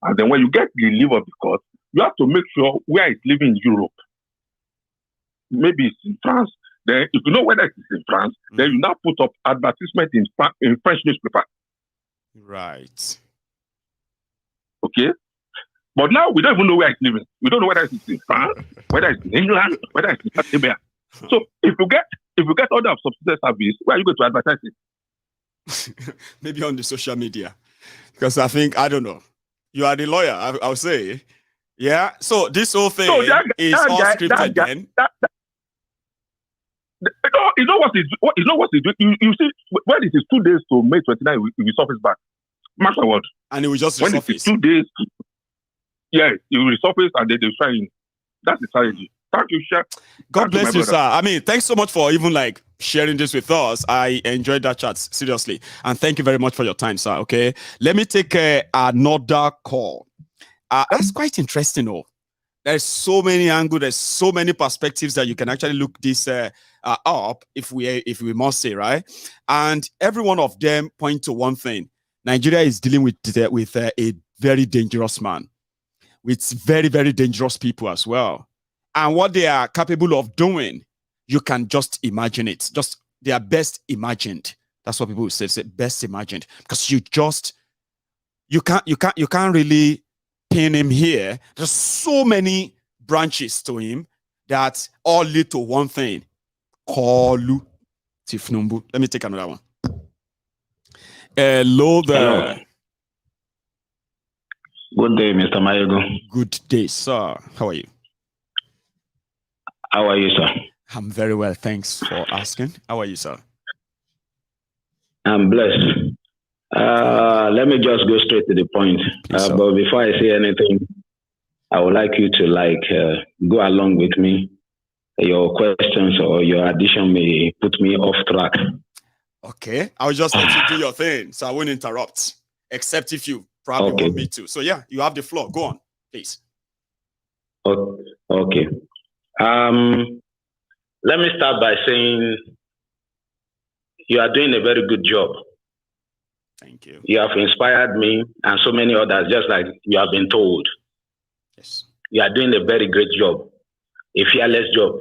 [SPEAKER 14] And then when you get the leave of the court, you have to make sure where it's living in Europe. Maybe it's in France. Then if you know whether it's in France, then you now put up advertisement in French newspaper.
[SPEAKER 2] Right.
[SPEAKER 14] Okay? But now we don't even know where it's living. We don't know whether it's in France, whether it's in England, whether it's in Arabia. So if you get order of subsidiary service, where are you going to advertise it?
[SPEAKER 2] Maybe on the social media. Because I think, I don't know. You are the lawyer, I'll say. Yeah. So this whole thing is all scripted then.
[SPEAKER 14] You know what he's doing? You see, when it is 2 days to May 29, we surface back. Mark my word.
[SPEAKER 2] And it will just
[SPEAKER 14] when
[SPEAKER 2] resurface.
[SPEAKER 14] It is 2 days, yeah, it will resurface and then they'll try in. That's the strategy. Thank you, Chef.
[SPEAKER 2] God bless you, sir. I mean, thanks so much for even like sharing this with us. I enjoyed that chat, seriously. And thank you very much for your time, sir. Okay. Let me take another call. That's quite interesting, though. There's so many angles, there's so many perspectives that you can actually look this up, if we must say, right? And every one of them point to one thing. Nigeria is dealing with a very dangerous man, with very, very dangerous people as well. And what they are capable of doing, you can just imagine it. Just they are best imagined. That's what people would say best imagined. Because you can't really pin him here. There's so many branches to him that all lead to one thing. Kolu Tifnumbu. Let me take another one. Hello there.
[SPEAKER 18] Good day, Mr. Maiyegun.
[SPEAKER 2] Good day, sir. How are you?
[SPEAKER 18] How are you, sir?
[SPEAKER 2] I'm very well. Thanks for asking. How are you, sir?
[SPEAKER 18] I'm blessed. Let me just go straight to the point. But before I say anything, I would like you to go along with me your questions or your addition may put me off track.
[SPEAKER 2] Okay, I'll just let you do your thing, so I won't interrupt, except if you probably want me to. So yeah, you have the floor. Go on, please.
[SPEAKER 18] Okay. Let me start by saying you are doing a very good job.
[SPEAKER 2] Thank you.
[SPEAKER 18] You have inspired me and so many others, just like you have been told.
[SPEAKER 2] Yes.
[SPEAKER 18] You are doing a very great job, a fearless job.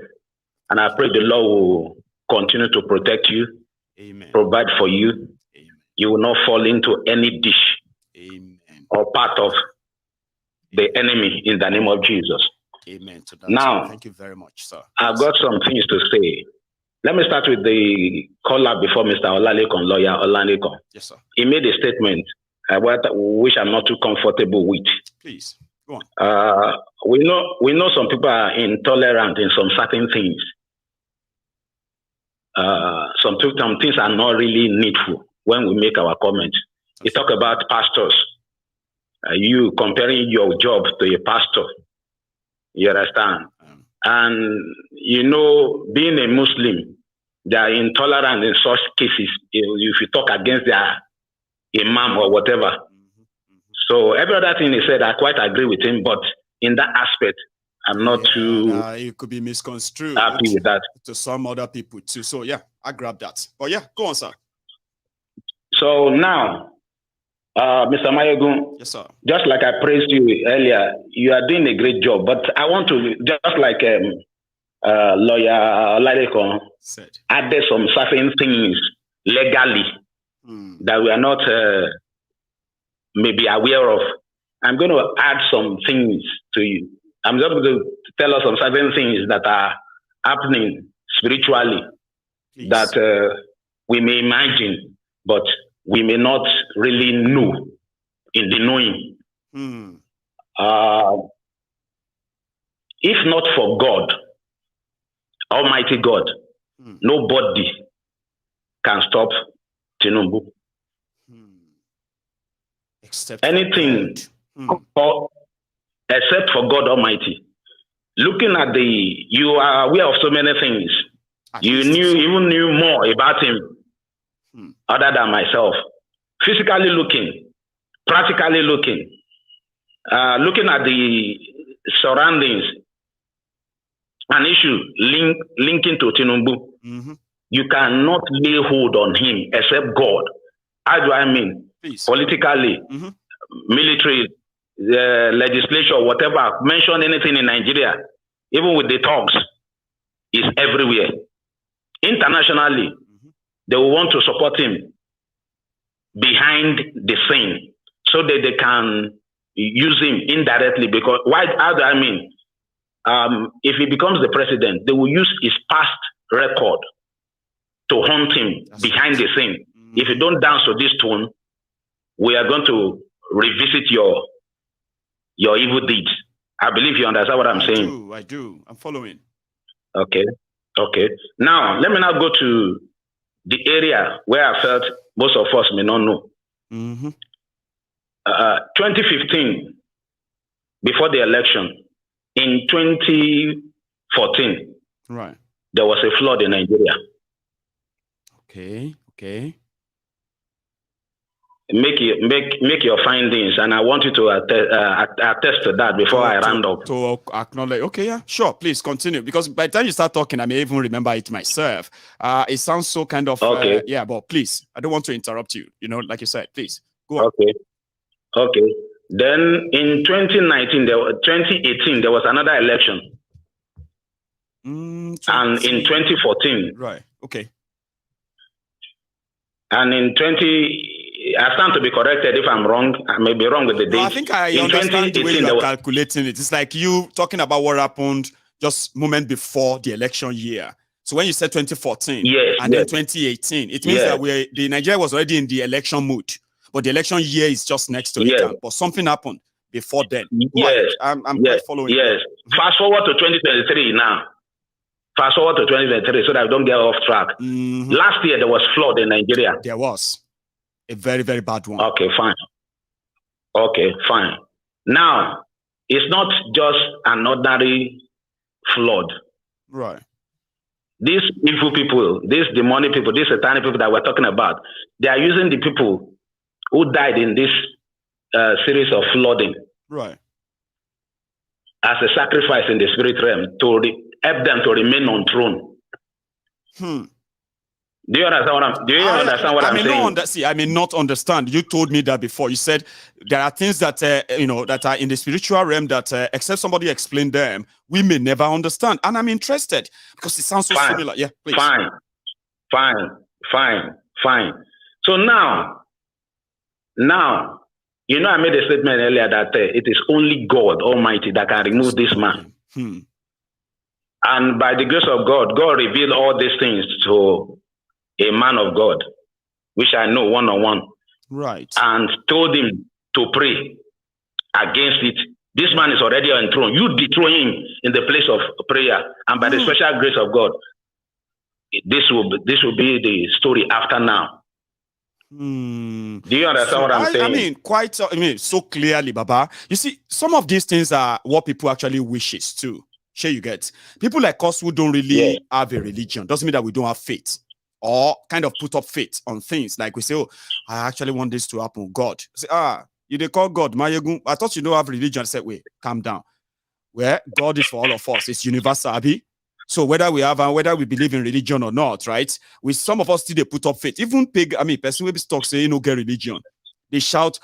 [SPEAKER 18] And I pray the Lord will continue to protect you,
[SPEAKER 2] Amen.
[SPEAKER 18] Provide for you.
[SPEAKER 2] Amen.
[SPEAKER 18] You will not fall into any dish
[SPEAKER 2] Amen.
[SPEAKER 18] or part of the enemy in the name of Jesus.
[SPEAKER 2] Amen to that.
[SPEAKER 18] Now,
[SPEAKER 2] thank you very much, sir.
[SPEAKER 18] I've got some things to say. Let me start with the caller before Mr. Olalekon, lawyer Olalekon.
[SPEAKER 2] Yes, sir.
[SPEAKER 18] He made a statement which I'm not too comfortable with.
[SPEAKER 2] Please, go on.
[SPEAKER 18] We know some people are intolerant in some certain things. Some things are not really needful when we make our comments. We talk about pastors. You comparing your job to a pastor. You understand? And, being a Muslim, they are intolerant in such cases if you talk against their imam or whatever. So every other thing he said, I quite agree with him, but in that aspect, I'm not too
[SPEAKER 2] it could be misconstrued
[SPEAKER 18] happy with that.
[SPEAKER 2] To some other people too. So yeah, I grabbed that. But yeah, go on, sir.
[SPEAKER 18] So now, Mr. Maiyegun,
[SPEAKER 2] yes, sir.
[SPEAKER 18] Just like I praised you earlier, you are doing a great job. But I want to, just like lawyer Olalekon
[SPEAKER 2] said,
[SPEAKER 18] add some certain things legally that we are not maybe aware of. I'm going to add some things to you. I'm just going to tell us some certain things that are happening spiritually. Please. That we may imagine, but we may not really know in the knowing. If not for God, Almighty God, nobody can stop Tinubu.
[SPEAKER 2] Except
[SPEAKER 18] anything except for God Almighty. Looking at you are aware of so many things. You even knew more about him other than myself. Physically looking, practically looking, looking at the surroundings, an issue linking to Tinubu. You cannot lay hold on him except God. How do I mean? Please. Politically, military, legislature, whatever, mention anything in Nigeria, even with the talks, is everywhere. Internationally, they will want to support him behind the scene so that they can use him indirectly. Because how do I mean? If he becomes the president, they will use his past record to hunt him behind the scene. If you don't dance to this tune, we are going to revisit your evil deeds. I believe you understand what I'm saying.
[SPEAKER 2] I do. I'm following.
[SPEAKER 18] Okay. Now, let me now go to the area where I felt most of us may not know. 2015, before the election, in 2014,
[SPEAKER 2] right,
[SPEAKER 18] there was a flood in Nigeria.
[SPEAKER 2] Okay.
[SPEAKER 18] Make your findings, and I want you to attest to that before I round up.
[SPEAKER 2] To acknowledge. Okay, yeah, sure. Please continue, because by the time you start talking, I may even remember it myself. It sounds so kind of
[SPEAKER 18] okay.
[SPEAKER 2] But please, I don't want to interrupt you. Like you said, please go on.
[SPEAKER 18] Okay. Then in 2018, there was another election, and in 2014,
[SPEAKER 2] right? Okay.
[SPEAKER 18] And in I stand to be corrected if I'm wrong. I may be wrong with the date.
[SPEAKER 2] I think I understand the way you're calculating it. It's like you talking about what happened just moment before the election year. So when you said 2014 then 2018, it means that the Nigeria was already in the election mood, but the election year is just next to it. But something happened before then. I'm quite following.
[SPEAKER 18] Yes. Fast forward to 2023 now. Fast forward to 2023 so that I don't get off track. Last year there was flood in Nigeria.
[SPEAKER 2] There was. A very, very bad one.
[SPEAKER 18] Okay, fine. Now, it's not just an ordinary flood.
[SPEAKER 2] Right.
[SPEAKER 18] These evil people, these demonic people, these satanic people that we're talking about, they are using the people who died in this series of flooding,
[SPEAKER 2] right,
[SPEAKER 18] as a sacrifice in the spirit realm to help them to remain on throne. Do you understand what I'm saying?
[SPEAKER 2] I may not understand. You told me that before. You said there are things that that are in the spiritual realm that except somebody explain them, we may never understand. And I'm interested because it sounds so similar. Yeah, please.
[SPEAKER 18] Fine. So now, I made a statement earlier that it is only God Almighty that can remove this man. And by the grace of God, God revealed all these things to a man of God, which I know one-on-one.
[SPEAKER 2] Right.
[SPEAKER 18] And told him to pray against it. This man is already on throne. You dethrone him in the place of prayer. And by the special grace of God, this will be the story after now. Do you understand what I'm saying?
[SPEAKER 2] So clearly, Baba. You see, some of these things are what people actually wishes too. Sure, you get. People like us who don't really have a religion doesn't mean that we don't have faith or kind of put up faith on things. Like we say, oh, I actually want this to happen. God. Say, you they call God Maiyegun. I thought you don't have religion. I said, wait, calm down. Well, God is for all of us. It's universal, Abi. So whether we have and whether we believe in religion or not, right? With some of us still they put up faith. Even person will be stuck saying no get religion. They shout,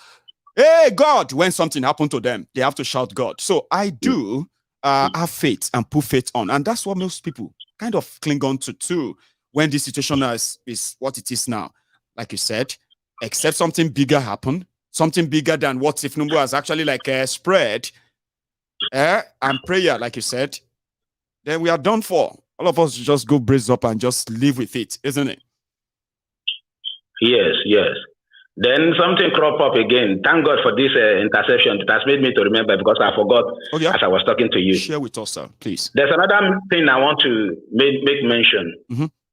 [SPEAKER 2] hey God, when something happened to them, they have to shout God. So I do have faith and put faith on. And that's what most people kind of cling on to too when this situation is what it is now. Like you said, except something bigger happened, something bigger than what Tinubu has actually spread, and prayer, like you said, then we are done for. All of us just go brace up and just live with it, isn't it?
[SPEAKER 18] Yes. Then something crop up again. Thank God for this interception. It has made me to remember because I forgot as I was talking to you.
[SPEAKER 2] Share with us, sir, please.
[SPEAKER 18] There's another thing I want to make mention.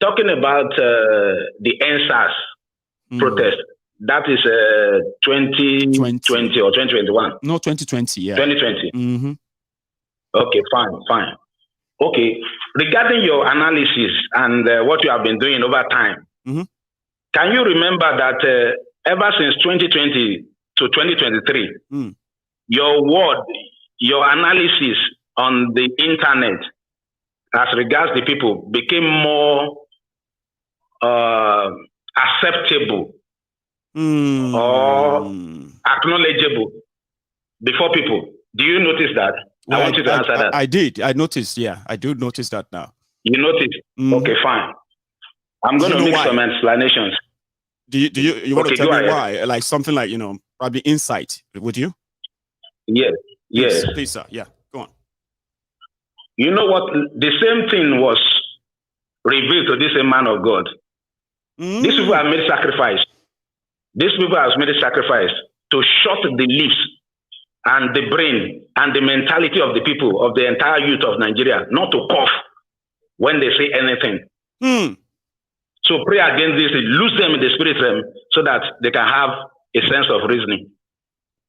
[SPEAKER 18] Talking about the NSAS protest. That is 2020 or 2021?
[SPEAKER 2] No, 2020, yeah.
[SPEAKER 18] 2020. Okay, fine. Okay, regarding your analysis and what you have been doing over time, can you remember that ever since 2020 to 2023, your analysis on the internet as regards the people became more acceptable or acknowledgeable before people? Do you notice that?
[SPEAKER 2] Well,
[SPEAKER 18] I want you to answer that.
[SPEAKER 2] I did. I noticed. Yeah, I do notice that now.
[SPEAKER 18] You noticed? Okay, fine. I'm going to make some explanations.
[SPEAKER 2] Do you want to tell me why? Like something like, probably insight. Would you?
[SPEAKER 18] Yes.
[SPEAKER 2] Please, sir. Yeah, go on.
[SPEAKER 18] You know what? The same thing was revealed to this man of God. These people have made sacrifice. These people have made a sacrifice to shut the lips and the brain and the mentality of the people, of the entire youth of Nigeria, not to cough when they say anything. So pray against this, lose them in the spirit realm so that they can have a sense of reasoning.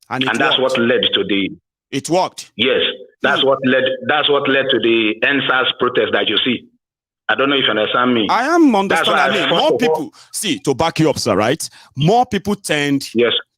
[SPEAKER 18] And that's what led to the...
[SPEAKER 2] It worked.
[SPEAKER 18] Yes, that's what led to the NSAS protest that you see. I don't know if you understand me.
[SPEAKER 2] I am understanding. More people, to back you up, sir, right? More people tend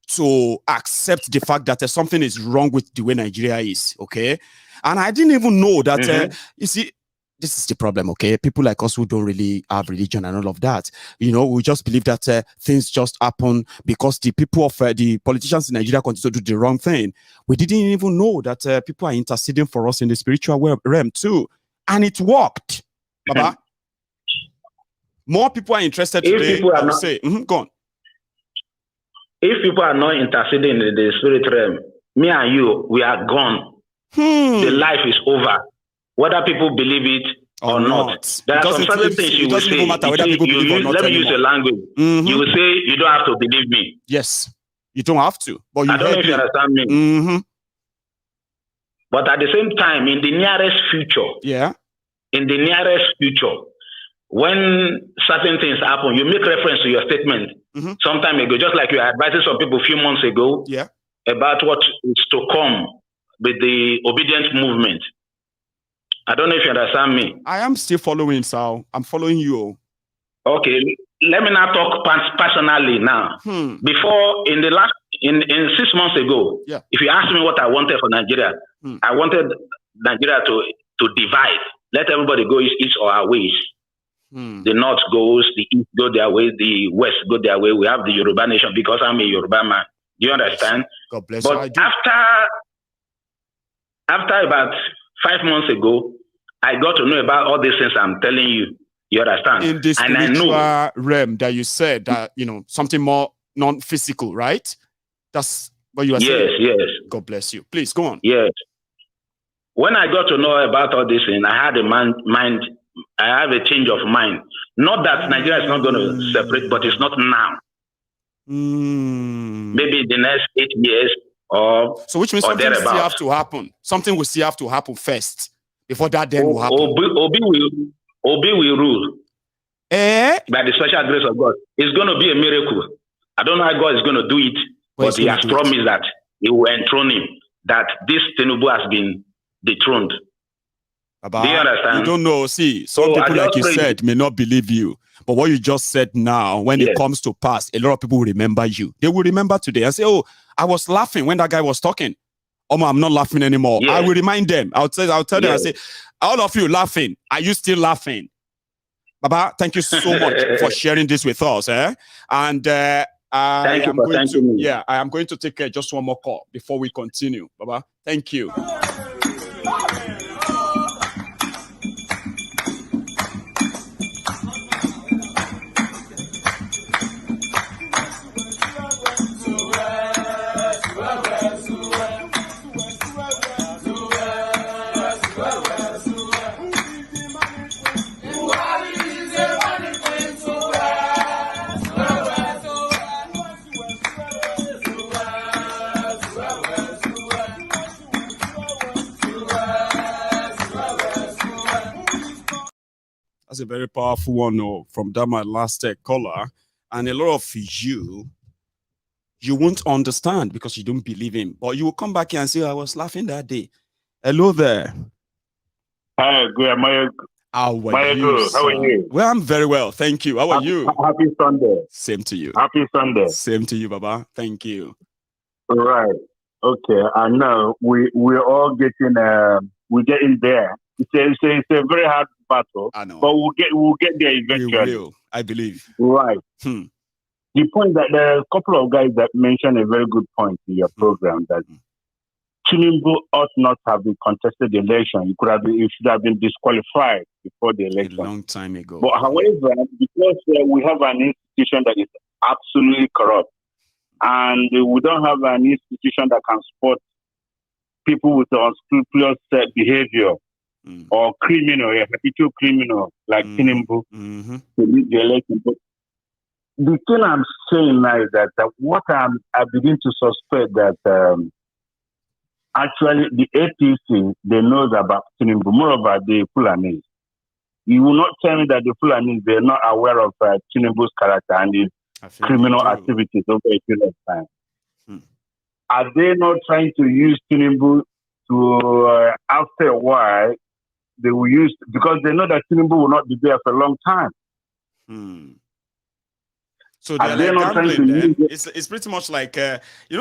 [SPEAKER 2] to accept the fact that something is wrong with the way Nigeria is, okay? And I didn't even know that, you see, this is the problem, okay? People like us who don't really have religion and all of that, we just believe that things just happen because the people of the politicians in Nigeria continue to do the wrong thing. We didn't even know that people are interceding for us in the spiritual realm too. And it worked, Baba. More people are interested today. Go on.
[SPEAKER 18] If people are not interceding in the spirit realm, me and you, we are gone. The life is over. Whether people believe it or not. There are some certain things you will say. Let me use your language. You will say, you don't have to believe me.
[SPEAKER 2] Yes, you don't have to. But
[SPEAKER 18] I don't know if you understand me. But at the same time, in the nearest future, when certain things happen, you make reference to your statement some time ago, just like you advised some people a few months ago about what is to come with the obedient movement. I don't know if you understand me.
[SPEAKER 2] I am still following, Sal. I'm following you.
[SPEAKER 18] Okay, let me now talk personally now. Before, in 6 months ago, if you ask me what I wanted for Nigeria, I wanted Nigeria to divide. Let everybody go each or our ways. The North goes, the East go their way, the West go their way. We have the Yoruba nation because I'm a Yoruba man. Do you understand?
[SPEAKER 2] God bless
[SPEAKER 18] you. But after about 5 months ago, I got to know about all these things I'm telling you. You understand?
[SPEAKER 2] In this spiritual realm that you said that, something more non-physical, right? That's what you are saying.
[SPEAKER 18] Yes.
[SPEAKER 2] God bless you. Please go on.
[SPEAKER 18] Yes. When I got to know about all this thing, I had I have a change of mind. Not that Nigeria is not going to separate, but it's not now. Maybe in the next 8 years or
[SPEAKER 2] so, which means something will still have to happen. Something will still have to happen first before that then will happen.
[SPEAKER 18] Obi will rule. By the special grace of God. It's going to be a miracle. I don't know how God is going to do it, but he has promised that he will enthrone him, that this Tinubu has been dethroned. Do you understand?
[SPEAKER 2] You don't know. See, some people, like you said, may not believe you. But what you just said now, when it comes to pass, a lot of people will remember you. They will remember today and say, oh, I was laughing when that guy was talking. Oh, I'm not laughing anymore. I will remind them. I'll tell them, I say, all of you laughing. Are you still laughing? Baba, thank you so much for sharing this with us. And I am going to take just one more call before we continue. Baba, thank you. That's a very powerful one from that my last caller. And a lot of you won't understand because you don't believe him. But you will come back here and say, I was laughing that day. Hello there.
[SPEAKER 19] Hi, good.
[SPEAKER 2] How are you? Well, I'm very well. Thank you. How are you?
[SPEAKER 19] Happy Sunday.
[SPEAKER 2] Same to you.
[SPEAKER 19] Happy Sunday.
[SPEAKER 2] Same to you, Baba. Thank you.
[SPEAKER 19] All right. Okay. I know we're all getting there. It's a very hard battle.
[SPEAKER 2] I know.
[SPEAKER 19] But we'll get there eventually.
[SPEAKER 2] We will, I believe.
[SPEAKER 19] Right. The point that there are a couple of guys that mentioned a very good point in your program that Tinubu ought not have been contested the election. He should have been disqualified before the election.
[SPEAKER 2] A long time ago.
[SPEAKER 19] But however, because we have an institution that is absolutely corrupt, and we don't have an institution that can support people with unscrupulous behavior or criminal, a habitual criminal like Tinubu to lead the election. But the thing I'm saying now is that what I begin to suspect that actually the APC, they know about Tinubu, moreover the Fulanis. You will not tell me that the Fulanis, they're not aware of Tinubu's character and his criminal activities over a period of time. Are they not trying to use Tinubu to, after a while, they will use, because they know that Tinubu will not be there for a long time.
[SPEAKER 2] So they're like gambling then. It's pretty much like,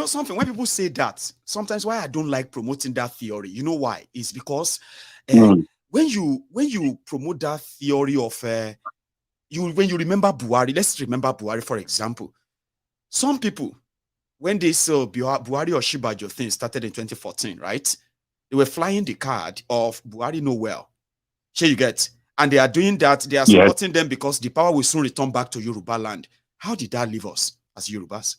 [SPEAKER 2] something, when people say that, sometimes why I don't like promoting that theory, you know why? It's because when you promote that theory of, when you remember Buhari, let's remember Buhari, for example. Some people, when they saw Buhari or Shibajo thing started in 2014, right? They were flying the card of Buhari know well. Here you get. And they are doing that. They are supporting them because the power will soon return back to Yoruba land. How did that leave us as Yorubas?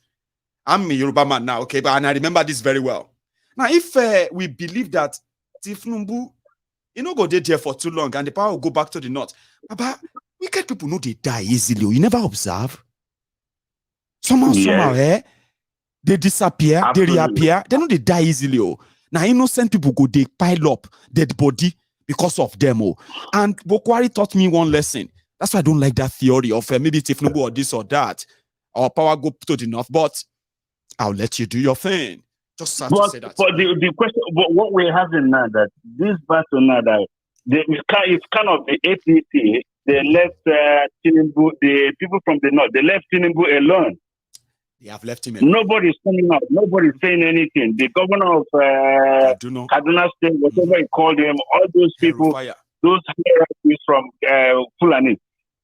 [SPEAKER 2] I'm a Yoruba man now, okay? And I remember this very well. Now, if we believe that Tinubu, go there for too long and the power will go back to the north, but wicked people know they die easily. You never observe? Somehow, they disappear, they reappear. They know they die easily. Now, innocent people go, they pile up dead body because of them. And Bokwari taught me one lesson. That's why I don't like that theory of maybe Tinubu or this or that, or power go to the north. But I'll let you do your thing. Just have to say that.
[SPEAKER 19] But the question, but what we're having now, that this battle now, that It's kind of the APC. They left Tinubu. The people from the north. They left Tinubu alone.
[SPEAKER 2] They have left him alone.
[SPEAKER 19] Nobody's coming out. Nobody's saying anything. The governor of Kaduna State, whatever he called him, all those people, those hierarchies from Fulani,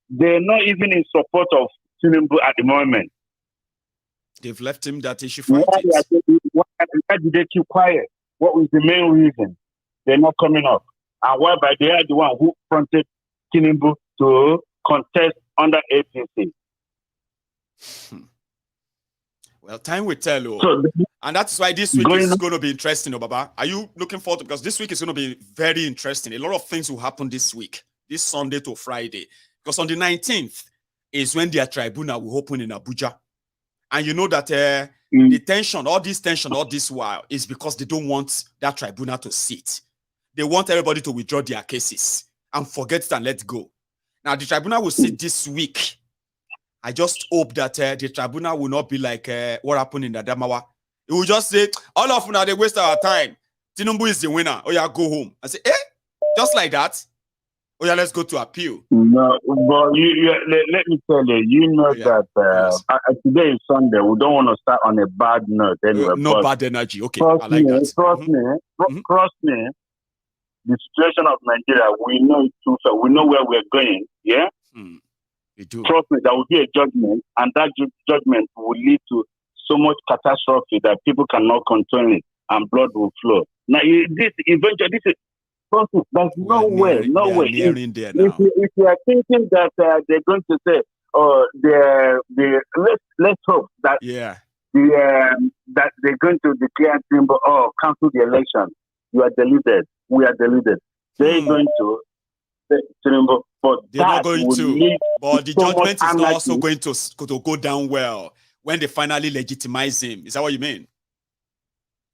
[SPEAKER 19] they're not even in support of Tinubu at the moment.
[SPEAKER 2] They've left him that he should fight
[SPEAKER 19] why did they keep quiet? What was the main reason? They're not coming up. And whereby they are the one who fronted Tinubu to contest under APC.
[SPEAKER 2] Well, time will tell. And that's why this week is going to be interesting, Baba. Are you looking forward to, because this week is going to be very interesting. A lot of things will happen this week, this Sunday to Friday. Because on the 19th is when their tribunal will open in Abuja. And you know that the tension, all this while, is because they don't want that tribunal to sit. They want everybody to withdraw their cases and forget it and let go. Now, the tribunal will sit this week. I just hope that the tribunal will not be like what happened in Adamawa. It will just say, all of them, they waste our time. Tinubu is the winner. Oh, yeah, go home. I say, just like that. Oh, yeah, let's go to appeal.
[SPEAKER 19] No, but let me tell you, you know that today is Sunday. We don't want to start on a bad note anyway.
[SPEAKER 2] No bad energy. Okay, I like that.
[SPEAKER 19] Trust me, the situation of Nigeria, we know it too. So we know where we're going. Yeah?
[SPEAKER 2] We do.
[SPEAKER 19] Trust me, there will be a judgment, and that judgment will lead to so much catastrophe that people cannot control it, and blood will flow. Now, this is process. There's no way. If you are thinking that they're going to say, let's hope that that they're going to declare Tinubu, cancel the election. You are deluded. We are deluded. They're going to Tinubu, but
[SPEAKER 2] they're not going to. But the judgment is not also going to go down well when they finally legitimize him. Is that what you mean?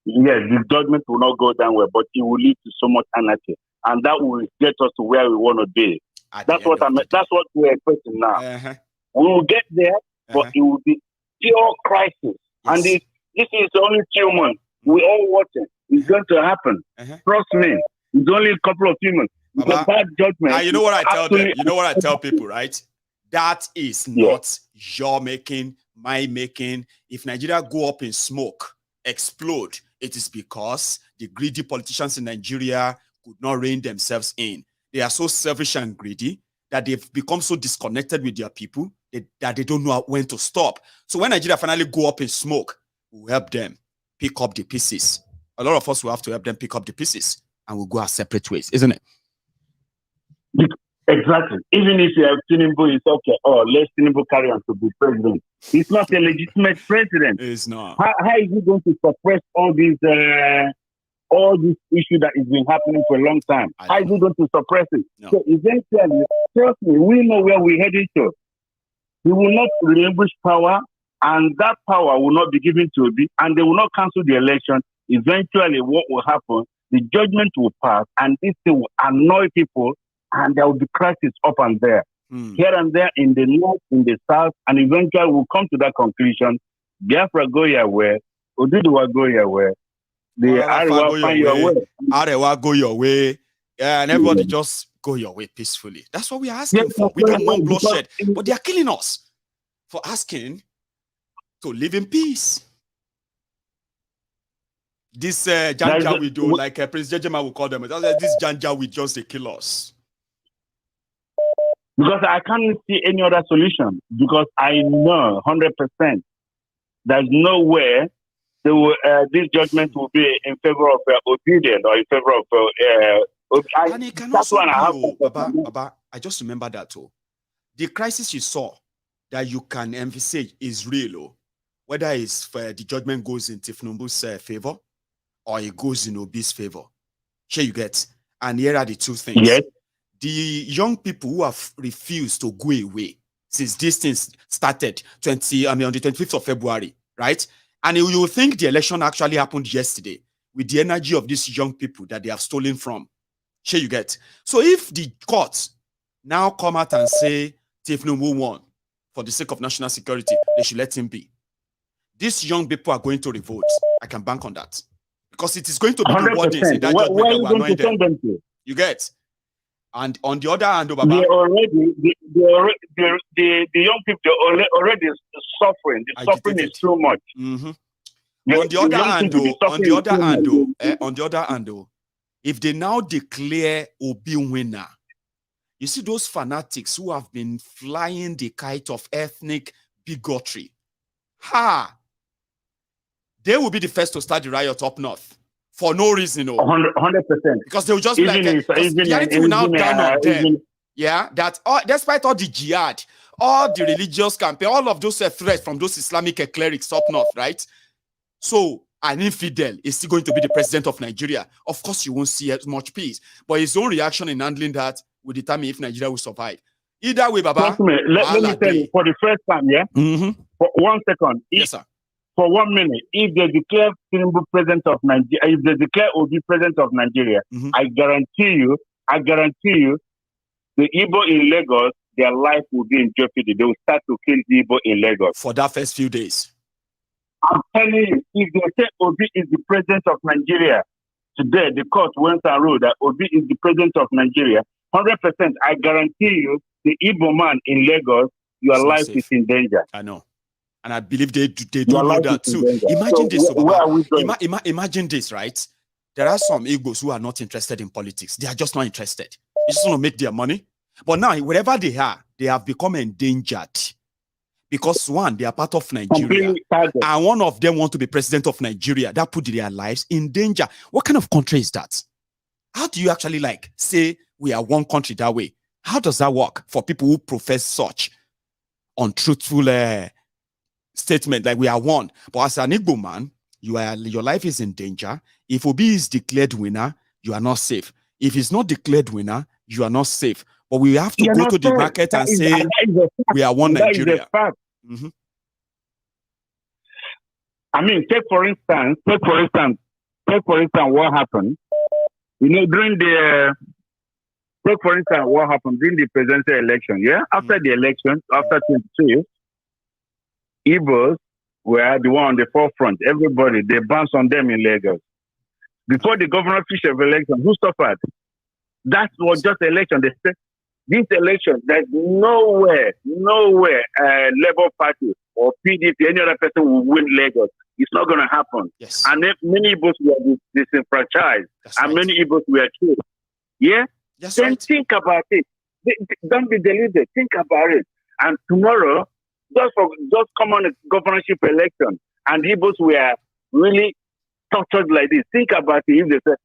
[SPEAKER 19] Yes, the judgment will not go down well, but it will lead to so much anarchy, and that will get us to where we want to be. That's what That's what we're expecting now. We will get there, but it will be pure crisis. Yes. And this is only 2 months. We're all watching. It's going to happen. Trust me. It's only a couple of few months. Because that judgment.
[SPEAKER 2] You know what I tell them? You know what I tell people, right? That is not your making, my making. If Nigeria go up in smoke, explode, it is because the greedy politicians in Nigeria could not rein themselves in. They are so selfish and greedy that they've become so disconnected with their people that they don't know when to stop. So when Nigeria finally go up in smoke, we'll help them pick up the pieces. A lot of us will have to help them pick up the pieces, and we'll go our separate ways, isn't it?
[SPEAKER 19] Exactly. Even if you have Tinubu, it's okay. Let Tinubu carry on to be president. He's not a legitimate president.
[SPEAKER 2] It's not.
[SPEAKER 19] How is he going to suppress all this issue that has been happening for a long time? How is he going to suppress it? No. So eventually, trust me, we know where we're heading to. He will not relinquish power, and that power will not be given to Obi, and they will not cancel the election. Eventually, what will happen? The judgment will pass, and this thing will annoy people, and there will be crisis up and there, here and there, in the north, in the south, and eventually we'll come to that conclusion. Biafra go your way, Oduduwa go your way, the Arewa find your way.
[SPEAKER 2] Arewa go your way, and everybody just go your way peacefully. That's what we are asking for. We don't want bloodshed, but they are killing us for asking to live in peace. This Janja we do, like Prince Jejema will call them, this Janja we just they kill us.
[SPEAKER 19] Because I can't see any other solution. Because I know 100% there's no way this judgment will be in favor of obedience or in favor of.
[SPEAKER 2] And it can also be, Baba, I just remember that too. The crisis you saw that you can envisage is real, whether it's the judgment goes in Tinubu's favor or it goes in Obi's favor. Here you get. And here are the two things.
[SPEAKER 19] Yes.
[SPEAKER 2] The young people who have refused to go away since this thing started on the 25th of February, right? And you will think the election actually happened yesterday with the energy of these young people that they have stolen from. Here you get. So if the courts now come out and say Tinubu won for the sake of national security, they should let him be. These young people are going to revolt. I can bank on that. Because it is going to be the wordings in that judgment that will annoy them. You get. And on the other hand, Baba,
[SPEAKER 19] the young people already suffering. The suffering is too much.
[SPEAKER 2] On the other hand, if they now declare Obi winner, you see those fanatics who have been flying the kite of ethnic bigotry, they will be the first to start the riot up north for no reason.
[SPEAKER 19] 100%.
[SPEAKER 2] Because they will just be like, reality will now down on them. Yeah, that despite all the jihad, all the religious campaign, all of those threats from those Islamic clerics up north, right? So an infidel is still going to be the president of Nigeria. Of course, you won't see as much peace, but his own reaction in handling that will determine if Nigeria will survive. Either way, Baba.
[SPEAKER 19] Let me tell you, for the first time, for 1 second,
[SPEAKER 2] yes, sir.
[SPEAKER 19] For 1 minute, if they declare Tinubu president of Nigeria, if they declare Obi president of Nigeria, I guarantee you, the Igbo in Lagos, their life will be in jeopardy. They will start to kill the Igbo in Lagos.
[SPEAKER 2] For that first few days.
[SPEAKER 19] I'm telling you, if they say Obi is the president of Nigeria, today the court went and ruled that Obi is the president of Nigeria, 100%, I guarantee you, the Igbo man in Lagos, your life is in danger.
[SPEAKER 2] I know. And I believe they do know that too. Imagine this. Imagine this, right? There are some Igbos who are not interested in politics. They are just not interested. They just want to make their money. But now, wherever they are, they have become endangered. Because one, they are part of Nigeria. And one of them want to be president of Nigeria. That put their lives in danger. What kind of country is that? How do you actually say we are one country that way? How does that work for people who profess such untruthful statement like we are one? But as an Igbo man, your life is in danger. If Obi is declared winner, you are not safe. If he's not declared winner, you are not safe. But we have to go to the market and say we are one Nigeria.
[SPEAKER 19] I mean, take for instance what happened. During the presidential election. Yeah, after the election, after 22. Igbos were the one on the forefront. Everybody, they bounced on them in Lagos. Before the governorship election, who suffered? That was just election. They said, this election, there's nowhere, Labour Party or PDP, any other person will win Lagos. It's not going to happen.
[SPEAKER 2] Yes.
[SPEAKER 19] And many Igbos were disenfranchised, and many Igbos were killed. Yeah? Then think about it. Don't be deluded. Think about it. And tomorrow, just come on a governorship election, and Igbos were really tortured like this. Think about it if they said,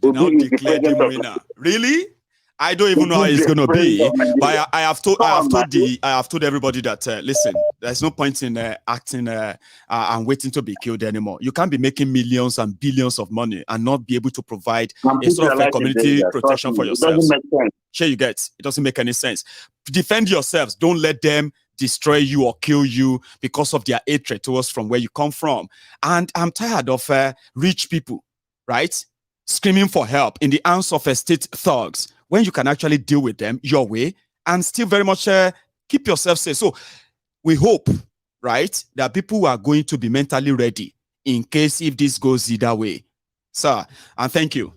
[SPEAKER 2] now declared him winner. Really? I don't even know how it's going to be. But I have told everybody that listen, there's no point in acting and waiting to be killed anymore. You can't be making millions and billions of money and not be able to provide a sort of a community protection for yourselves. Sure, you get it doesn't make any sense. Defend yourselves. Don't let them destroy you or kill you because of their hatred towards from where you come from. And I'm tired of rich people, right, screaming for help in the hands of state thugs when you can actually deal with them your way and still very much keep yourself safe. So we hope, right, that people are going to be mentally ready in case if this goes either way. Sir, and thank you,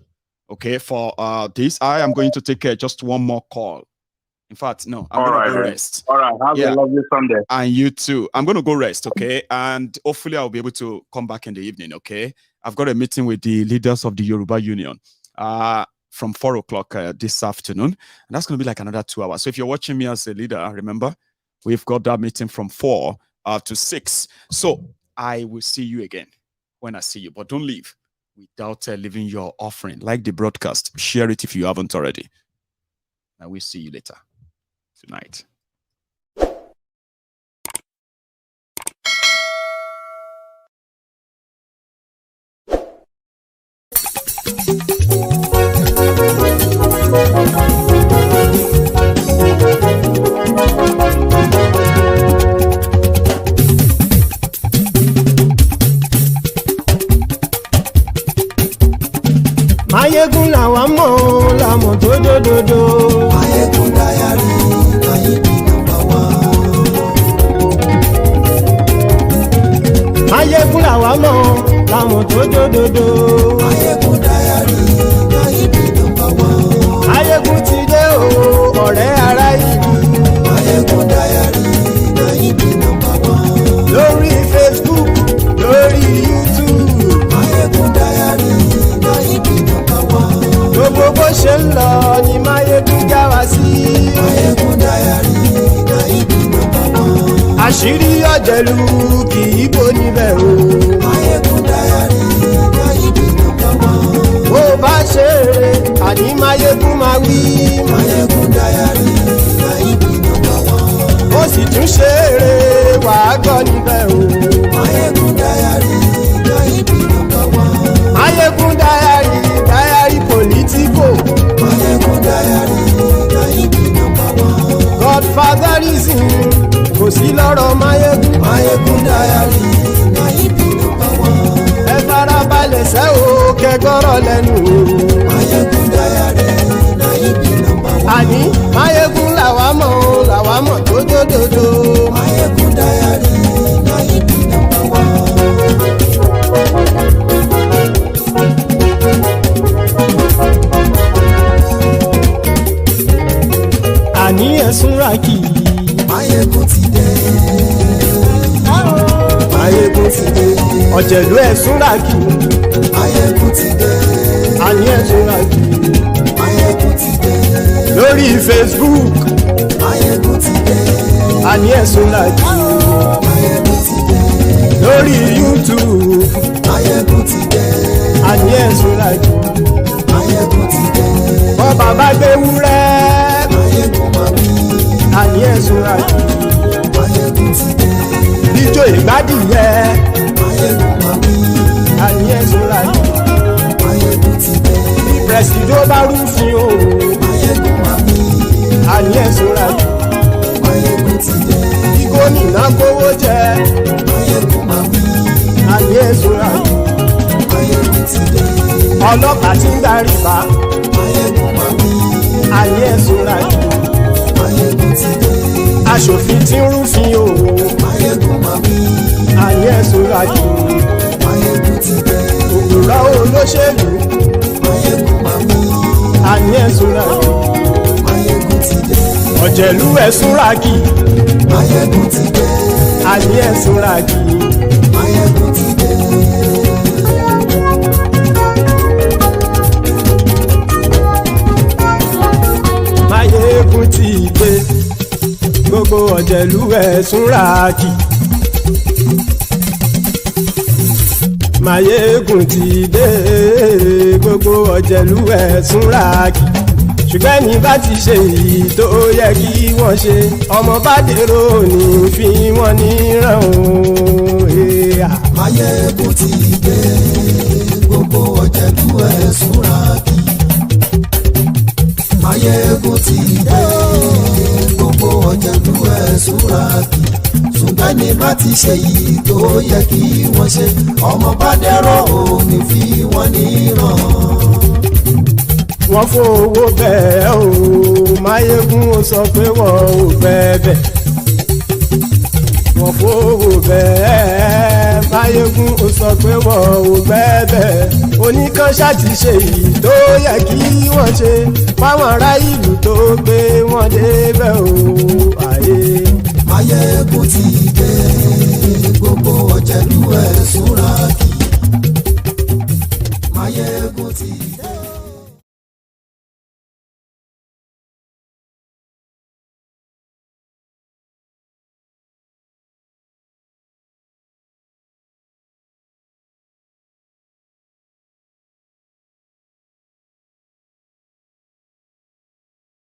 [SPEAKER 2] okay, for this. I am going to take just one more call. In fact, no, I'm going to go rest.
[SPEAKER 19] All right, have a lovely Sunday.
[SPEAKER 2] And you too. I'm going to go rest, okay? And hopefully I'll be able to come back in the evening, okay? I've got a meeting with the leaders of the Yoruba Union from 4 o'clock this afternoon. And that's going to be like another 2 hours. So if you're watching me as a leader, remember, we've got that meeting from 4 to 6. So I will see you again when I see you. But don't leave without leaving your offering. Like the broadcast. Share it if you haven't already. And we'll see you later tonight.
[SPEAKER 1] Maiyegun làwa mọ̀ làmọ̀ tó dòdòdò. Maiyegun Diary, Maiyegun #1. Maiyegun làwa mọ̀ làmọ̀ tó dòdòdò. Maiyegun Diary, Maiyegun #1. Maiyegun ti dé o. àṣírí ọ̀jẹ̀lú kì í bò níbẹ̀ o.
[SPEAKER 3] Maiyegun Diary na ibi number one.
[SPEAKER 1] bó bá ṣe eré àní Maiyegun máa wí.
[SPEAKER 3] Maiyegun Diary na ibi number one.
[SPEAKER 1] ó sì tún ṣe eré wàá gbọ́ níbẹ̀ o.
[SPEAKER 3] Maiyegun Diary na ibi number one.
[SPEAKER 1] Maiyegun Diary Diary Politico.
[SPEAKER 3] Maiyegun Diary na ibi number one.
[SPEAKER 1] Godfatherism kò sí lọ́rọ̀ Maiyegun.
[SPEAKER 3] Maiyegun Diary na ibi number one.
[SPEAKER 1] ẹ farabalẹ̀ sẹ́ o kẹgọ́rọ̀ lẹ́nu o.
[SPEAKER 3] Maiyegun Diary na ibi number one.
[SPEAKER 1] àní Maiyegun làwa mọ̀ tó dódòdó.
[SPEAKER 3] Maiyegun Diary na ibi number one.
[SPEAKER 1] àní ẹ̀sùn ràkì.
[SPEAKER 3] Maiyegun ti dé.
[SPEAKER 1] Maiyegun ti dé. ọ̀jẹ̀lú ẹ̀sùn ràkì.
[SPEAKER 3] Maiyegun ti dé.
[SPEAKER 1] àní ẹ̀sùn ràkì.
[SPEAKER 3] Maiyegun ti dé.
[SPEAKER 1] lórí Facebook.
[SPEAKER 3] Maiyegun ti dé.
[SPEAKER 1] àní ẹ̀sùn ràkì.
[SPEAKER 3] Maiyegun ti dé.
[SPEAKER 1] lórí YouTube.
[SPEAKER 3] Maiyegun ti dé.
[SPEAKER 1] àní ẹ̀sùn ràkì.
[SPEAKER 3] Maiyegun ti dé.
[SPEAKER 1] bọ́ bàbá gbé wúrẹ́.
[SPEAKER 3] Maiyegun máa wí.
[SPEAKER 1] àní ẹ̀sùn ràkì.
[SPEAKER 3] Maiyegun ti dé.
[SPEAKER 1] ijó ìgbádìyẹ.
[SPEAKER 3] Maiyegun máa wí.
[SPEAKER 1] àní ẹ̀sùn ràkì.
[SPEAKER 3] Maiyegun ti dé.
[SPEAKER 1] pẹ̀sìdó bá rúfin o.
[SPEAKER 3] Maiyegun máa wí.
[SPEAKER 1] àní ẹ̀sùn ràkì.
[SPEAKER 3] Maiyegun ti dé.
[SPEAKER 1] bí gómìnà kówó jẹ.
[SPEAKER 3] Maiyegun máa wí.
[SPEAKER 1] àní ẹ̀sùn ràkì.
[SPEAKER 3] Maiyegun ti dé.
[SPEAKER 1] ọlọ́pàá tí ń darí bá.
[SPEAKER 3] Maiyegun máa wí.
[SPEAKER 1] àní ẹ̀sùn ràkì.
[SPEAKER 3] Maiyegun ti dé.
[SPEAKER 1] aṣòfin tí ń rúfin o.
[SPEAKER 3] Maiyegun máa wí.
[SPEAKER 1] àní ẹ̀sùn ràkì.
[SPEAKER 3] Maiyegun ti dé.
[SPEAKER 1] òpùrọ́ olóṣèlú.
[SPEAKER 3] Maiyegun máa wí.
[SPEAKER 1] àní ẹ̀sùn ràkì.
[SPEAKER 3] Maiyegun ti dé.
[SPEAKER 1] ọ̀jẹ̀lú ẹ̀sùn ràkì.
[SPEAKER 3] Maiyegun ti dé.
[SPEAKER 1] àní ẹ̀sùn ràkì.
[SPEAKER 3] Maiyegun ti dé.
[SPEAKER 1] Maiyegun ti dé. gbogbo ọ̀jẹ̀lú ẹ̀sùn ràkì. Maiyegun ti dé. gbogbo ọ̀jẹ̀lú ẹ̀sùn ràkì. ṣùgbọ́n ní bá ti ṣe èyí tó yẹ kí wọ́n ṣe ọmọ bá dèrò ní fi wọ́n níran o.
[SPEAKER 3] Maiyegun ti dé. Gbogbo ọ̀jẹ̀lú ẹ̀sùn ràkì. Maiyegun ti dé. Gbogbo ọ̀jẹ̀lú ẹ̀sùn ràkì. ṣùgbọ́n ní bá ti ṣe yìí tó yẹ kí wọ́n ṣe ọmọ bá dẹ́rọ̀ ò ní fi wọ́n níran.
[SPEAKER 1] wọ́n fowó bẹ́ẹ̀ o Maiyegun ó sọ pé wọ́n ò bẹ́ẹ̀ wọ́n fowó bẹ́ẹ̀ Maiyegun ó sọ pé wọ́n ò bẹ́ẹ̀ oníkan ṣáàtì ṣe èyí tó yẹ kí wọ́n ṣe fáwọn ará ìlú tó gbé wọn débẹ̀ o àyè.
[SPEAKER 3] Maiyegun ti dé gbogbo ọ̀jẹ̀lú ẹ̀sùn ràkì. Maiyegun ti dé.